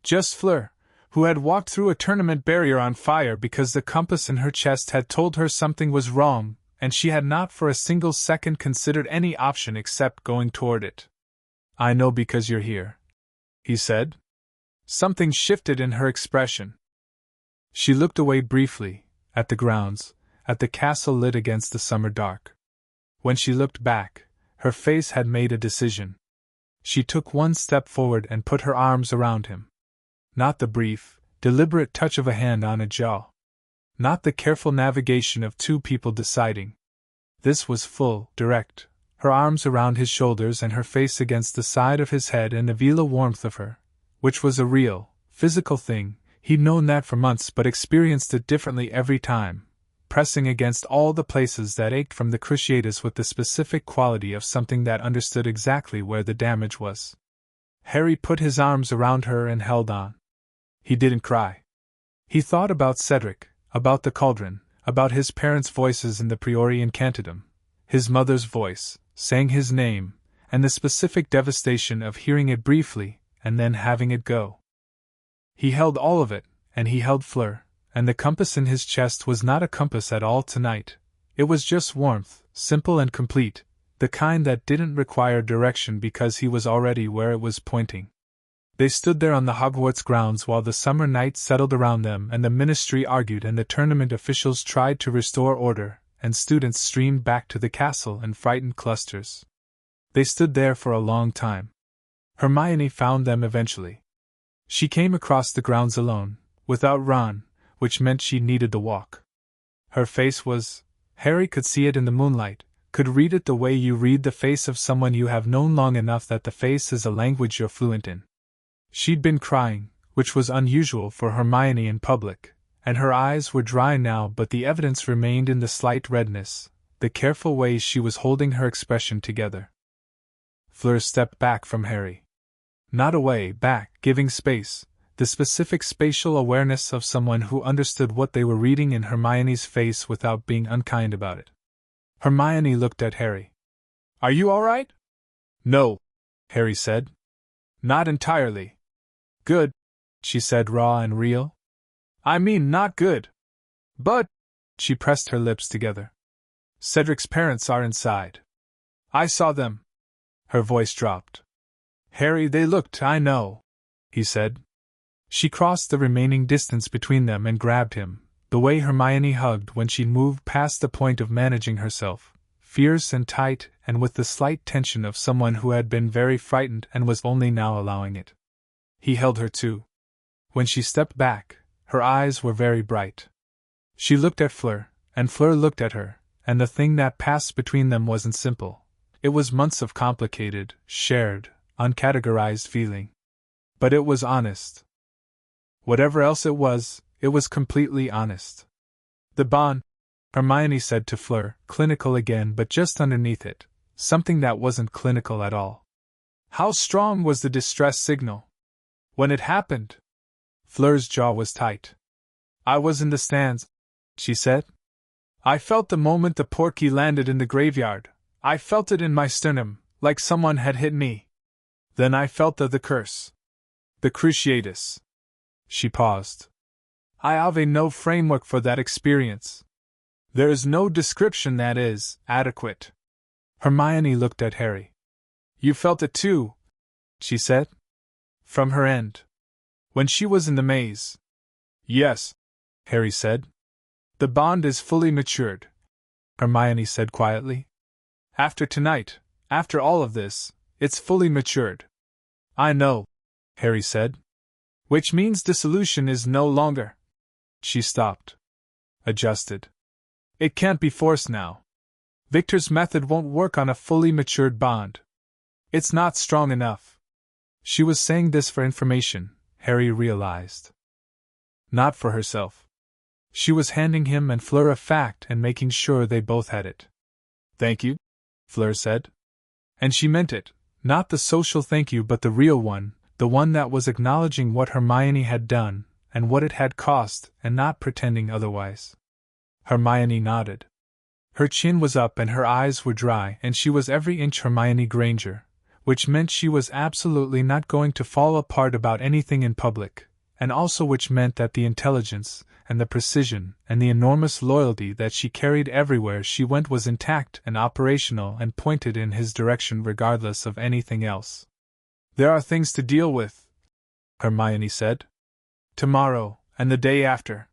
Just Fleur, who had walked through a tournament barrier on fire because the compass in her chest had told her something was wrong, and she had not for a single second considered any option except going toward it. I know because you're here, he said. Something shifted in her expression. She looked away briefly, at the grounds, at the castle lit against the summer dark. When she looked back, her face had made a decision. She took one step forward and put her arms around him. Not the brief, deliberate touch of a hand on a jaw. Not the careful navigation of two people deciding. This was full, direct, her arms around his shoulders and her face against the side of his head and the Veela warmth of her, which was a real, physical thing. He'd known that for months but experienced it differently every time, pressing against all the places that ached from the cruciatus with the specific quality of something that understood exactly where the damage was. Harry put his arms around her and held on. He didn't cry. He thought about Cedric, about the cauldron, about his parents' voices in the Priori Incantatem, his mother's voice, saying his name, and the specific devastation of hearing it briefly, and then having it go. He held all of it, and he held Fleur, and the compass in his chest was not a compass at all tonight. It was just warmth, simple and complete, the kind that didn't require direction because he was already where it was pointing. They stood there on the Hogwarts grounds while the summer night settled around them and the ministry argued and the tournament officials tried to restore order, and students streamed back to the castle in frightened clusters. They stood there for a long time. Hermione found them eventually. She came across the grounds alone, without Ron, which meant she needed the walk. Her face was, Harry could see it in the moonlight, could read it the way you read the face of someone you have known long enough that the face is a language you're fluent in. She'd been crying, which was unusual for Hermione in public, and her eyes were dry now but the evidence remained in the slight redness, the careful way she was holding her expression together. Fleur stepped back from Harry. Not away, back, giving space, the specific spatial awareness of someone who understood what they were reading in Hermione's face without being unkind about it. Hermione looked at Harry. Are you all right? No, Harry said. Not entirely. Good, she said, raw and real. I mean, not good. But, she pressed her lips together. Cedric's parents are inside. I saw them. Her voice dropped. Harry, they looked, I know, he said. She crossed the remaining distance between them and grabbed him, the way Hermione hugged when she moved past the point of managing herself, fierce and tight and with the slight tension of someone who had been very frightened and was only now allowing it. He held her too. When she stepped back, her eyes were very bright. She looked at Fleur, and Fleur looked at her, and the thing that passed between them wasn't simple. It was months of complicated, shared, uncategorized feeling. But it was honest. Whatever else it was completely honest. The bond, Hermione said to Fleur, clinical again but just underneath it, something that wasn't clinical at all. How strong was the distress signal? When it happened, Fleur's jaw was tight. I was in the stands, she said. I felt the moment the portkey landed in the graveyard. I felt it in my sternum, like someone had hit me. Then I felt the curse. The cruciatus. She paused. I have no framework for that experience. There is no description that is adequate. Hermione looked at Harry. You felt it too, she said. From her end. When she was in the maze. Yes, Harry said. The bond is fully matured, Hermione said quietly. After tonight, after all of this, It's fully matured. I know, Harry said. Which means dissolution is no longer. She stopped. Adjusted. It can't be forced now. Victor's method won't work on a fully matured bond. It's not strong enough. She was saying this for information, Harry realized. Not for herself. She was handing him and Fleur a fact and making sure they both had it. Thank you, Fleur said. And she meant it, not the social thank you but the real one, the one that was acknowledging what Hermione had done, and what it had cost, and not pretending otherwise. Hermione nodded. Her chin was up and her eyes were dry, and she was every inch Hermione Granger, which meant she was absolutely not going to fall apart about anything in public, and also which meant that the intelligence, and the precision, and the enormous loyalty that she carried everywhere she went was intact and operational and pointed in his direction regardless of anything else. There are things to deal with, Hermione said. Tomorrow, and the day after.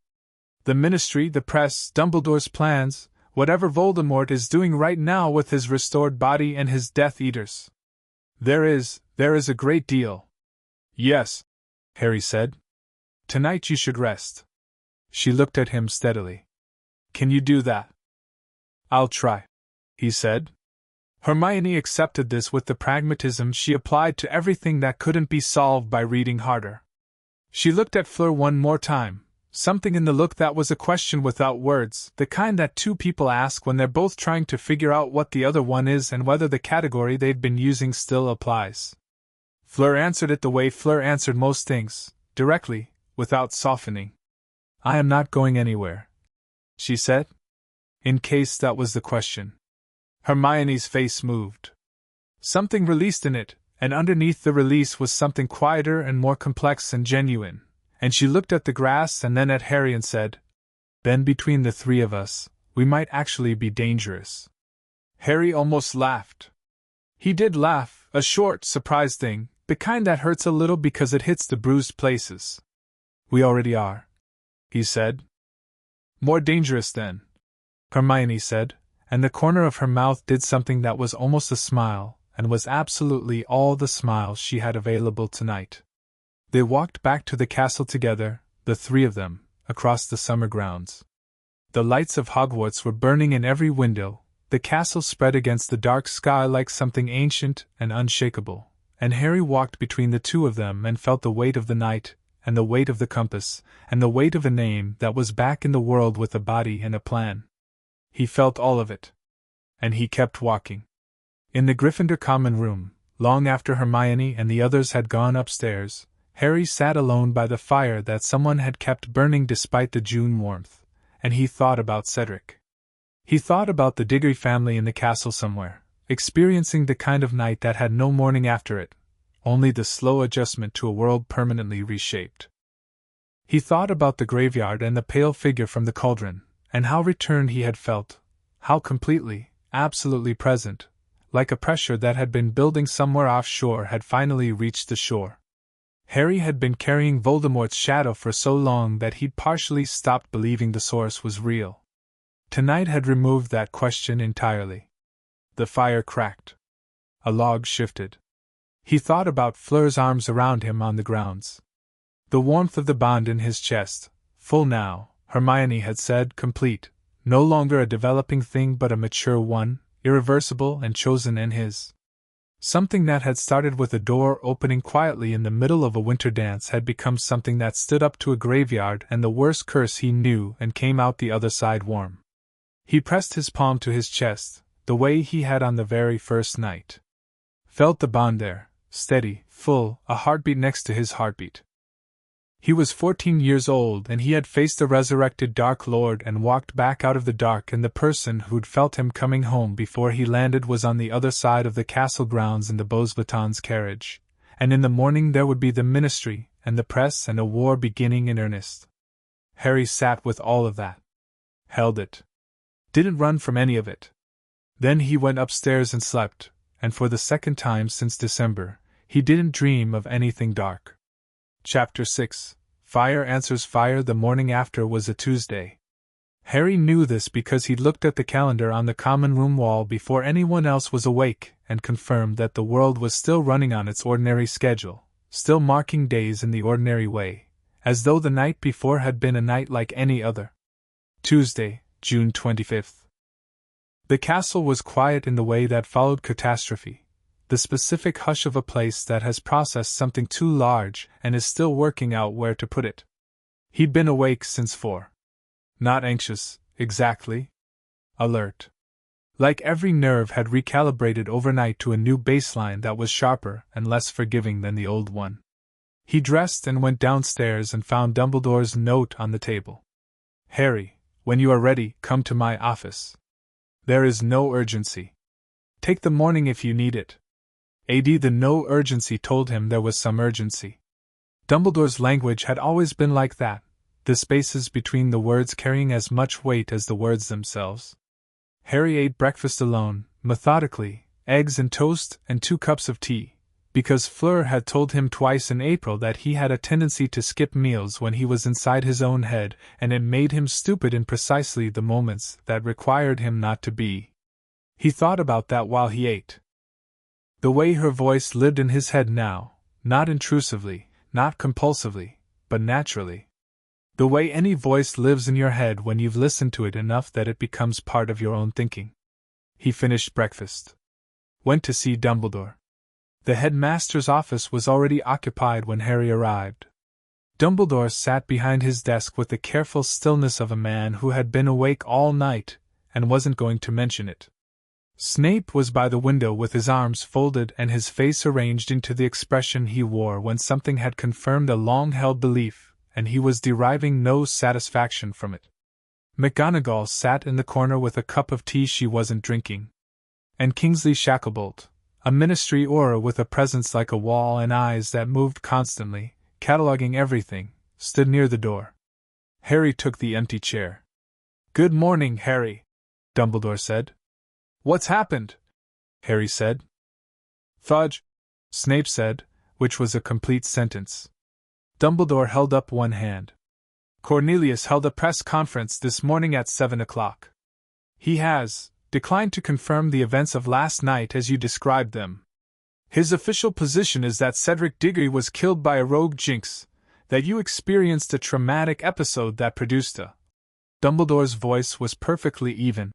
The Ministry, the press, Dumbledore's plans, whatever Voldemort is doing right now with his restored body and his Death Eaters. There is a great deal. Yes, Harry said. Tonight you should rest. She looked at him steadily. Can you do that? I'll try, he said. Hermione accepted this with the pragmatism she applied to everything that couldn't be solved by reading harder. She looked at Fleur one more time, something in the look that was a question without words, the kind that two people ask when they're both trying to figure out what the other one is and whether the category they've been using still applies. Fleur answered it the way Fleur answered most things, directly, without softening. I am not going anywhere, she said. In case that was the question. Hermione's face moved. Something released in it, and underneath the release was something quieter and more complex and genuine, and she looked at the grass and then at Harry and said, "Then between the three of us, we might actually be dangerous." Harry almost laughed. He did laugh, a short, surprised thing, the kind that hurts a little because it hits the bruised places. "We already are," he said. "More dangerous then," Hermione said, and the corner of her mouth did something that was almost a smile, and was absolutely all the smile she had available tonight. They walked back to the castle together, the three of them, across the summer grounds. The lights of Hogwarts were burning in every window, the castle spread against the dark sky like something ancient and unshakable, and Harry walked between the two of them and felt the weight of the night, and the weight of the compass, and the weight of a name that was back in the world with a body and a plan. He felt all of it. And he kept walking. In the Gryffindor common room, long after Hermione and the others had gone upstairs, Harry sat alone by the fire that someone had kept burning despite the June warmth, and he thought about Cedric. He thought about the Diggory family in the castle somewhere, experiencing the kind of night that had no morning after it, only the slow adjustment to a world permanently reshaped. He thought about the graveyard and the pale figure from the cauldron, and how returned he had felt, how completely, absolutely present, like a pressure that had been building somewhere offshore had finally reached the shore. Harry had been carrying Voldemort's shadow for so long that he'd partially stopped believing the source was real. Tonight had removed that question entirely. The fire cracked. A log shifted. He thought about Fleur's arms around him on the grounds. The warmth of the bond in his chest, full now, Hermione had said, complete, no longer a developing thing but a mature one, irreversible and chosen in his. Something that had started with a door opening quietly in the middle of a winter dance had become something that stood up to a graveyard and the worst curse he knew and came out the other side warm. He pressed his palm to his chest, the way he had on the very first night. Felt the bond there, steady, full, a heartbeat next to his heartbeat. He was 14 years old and he had faced the resurrected Dark Lord and walked back out of the dark, and the person who'd felt him coming home before he landed was on the other side of the castle grounds in the Beauxbatons carriage, and in the morning there would be the Ministry, and the press and a war beginning in earnest. Harry sat with all of that. Held it. Didn't run from any of it. Then he went upstairs and slept, and for the second time since December, he didn't dream of anything dark. Chapter 6. Fire Answers Fire. The morning after was a Tuesday. Harry knew this because he'd looked at the calendar on the common room wall before anyone else was awake, and confirmed that the world was still running on its ordinary schedule, still marking days in the ordinary way, as though the night before had been a night like any other. Tuesday, June 25th. The castle was quiet in the way that followed catastrophe, the specific hush of a place that has processed something too large and is still working out where to put it. He'd been awake since 4. Not anxious, exactly. Alert. Like every nerve had recalibrated overnight to a new baseline that was sharper and less forgiving than the old one. He dressed and went downstairs and found Dumbledore's note on the table. Harry, when you are ready, come to my office. There is no urgency. Take the morning if you need it. The no urgency told him there was some urgency. Dumbledore's language had always been like that, the spaces between the words carrying as much weight as the words themselves. Harry ate breakfast alone, methodically, eggs and toast and 2 cups of tea, because Fleur had told him twice in April that he had a tendency to skip meals when he was inside his own head, and it made him stupid in precisely the moments that required him not to be. He thought about that while he ate. The way her voice lived in his head now, not intrusively, not compulsively, but naturally. The way any voice lives in your head when you've listened to it enough that it becomes part of your own thinking. He finished breakfast. Went to see Dumbledore. The headmaster's office was already occupied when Harry arrived. Dumbledore sat behind his desk with the careful stillness of a man who had been awake all night and wasn't going to mention it. Snape was by the window with his arms folded and his face arranged into the expression he wore when something had confirmed a long-held belief, and he was deriving no satisfaction from it. McGonagall sat in the corner with a cup of tea she wasn't drinking. And Kingsley Shacklebolt, a ministry aura with a presence like a wall and eyes that moved constantly, cataloguing everything, stood near the door. Harry took the empty chair. "Good morning, Harry," Dumbledore said. "What's happened?" Harry said. "Fudge," Snape said, which was a complete sentence. Dumbledore held up one hand. "Cornelius held a press conference this morning at 7 o'clock. He has declined to confirm the events of last night as you described them. His official position is that Cedric Diggory was killed by a rogue jinx, that you experienced a traumatic episode that produced a—" Dumbledore's voice was perfectly even.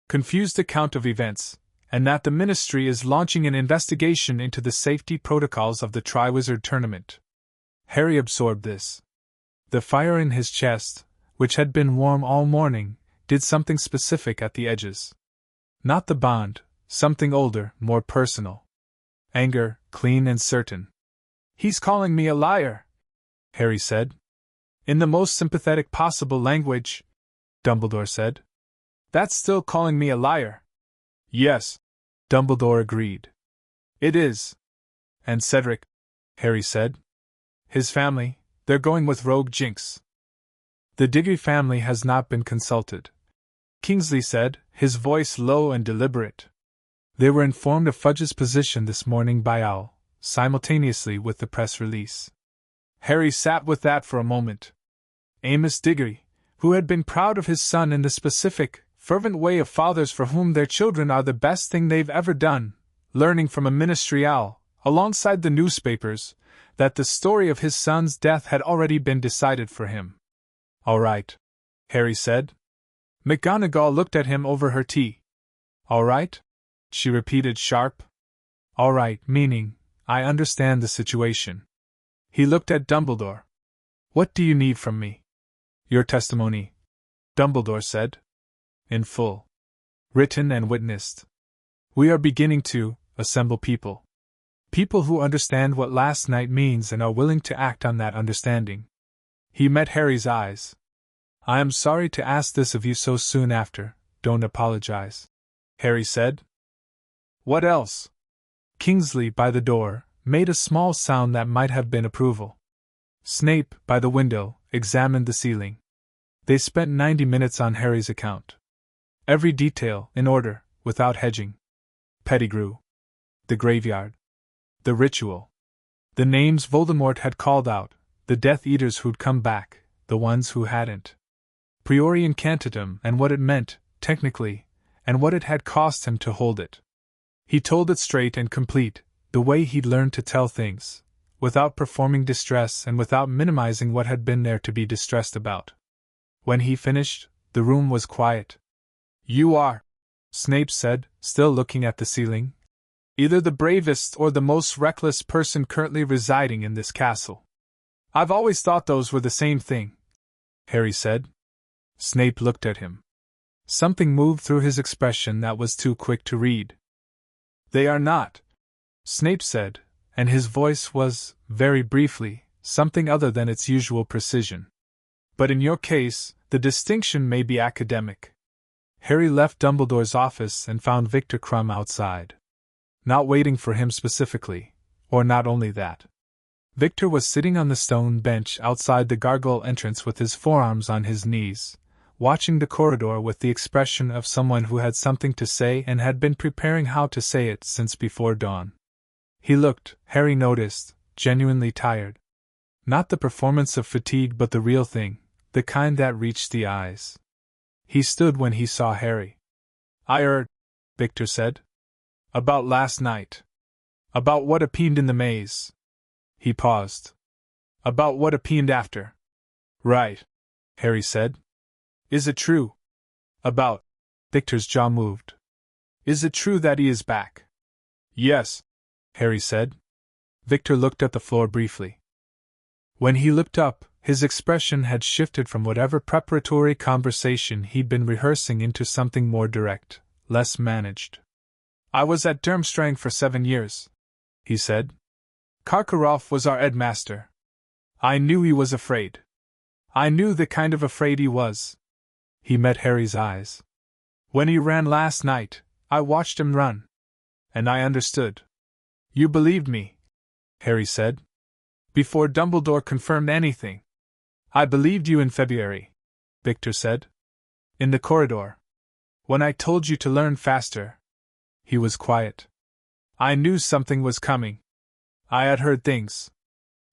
"Confused account of events, and that the Ministry is launching an investigation into the safety protocols of the Triwizard Tournament." Harry absorbed this. The fire in his chest, which had been warm all morning, did something specific at the edges. Not the bond, something older, more personal. Anger, clean and certain. "He's calling me a liar," Harry said. "In the most sympathetic possible language," Dumbledore said. "That's still calling me a liar." "Yes," Dumbledore agreed. "It is." "And Cedric," Harry said. "His family, they're going with rogue jinx." "The Diggory family has not been consulted," Kingsley said, his voice low and deliberate. "They were informed of Fudge's position this morning by Owl, simultaneously with the press release." Harry sat with that for a moment. Amos Diggory, who had been proud of his son in the specific, fervent way of fathers for whom their children are the best thing they've ever done, learning from a ministry owl, alongside the newspapers, that the story of his son's death had already been decided for him. "All right," Harry said. McGonagall looked at him over her tea. "All right?" she repeated sharp. "All right, meaning, I understand the situation." He looked at Dumbledore. "What do you need from me?" "Your testimony," Dumbledore said. "In full. Written and witnessed. We are beginning to assemble people. People who understand what last night means and are willing to act on that understanding." He met Harry's eyes. "I am sorry to ask this of you so soon after, don't apologize," Harry said. "What else?" Kingsley, by the door, made a small sound that might have been approval. Snape, by the window, examined the ceiling. They spent 90 minutes on Harry's account. Every detail, in order, without hedging. Pettigrew. The graveyard. The ritual. The names Voldemort had called out, the Death Eaters who'd come back, the ones who hadn't. Priori Incantatem and what it meant, technically, and what it had cost him to hold it. He told it straight and complete, the way he'd learned to tell things, without performing distress and without minimizing what had been there to be distressed about. When he finished, the room was quiet. "You are," Snape said, still looking at the ceiling, "either the bravest or the most reckless person currently residing in this castle." "I've always thought those were the same thing," Harry said. Snape looked at him. Something moved through his expression that was too quick to read. "They are not," Snape said, and his voice was, very briefly, something other than its usual precision. "But in your case, the distinction may be academic." Harry left Dumbledore's office and found Victor Crumb outside. Not waiting for him specifically, or not only that. Victor was sitting on the stone bench outside the gargoyle entrance with his forearms on his knees, watching the corridor with the expression of someone who had something to say and had been preparing how to say it since before dawn. He looked, Harry noticed, genuinely tired. Not the performance of fatigue but the real thing, the kind that reached the eyes. He stood when he saw Harry. "I heard," Victor said. "About last night. About what happened in the maze." He paused. "About what happened after." "Right," Harry said. "Is it true?" "About." Victor's jaw moved. "Is it true that he is back?" "Yes," Harry said. Victor looked at the floor briefly. When he looked up, his expression had shifted from whatever preparatory conversation he'd been rehearsing into something more direct, less managed. "I was at Durmstrang for 7 years," he said. "Karkaroff was our headmaster. I knew he was afraid. I knew the kind of afraid he was." He met Harry's eyes. "When he ran last night, I watched him run. And I understood." "You believed me," Harry said. "Before Dumbledore confirmed anything." "I believed you in February," Victor said. "In the corridor. When I told you to learn faster." He was quiet. "I knew something was coming. I had heard things.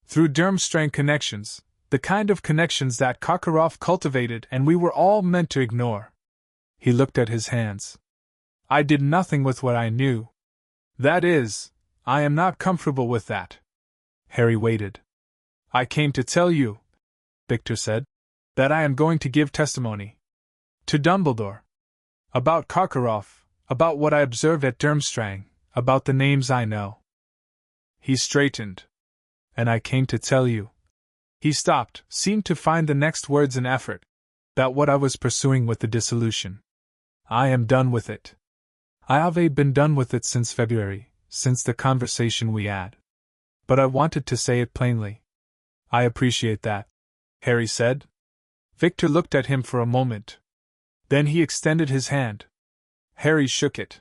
Through Durmstrang connections, the kind of connections that Karkaroff cultivated and we were all meant to ignore." He looked at his hands. "I did nothing with what I knew. That is, I am not comfortable with that." Harry waited. "I came to tell you," Victor said, "that I am going to give testimony. To Dumbledore. About Karkaroff, about what I observed at Durmstrang, about the names I know." He straightened. "And I came to tell you." He stopped, seemed to find the next words an effort. "That what I was pursuing with the dissolution. I am done with it. I have been done with it since February, since the conversation we had. But I wanted to say it plainly." "I appreciate that," Harry said. Victor looked at him for a moment. Then he extended his hand. Harry shook it.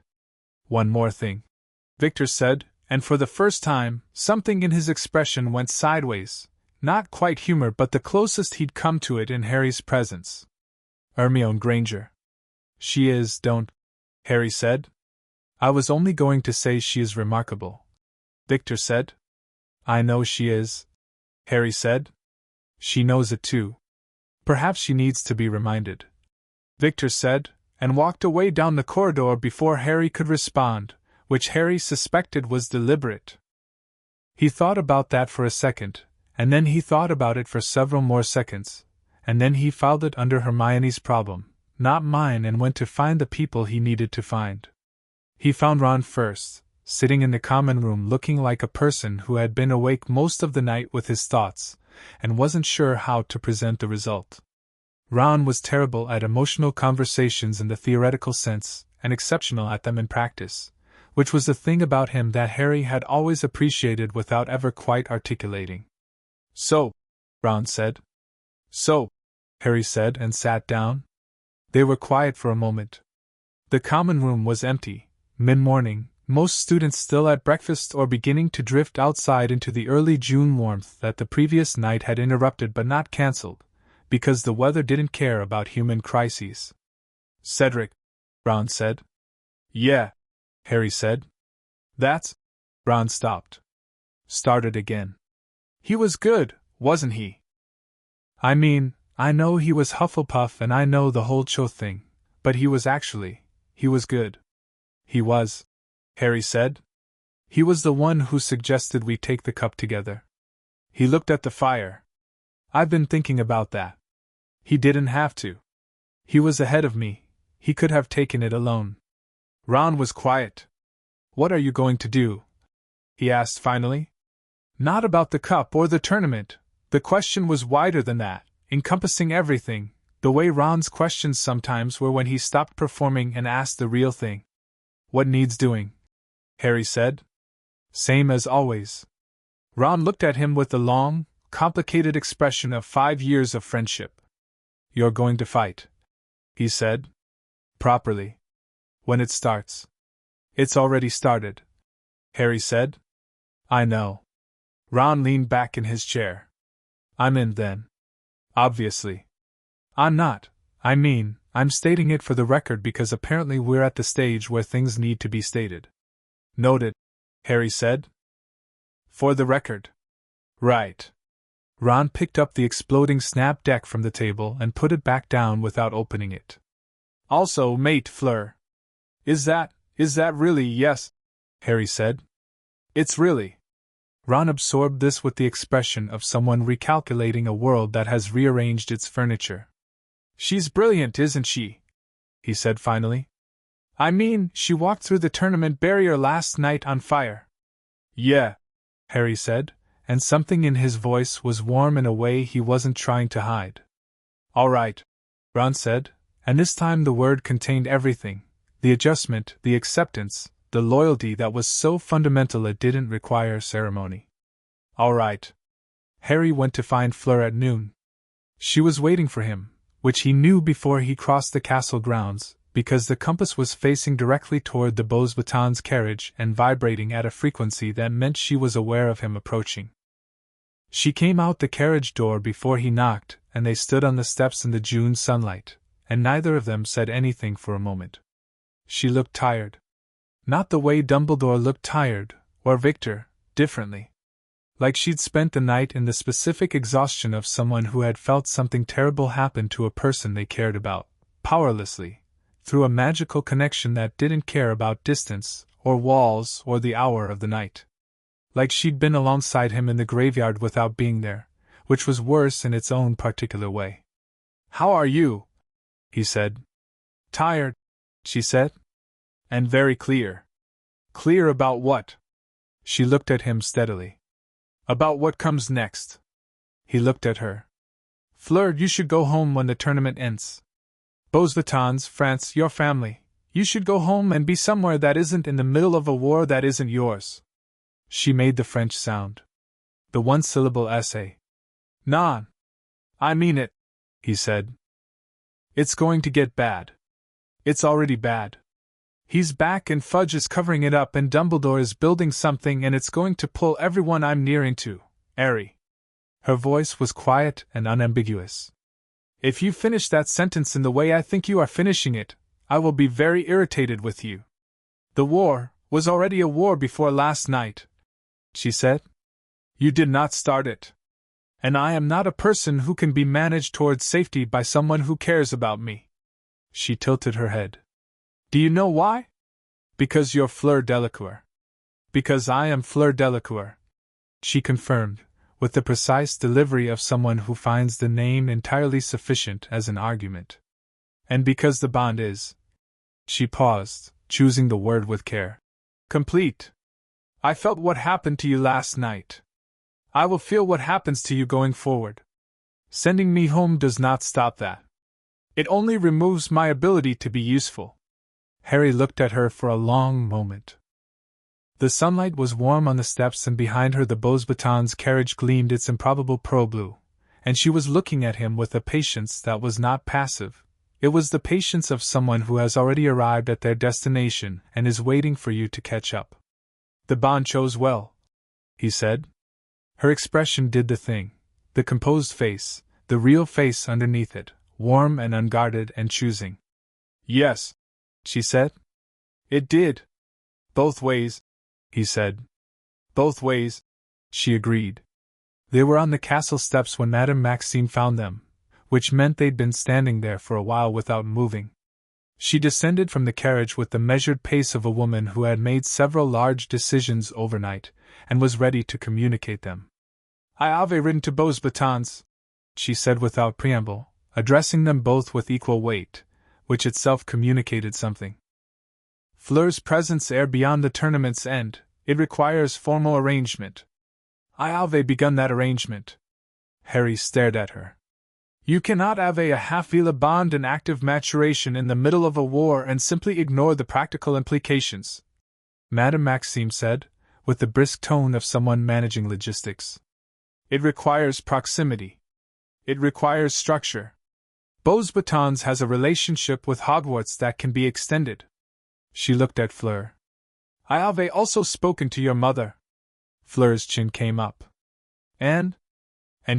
"One more thing," Victor said, and for the first time, something in his expression went sideways, not quite humor but the closest he'd come to it in Harry's presence. "Hermione Granger. She is, don't," Harry said. "I was only going to say she is remarkable," Victor said. "I know she is," Harry said. "She knows it too. Perhaps she needs to be reminded," Victor said, and walked away down the corridor before Harry could respond, which Harry suspected was deliberate. He thought about that for a second, and then he thought about it for several more seconds, and then he filed it under Hermione's problem, not mine, and went to find the people he needed to find. He found Ron first, sitting in the common room looking like a person who had been awake most of the night with his thoughts, and wasn't sure how to present the result. Ron was terrible at emotional conversations in the theoretical sense, and exceptional at them in practice, which was a thing about him that Harry had always appreciated without ever quite articulating. "So," Ron said. "So," Harry said and sat down. They were quiet for a moment. The common room was empty, mid-morning, most students still at breakfast or beginning to drift outside into the early June warmth that the previous night had interrupted but not cancelled, because the weather didn't care about human crises. "Cedric," Ron said. "Yeah," Harry said. "That's..." Ron stopped. Started again. "He was good, wasn't he?" "I mean, I know he was Hufflepuff and I know the whole Cho thing, but he was good." "He was." Harry said. He was the one who suggested we take the cup together. He looked at the fire. I've been thinking about that. He didn't have to. He was ahead of me. He could have taken it alone. Ron was quiet. What are you going to do? He asked finally. Not about the cup or the tournament. The question was wider than that, encompassing everything, the way Ron's questions sometimes were when he stopped performing and asked the real thing. What needs doing? Harry said. Same as always. Ron looked at him with the long, complicated expression of 5 years of friendship. You're going to fight, he said. Properly. When it starts. It's already started, Harry said. I know. Ron leaned back in his chair. I'm in then. Obviously. I'm not. I mean, I'm stating it for the record because apparently we're at the stage where things need to be stated. Noted, Harry said. For the record. Right. Ron picked up the exploding snap deck from the table and put it back down without opening it. Also, mate Fleur. Is that really yes? Harry said. It's really. Ron absorbed this with the expression of someone recalculating a world that has rearranged its furniture. She's brilliant, isn't she? He said finally. I mean, she walked through the tournament barrier last night on fire. Yeah, Harry said, and something in his voice was warm in a way he wasn't trying to hide. All right, Ron said, and this time the word contained everything, the adjustment, the acceptance, the loyalty that was so fundamental it didn't require ceremony. All right. Harry went to find Fleur at noon. She was waiting for him, which he knew before he crossed the castle grounds, because the compass was facing directly toward the Beauxbatons carriage and vibrating at a frequency that meant she was aware of him approaching. She came out the carriage door before he knocked, and they stood on the steps in the June sunlight, and neither of them said anything for a moment. She looked tired. Not the way Dumbledore looked tired, or Victor, differently. Like she'd spent the night in the specific exhaustion of someone who had felt something terrible happen to a person they cared about, powerlessly, through a magical connection that didn't care about distance, or walls, or the hour of the night. Like she'd been alongside him in the graveyard without being there, which was worse in its own particular way. How are you? He said. Tired, she said. And very clear. Clear about what? She looked at him steadily. About what comes next. He looked at her. Fleur, you should go home when the tournament ends. Beauxbatons, France, your family. You should go home and be somewhere that isn't in the middle of a war that isn't yours. She made the French sound. The one-syllable essay. Non. I mean it, he said. It's going to get bad. It's already bad. He's back and Fudge is covering it up and Dumbledore is building something and it's going to pull everyone I'm near into, Harry. Her voice was quiet and unambiguous. If you finish that sentence in the way I think you are finishing it, I will be very irritated with you. The war was already a war before last night, she said. You did not start it. And I am not a person who can be managed towards safety by someone who cares about me. She tilted her head. Do you know why? Because you're Fleur Delacour. Because I am Fleur Delacour, she confirmed, with the precise delivery of someone who finds the name entirely sufficient as an argument. And because the bond is... She paused, choosing the word with care. Complete. I felt what happened to you last night. I will feel what happens to you going forward. Sending me home does not stop that. It only removes my ability to be useful. Harry looked at her for a long moment. The sunlight was warm on the steps and behind her the Beauxbatons carriage gleamed its improbable pearl blue, and she was looking at him with a patience that was not passive. It was the patience of someone who has already arrived at their destination and is waiting for you to catch up. The bond chose well, he said. Her expression did the thing, the composed face, the real face underneath it, warm and unguarded and choosing. Yes, she said. It did. Both ways, he said. Both ways, she agreed. They were on the castle steps when Madame Maxime found them, which meant they'd been standing there for a while without moving. She descended from the carriage with the measured pace of a woman who had made several large decisions overnight, and was ready to communicate them. "I have ridden to Beauxbatons," she said without preamble, addressing them both with equal weight, which itself communicated something. "Fleur's presence ere beyond the tournament's end, it requires formal arrangement." "I have begun that arrangement." Harry stared at her. "You cannot have a half-Veela bond in active maturation in the middle of a war and simply ignore the practical implications," Madame Maxime said, with the brisk tone of someone managing logistics. "It requires proximity. It requires structure. Beauxbatons has a relationship with Hogwarts that can be extended." She looked at Fleur. "I have also spoken to your mother." Fleur's chin came up. And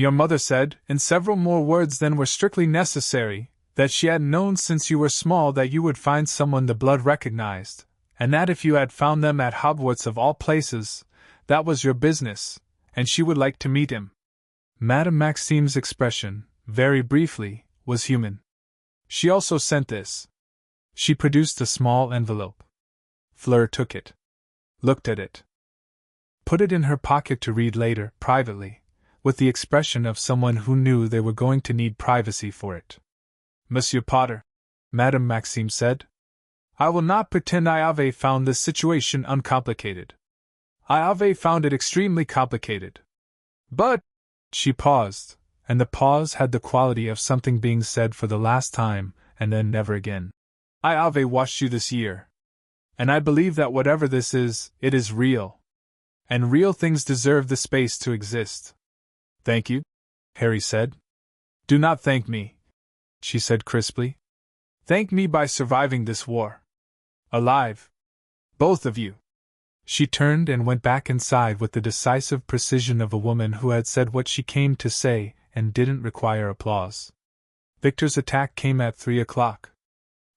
your mother said, in several more words than were strictly necessary, that she had known since you were small that you would find someone the blood recognized, and that if you had found them at Hogwarts of all places, that was your business, and she would like to meet him." Madame Maxime's expression, very briefly, was human. "She also sent this." She produced a small envelope. Fleur took it. Looked at it. Put it in her pocket to read later, privately, with the expression of someone who knew they were going to need privacy for it. "Monsieur Potter," Madame Maxime said, "I will not pretend I have found this situation uncomplicated. I have found it extremely complicated. But—" She paused, and the pause had the quality of something being said for the last time, and then never again. "I have watched you this year. And I believe that whatever this is, it is real. And real things deserve the space to exist." "Thank you," Harry said. "Do not thank me," she said crisply. "Thank me by surviving this war. Alive. Both of you." She turned and went back inside with the decisive precision of a woman who had said what she came to say and didn't require applause. Victor's attack came at 3 o'clock.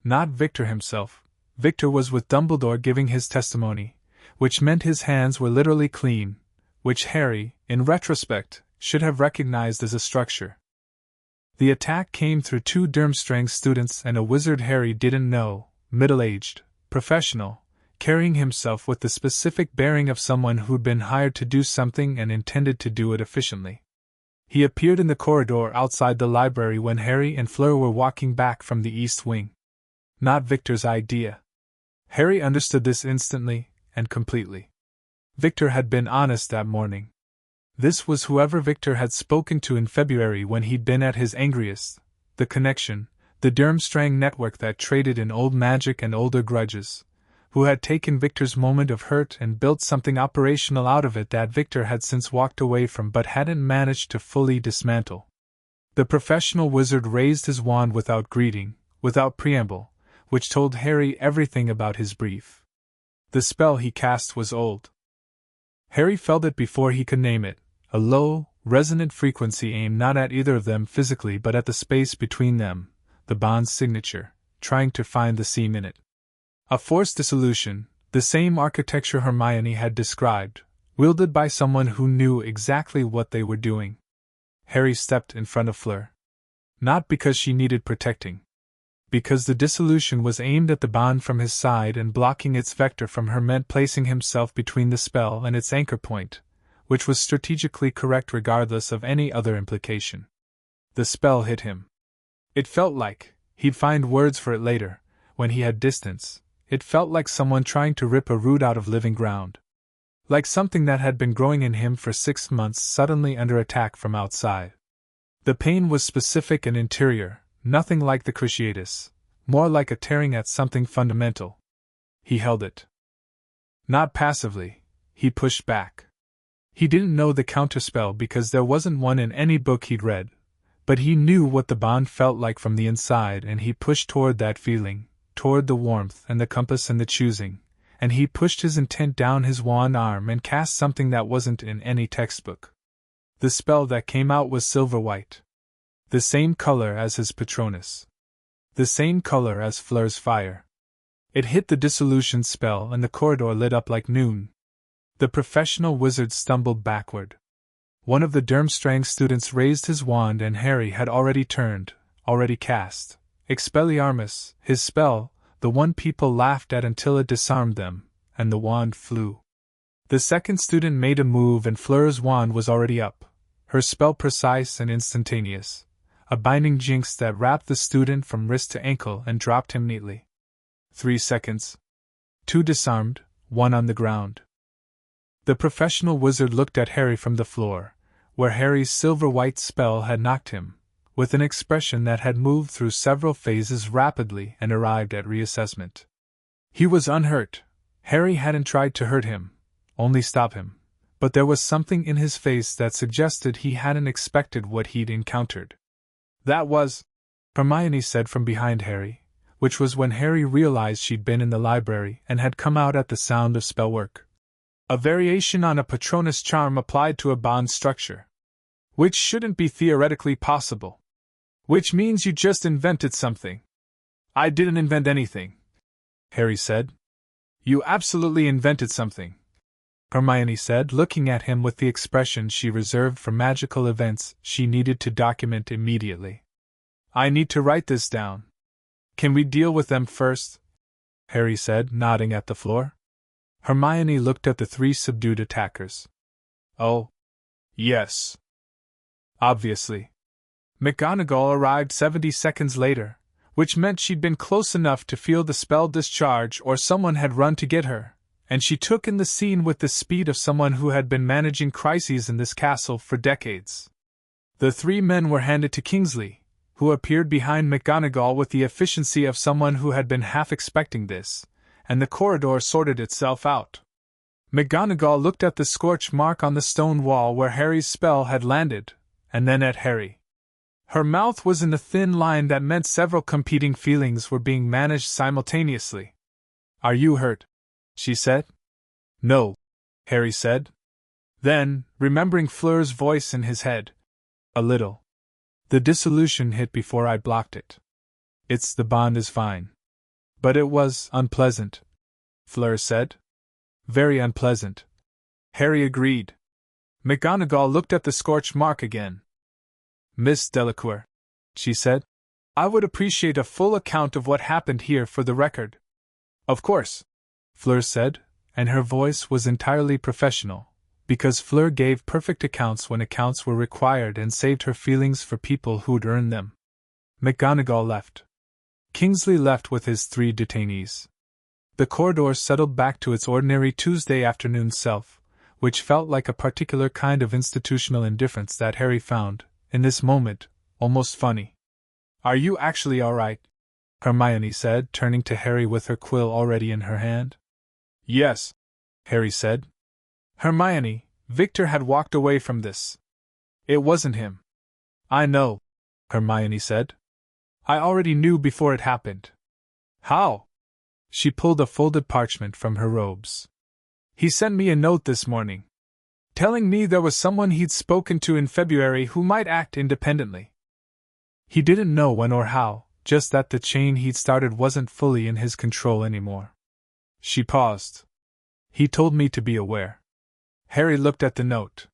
Not Victor himself. Victor was with Dumbledore giving his testimony, which meant his hands were literally clean, which Harry, in retrospect, should have recognized as a structure. The attack came through 2 Durmstrang students and a wizard Harry didn't know, middle-aged, professional, carrying himself with the specific bearing of someone who'd been hired to do something and intended to do it efficiently. He appeared in the corridor outside the library when Harry and Fleur were walking back from the East Wing. Not Victor's idea. Harry understood this instantly and completely. Victor had been honest that morning. This was whoever Victor had spoken to in February when he'd been at his angriest, the connection, the Durmstrang network that traded in old magic and older grudges, who had taken Victor's moment of hurt and built something operational out of it that Victor had since walked away from but hadn't managed to fully dismantle. The professional wizard raised his wand without greeting, without preamble, which told Harry everything about his brief. The spell he cast was old. Harry felt it before he could name it, a low, resonant frequency aimed not at either of them physically but at the space between them, the bond's signature, trying to find the seam in it. A forced dissolution, the same architecture Hermione had described, wielded by someone who knew exactly what they were doing. Harry stepped in front of Fleur. Not because she needed protecting. Because the dissolution was aimed at the bond from his side and blocking its vector from her meant placing himself between the spell and its anchor point, which was strategically correct regardless of any other implication. The spell hit him. It felt like, he'd find words for it later, when he had distance, it felt like someone trying to rip a root out of living ground. Like something that had been growing in him for 6 months suddenly under attack from outside. The pain was specific and interior, nothing like the cruciatus, more like a tearing at something fundamental. He held it. Not passively, he pushed back. He didn't know the counterspell because there wasn't one in any book he'd read, but he knew what the bond felt like from the inside and he pushed toward that feeling, toward the warmth and the compass and the choosing, and he pushed his intent down his wan arm and cast something that wasn't in any textbook. The spell that came out was silver-white. The same color as his Patronus. The same color as Fleur's fire. It hit the dissolution spell and the corridor lit up like noon. The professional wizard stumbled backward. One of the Durmstrang students raised his wand and Harry had already turned, already cast, Expelliarmus, his spell, the one people laughed at until it disarmed them, and the wand flew. The second student made a move and Fleur's wand was already up, her spell precise and instantaneous, a binding jinx that wrapped the student from wrist to ankle and dropped him neatly. 3 seconds. 2 disarmed, 1 on the ground. The professional wizard looked at Harry from the floor, where Harry's silver-white spell had knocked him, with an expression that had moved through several phases rapidly and arrived at reassessment. He was unhurt. Harry hadn't tried to hurt him, only stop him, but there was something in his face that suggested he hadn't expected what he'd encountered. That was, Hermione said from behind Harry, which was when Harry realized she'd been in the library and had come out at the sound of spellwork. A variation on a Patronus charm applied to a bond structure. Which shouldn't be theoretically possible. Which means you just invented something. I didn't invent anything, Harry said. You absolutely invented something, Hermione said, looking at him with the expression she reserved for magical events she needed to document immediately. I need to write this down. Can we deal with them first? Harry said, nodding at the floor. Hermione looked at the 3 subdued attackers. Oh. Yes. Obviously. McGonagall arrived 70 seconds later, which meant she'd been close enough to feel the spell discharge or someone had run to get her, and she took in the scene with the speed of someone who had been managing crises in this castle for decades. The 3 men were handed to Kingsley, who appeared behind McGonagall with the efficiency of someone who had been half expecting this, and the corridor sorted itself out. McGonagall looked at the scorch mark on the stone wall where Harry's spell had landed, and then at Harry. Her mouth was in a thin line that meant several competing feelings were being managed simultaneously. Are you hurt? She said. No, Harry said. Then, remembering Fleur's voice in his head, a little. The dissolution hit before I blocked it. The bond is fine. But it was unpleasant, Fleur said. Very unpleasant. Harry agreed. McGonagall looked at the scorch mark again. Miss Delacour, she said, I would appreciate a full account of what happened here for the record. Of course, Fleur said, and her voice was entirely professional, because Fleur gave perfect accounts when accounts were required and saved her feelings for people who'd earned them. McGonagall left. Kingsley left with his 3 detainees. The corridor settled back to its ordinary Tuesday afternoon self, which felt like a particular kind of institutional indifference that Harry found, in this moment, almost funny. Are you actually all right? Hermione said, turning to Harry with her quill already in her hand. Yes, Harry said. Hermione, Victor had walked away from this. It wasn't him. I know, Hermione said. I already knew before it happened. How? She pulled a folded parchment from her robes. He sent me a note this morning, telling me there was someone he'd spoken to in February who might act independently. He didn't know when or how, just that the chain he'd started wasn't fully in his control anymore. She paused. He told me to be aware. Harry looked at the note.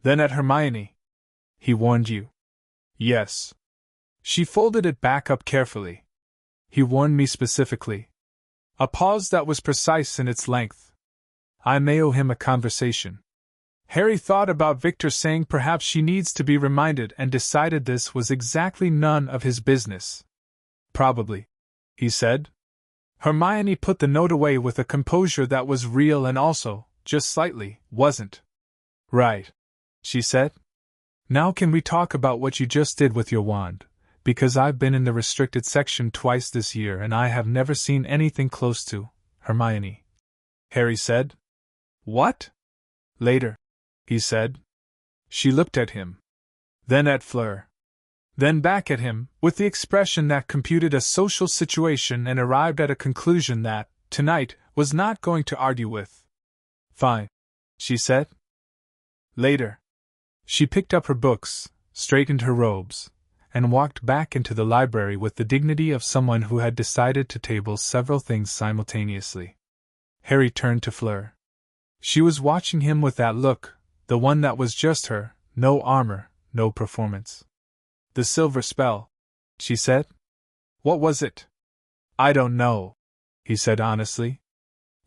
Then at Hermione. He warned you. Yes. She folded it back up carefully. He warned me specifically. A pause that was precise in its length. I may owe him a conversation. Harry thought about Victor saying perhaps she needs to be reminded and decided this was exactly none of his business. Probably, he said. Hermione put the note away with a composure that was real and also, just slightly, wasn't. Right, she said. Now can we talk about what you just did with your wand? Because I've been in the restricted section twice this year and I have never seen anything close to Hermione. Harry said. What? Later, he said. She looked at him. Then at Fleur. Then back at him, with the expression that computed a social situation and arrived at a conclusion that, tonight, was not going to argue with. Fine, she said. Later. She picked up her books, straightened her robes, and walked back into the library with the dignity of someone who had decided to table several things simultaneously. Harry turned to Fleur. She was watching him with that look, the one that was just her, no armor, no performance. The silver spell, she said. What was it? I don't know, he said honestly.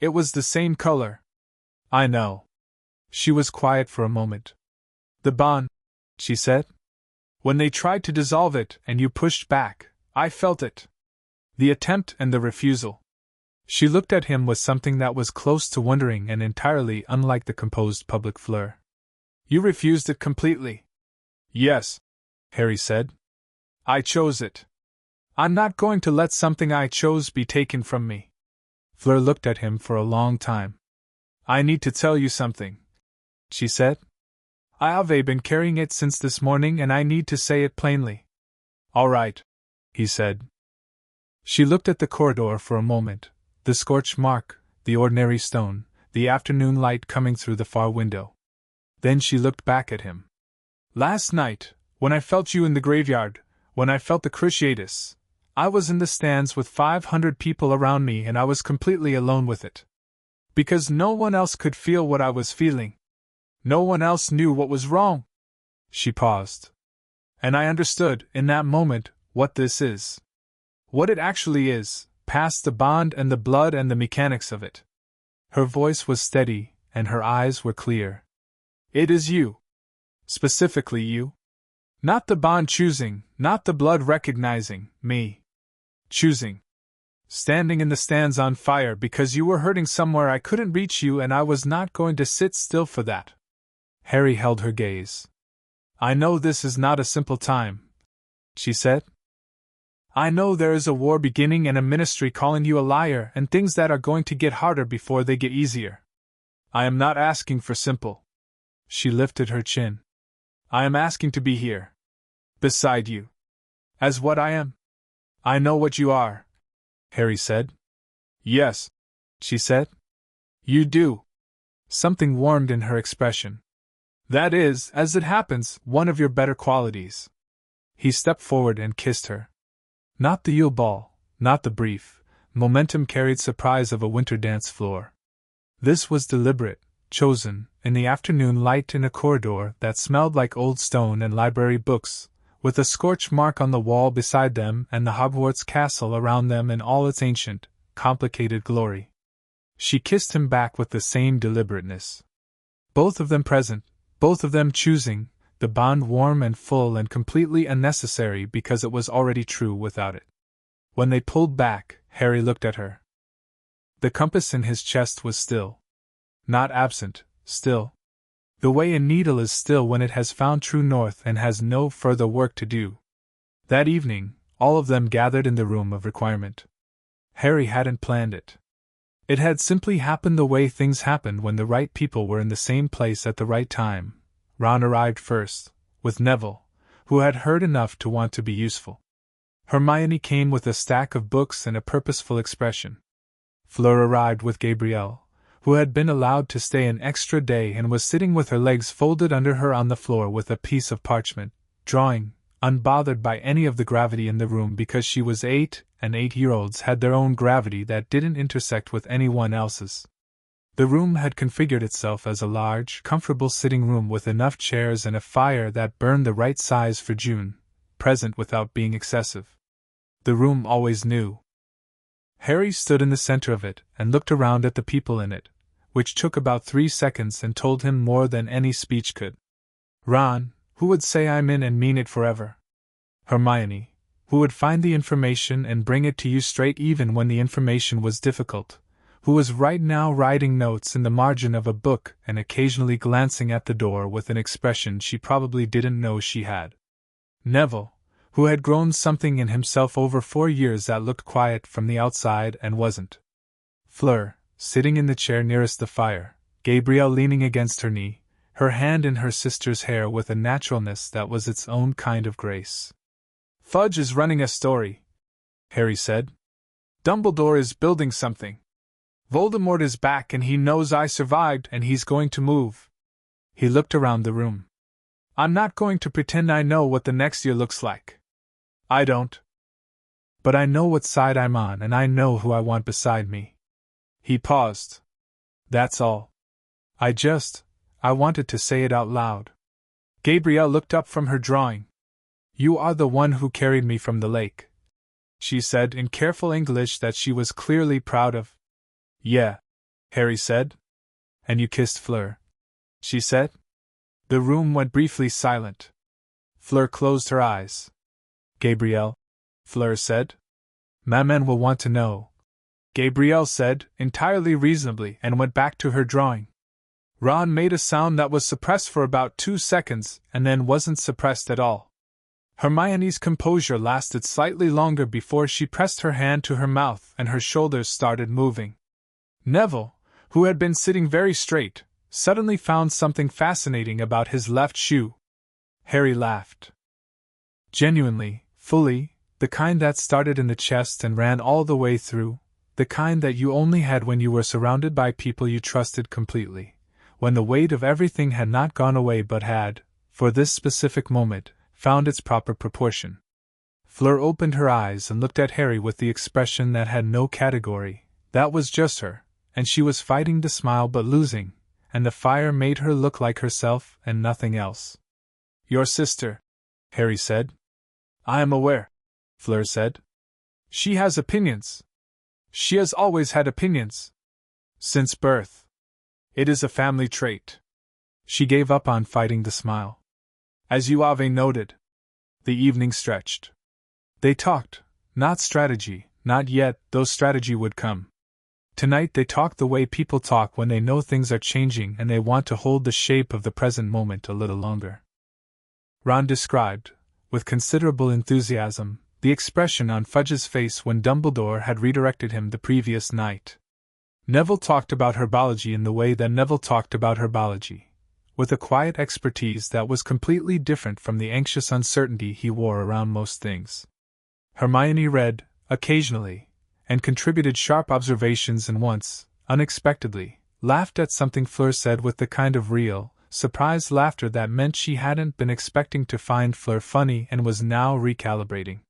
It was the same color. I know. She was quiet for a moment. The bond, she said. When they tried to dissolve it and you pushed back, I felt it. The attempt and the refusal. She looked at him with something that was close to wondering and entirely unlike the composed public Fleur. You refused it completely. Yes, Harry said. I chose it. I'm not going to let something I chose be taken from me. Fleur looked at him for a long time. I need to tell you something, she said. I've been carrying it since this morning and I need to say it plainly. All right, he said. She looked at the corridor for a moment, the scorch mark, the ordinary stone, the afternoon light coming through the far window. Then she looked back at him. Last night, when I felt you in the graveyard, when I felt the Cruciatus, I was in the stands with 500 people around me and I was completely alone with it. Because no one else could feel what I was feeling. No one else knew what was wrong. She paused. And I understood, in that moment, what this is. What it actually is, past the bond and the blood and the mechanics of it. Her voice was steady, and her eyes were clear. It is you. Specifically you. Not the bond choosing, not the blood recognizing, me. Choosing. Standing in the stands on fire because you were hurting somewhere I couldn't reach you and I was not going to sit still for that. Harry held her gaze. I know this is not a simple time, she said. I know there is a war beginning and a ministry calling you a liar and things that are going to get harder before they get easier. I am not asking for simple. She lifted her chin. I am asking to be here. Beside you. As what I am. I know what you are, Harry said. Yes, she said. You do. Something warmed in her expression. That is, as it happens, one of your better qualities. He stepped forward and kissed her. Not the Yule Ball, not the brief, momentum-carried surprise of a winter dance floor. This was deliberate, chosen, in the afternoon light in a corridor that smelled like old stone and library books, with a scorch mark on the wall beside them and the Hogwarts castle around them in all its ancient, complicated glory. She kissed him back with the same deliberateness. Both of them present, both of them choosing, the bond warm and full and completely unnecessary because it was already true without it. When they pulled back, Harry looked at her. The compass in his chest was still. Not absent, still. The way a needle is still when it has found true north and has no further work to do. That evening, all of them gathered in the room of requirement. Harry hadn't planned it. It had simply happened the way things happened when the right people were in the same place at the right time. Ron arrived first, with Neville, who had heard enough to want to be useful. Hermione came with a stack of books and a purposeful expression. Fleur arrived with Gabrielle, who had been allowed to stay an extra day and was sitting with her legs folded under her on the floor with a piece of parchment, drawing, unbothered by any of the gravity in the room because she was 8, and 8-year-olds had their own gravity that didn't intersect with anyone else's. The room had configured itself as a large, comfortable sitting room with enough chairs and a fire that burned the right size for June, present without being excessive. The room always knew. Harry stood in the center of it and looked around at the people in it, which took about 3 seconds and told him more than any speech could. Ron, who would say I'm in and mean it forever? Hermione, who would find the information and bring it to you straight even when the information was difficult, who was right now writing notes in the margin of a book and occasionally glancing at the door with an expression she probably didn't know she had. Neville, who had grown something in himself over 4 years that looked quiet from the outside and wasn't. Fleur, sitting in the chair nearest the fire, Gabrielle leaning against her knee, her hand in her sister's hair with a naturalness that was its own kind of grace. Fudge is running a story, Harry said. Dumbledore is building something. Voldemort is back and he knows I survived and he's going to move. He looked around the room. I'm not going to pretend I know what the next year looks like. I don't. But I know what side I'm on and I know who I want beside me. He paused. That's all. I wanted to say it out loud. Gabrielle looked up from her drawing. You are the one who carried me from the lake. she said in careful English that she was clearly proud of. Yeah, Harry said. And you kissed Fleur? She said. The room went briefly silent. Fleur closed her eyes. Gabrielle, Fleur said. Maman will want to know, Gabrielle said, entirely reasonably, and went back to her drawing. Ron made a sound that was suppressed for about 2 seconds, and then wasn't suppressed at all. Hermione's composure lasted slightly longer before she pressed her hand to her mouth and her shoulders started moving. Neville, who had been sitting very straight, suddenly found something fascinating about his left shoe. Harry laughed. Genuinely, fully, the kind that started in the chest and ran all the way through, the kind that you only had when you were surrounded by people you trusted completely, when the weight of everything had not gone away but had, for this specific moment, found its proper proportion. Fleur opened her eyes and looked at Harry with the expression that had no category, that was just her, and she was fighting to smile but losing, and the fire made her look like herself and nothing else. Your sister, Harry said. I am aware, Fleur said. She has opinions. She has always had opinions. Since birth. It is a family trait. She gave up on fighting to smile. As Uave noted. The evening stretched. They talked, not strategy, not yet, though strategy would come. Tonight they talked the way people talk when they know things are changing and they want to hold the shape of the present moment a little longer. Ron described, with considerable enthusiasm, the expression on Fudge's face when Dumbledore had redirected him the previous night. Neville talked about herbology in the way that Neville talked about herbology, with a quiet expertise that was completely different from the anxious uncertainty he wore around most things. Hermione read, occasionally, and contributed sharp observations and once, unexpectedly, laughed at something Fleur said with the kind of real, surprised laughter that meant she hadn't been expecting to find Fleur funny and was now recalibrating.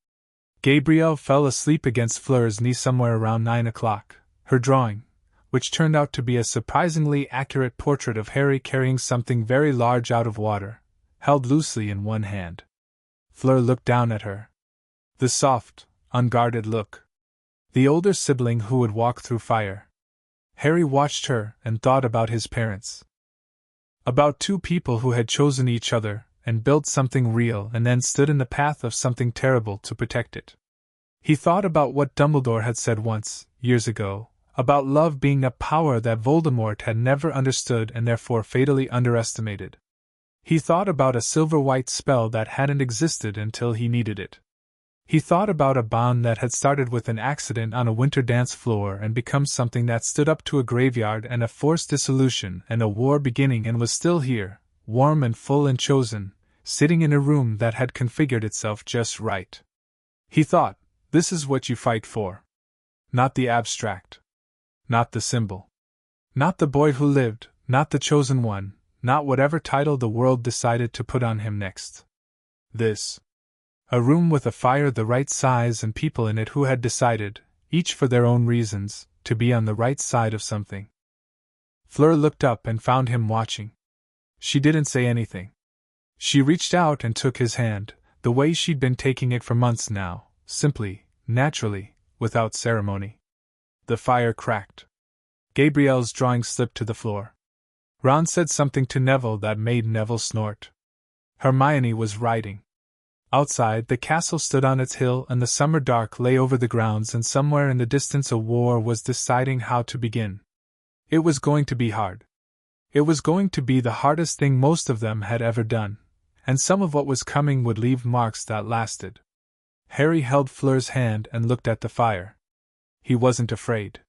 Gabrielle fell asleep against Fleur's knee somewhere around 9 o'clock, her drawing, which turned out to be a surprisingly accurate portrait of Harry carrying something very large out of water, held loosely in one hand. Fleur looked down at her. The soft, unguarded look. The older sibling who would walk through fire. Harry watched her and thought about his parents. About two people who had chosen each other and built something real and then stood in the path of something terrible to protect it. He thought about what Dumbledore had said once, years ago, about love being a power that Voldemort had never understood and therefore fatally underestimated. He thought about a silver-white spell that hadn't existed until he needed it. He thought about a bond that had started with an accident on a winter dance floor and become something that stood up to a graveyard and a forced dissolution and a war beginning and was still here, warm and full and chosen, sitting in a room that had configured itself just right. He thought, this is what you fight for. Not the abstract. Not the symbol. Not the boy who lived, not the chosen one, not whatever title the world decided to put on him next. This. A room with a fire the right size and people in it who had decided, each for their own reasons, to be on the right side of something. Fleur looked up and found him watching. She didn't say anything. She reached out and took his hand, the way she'd been taking it for months now, simply, naturally, without ceremony. The fire cracked. Gabrielle's drawing slipped to the floor. Ron said something to Neville that made Neville snort. Hermione was writing. Outside, the castle stood on its hill and the summer dark lay over the grounds, and somewhere in the distance a war was deciding how to begin. It was going to be hard. It was going to be the hardest thing most of them had ever done, and some of what was coming would leave marks that lasted. Harry held Fleur's hand and looked at the fire. He wasn't afraid.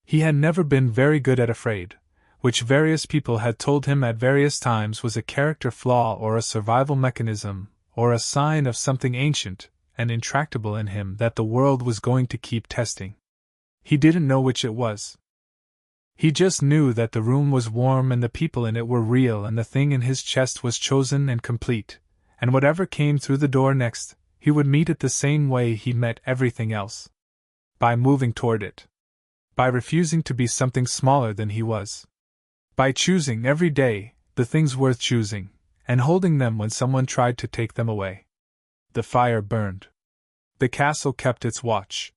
He had never been very good at afraid, which various people had told him at various times was a character flaw or a survival mechanism, or a sign of something ancient and intractable in him that the world was going to keep testing. He didn't know which it was. He just knew that the room was warm and the people in it were real and the thing in his chest was chosen and complete, and whatever came through the door next, he would meet it the same way he met everything else. By moving toward it. By refusing to be something smaller than he was. By choosing every day the things worth choosing, and holding them when someone tried to take them away. The fire burned. The castle kept its watch.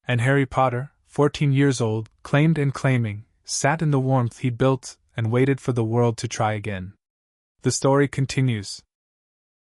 And Harry Potter, 14 years old, claimed and claiming, sat in the warmth he built and waited for the world to try again. The story continues.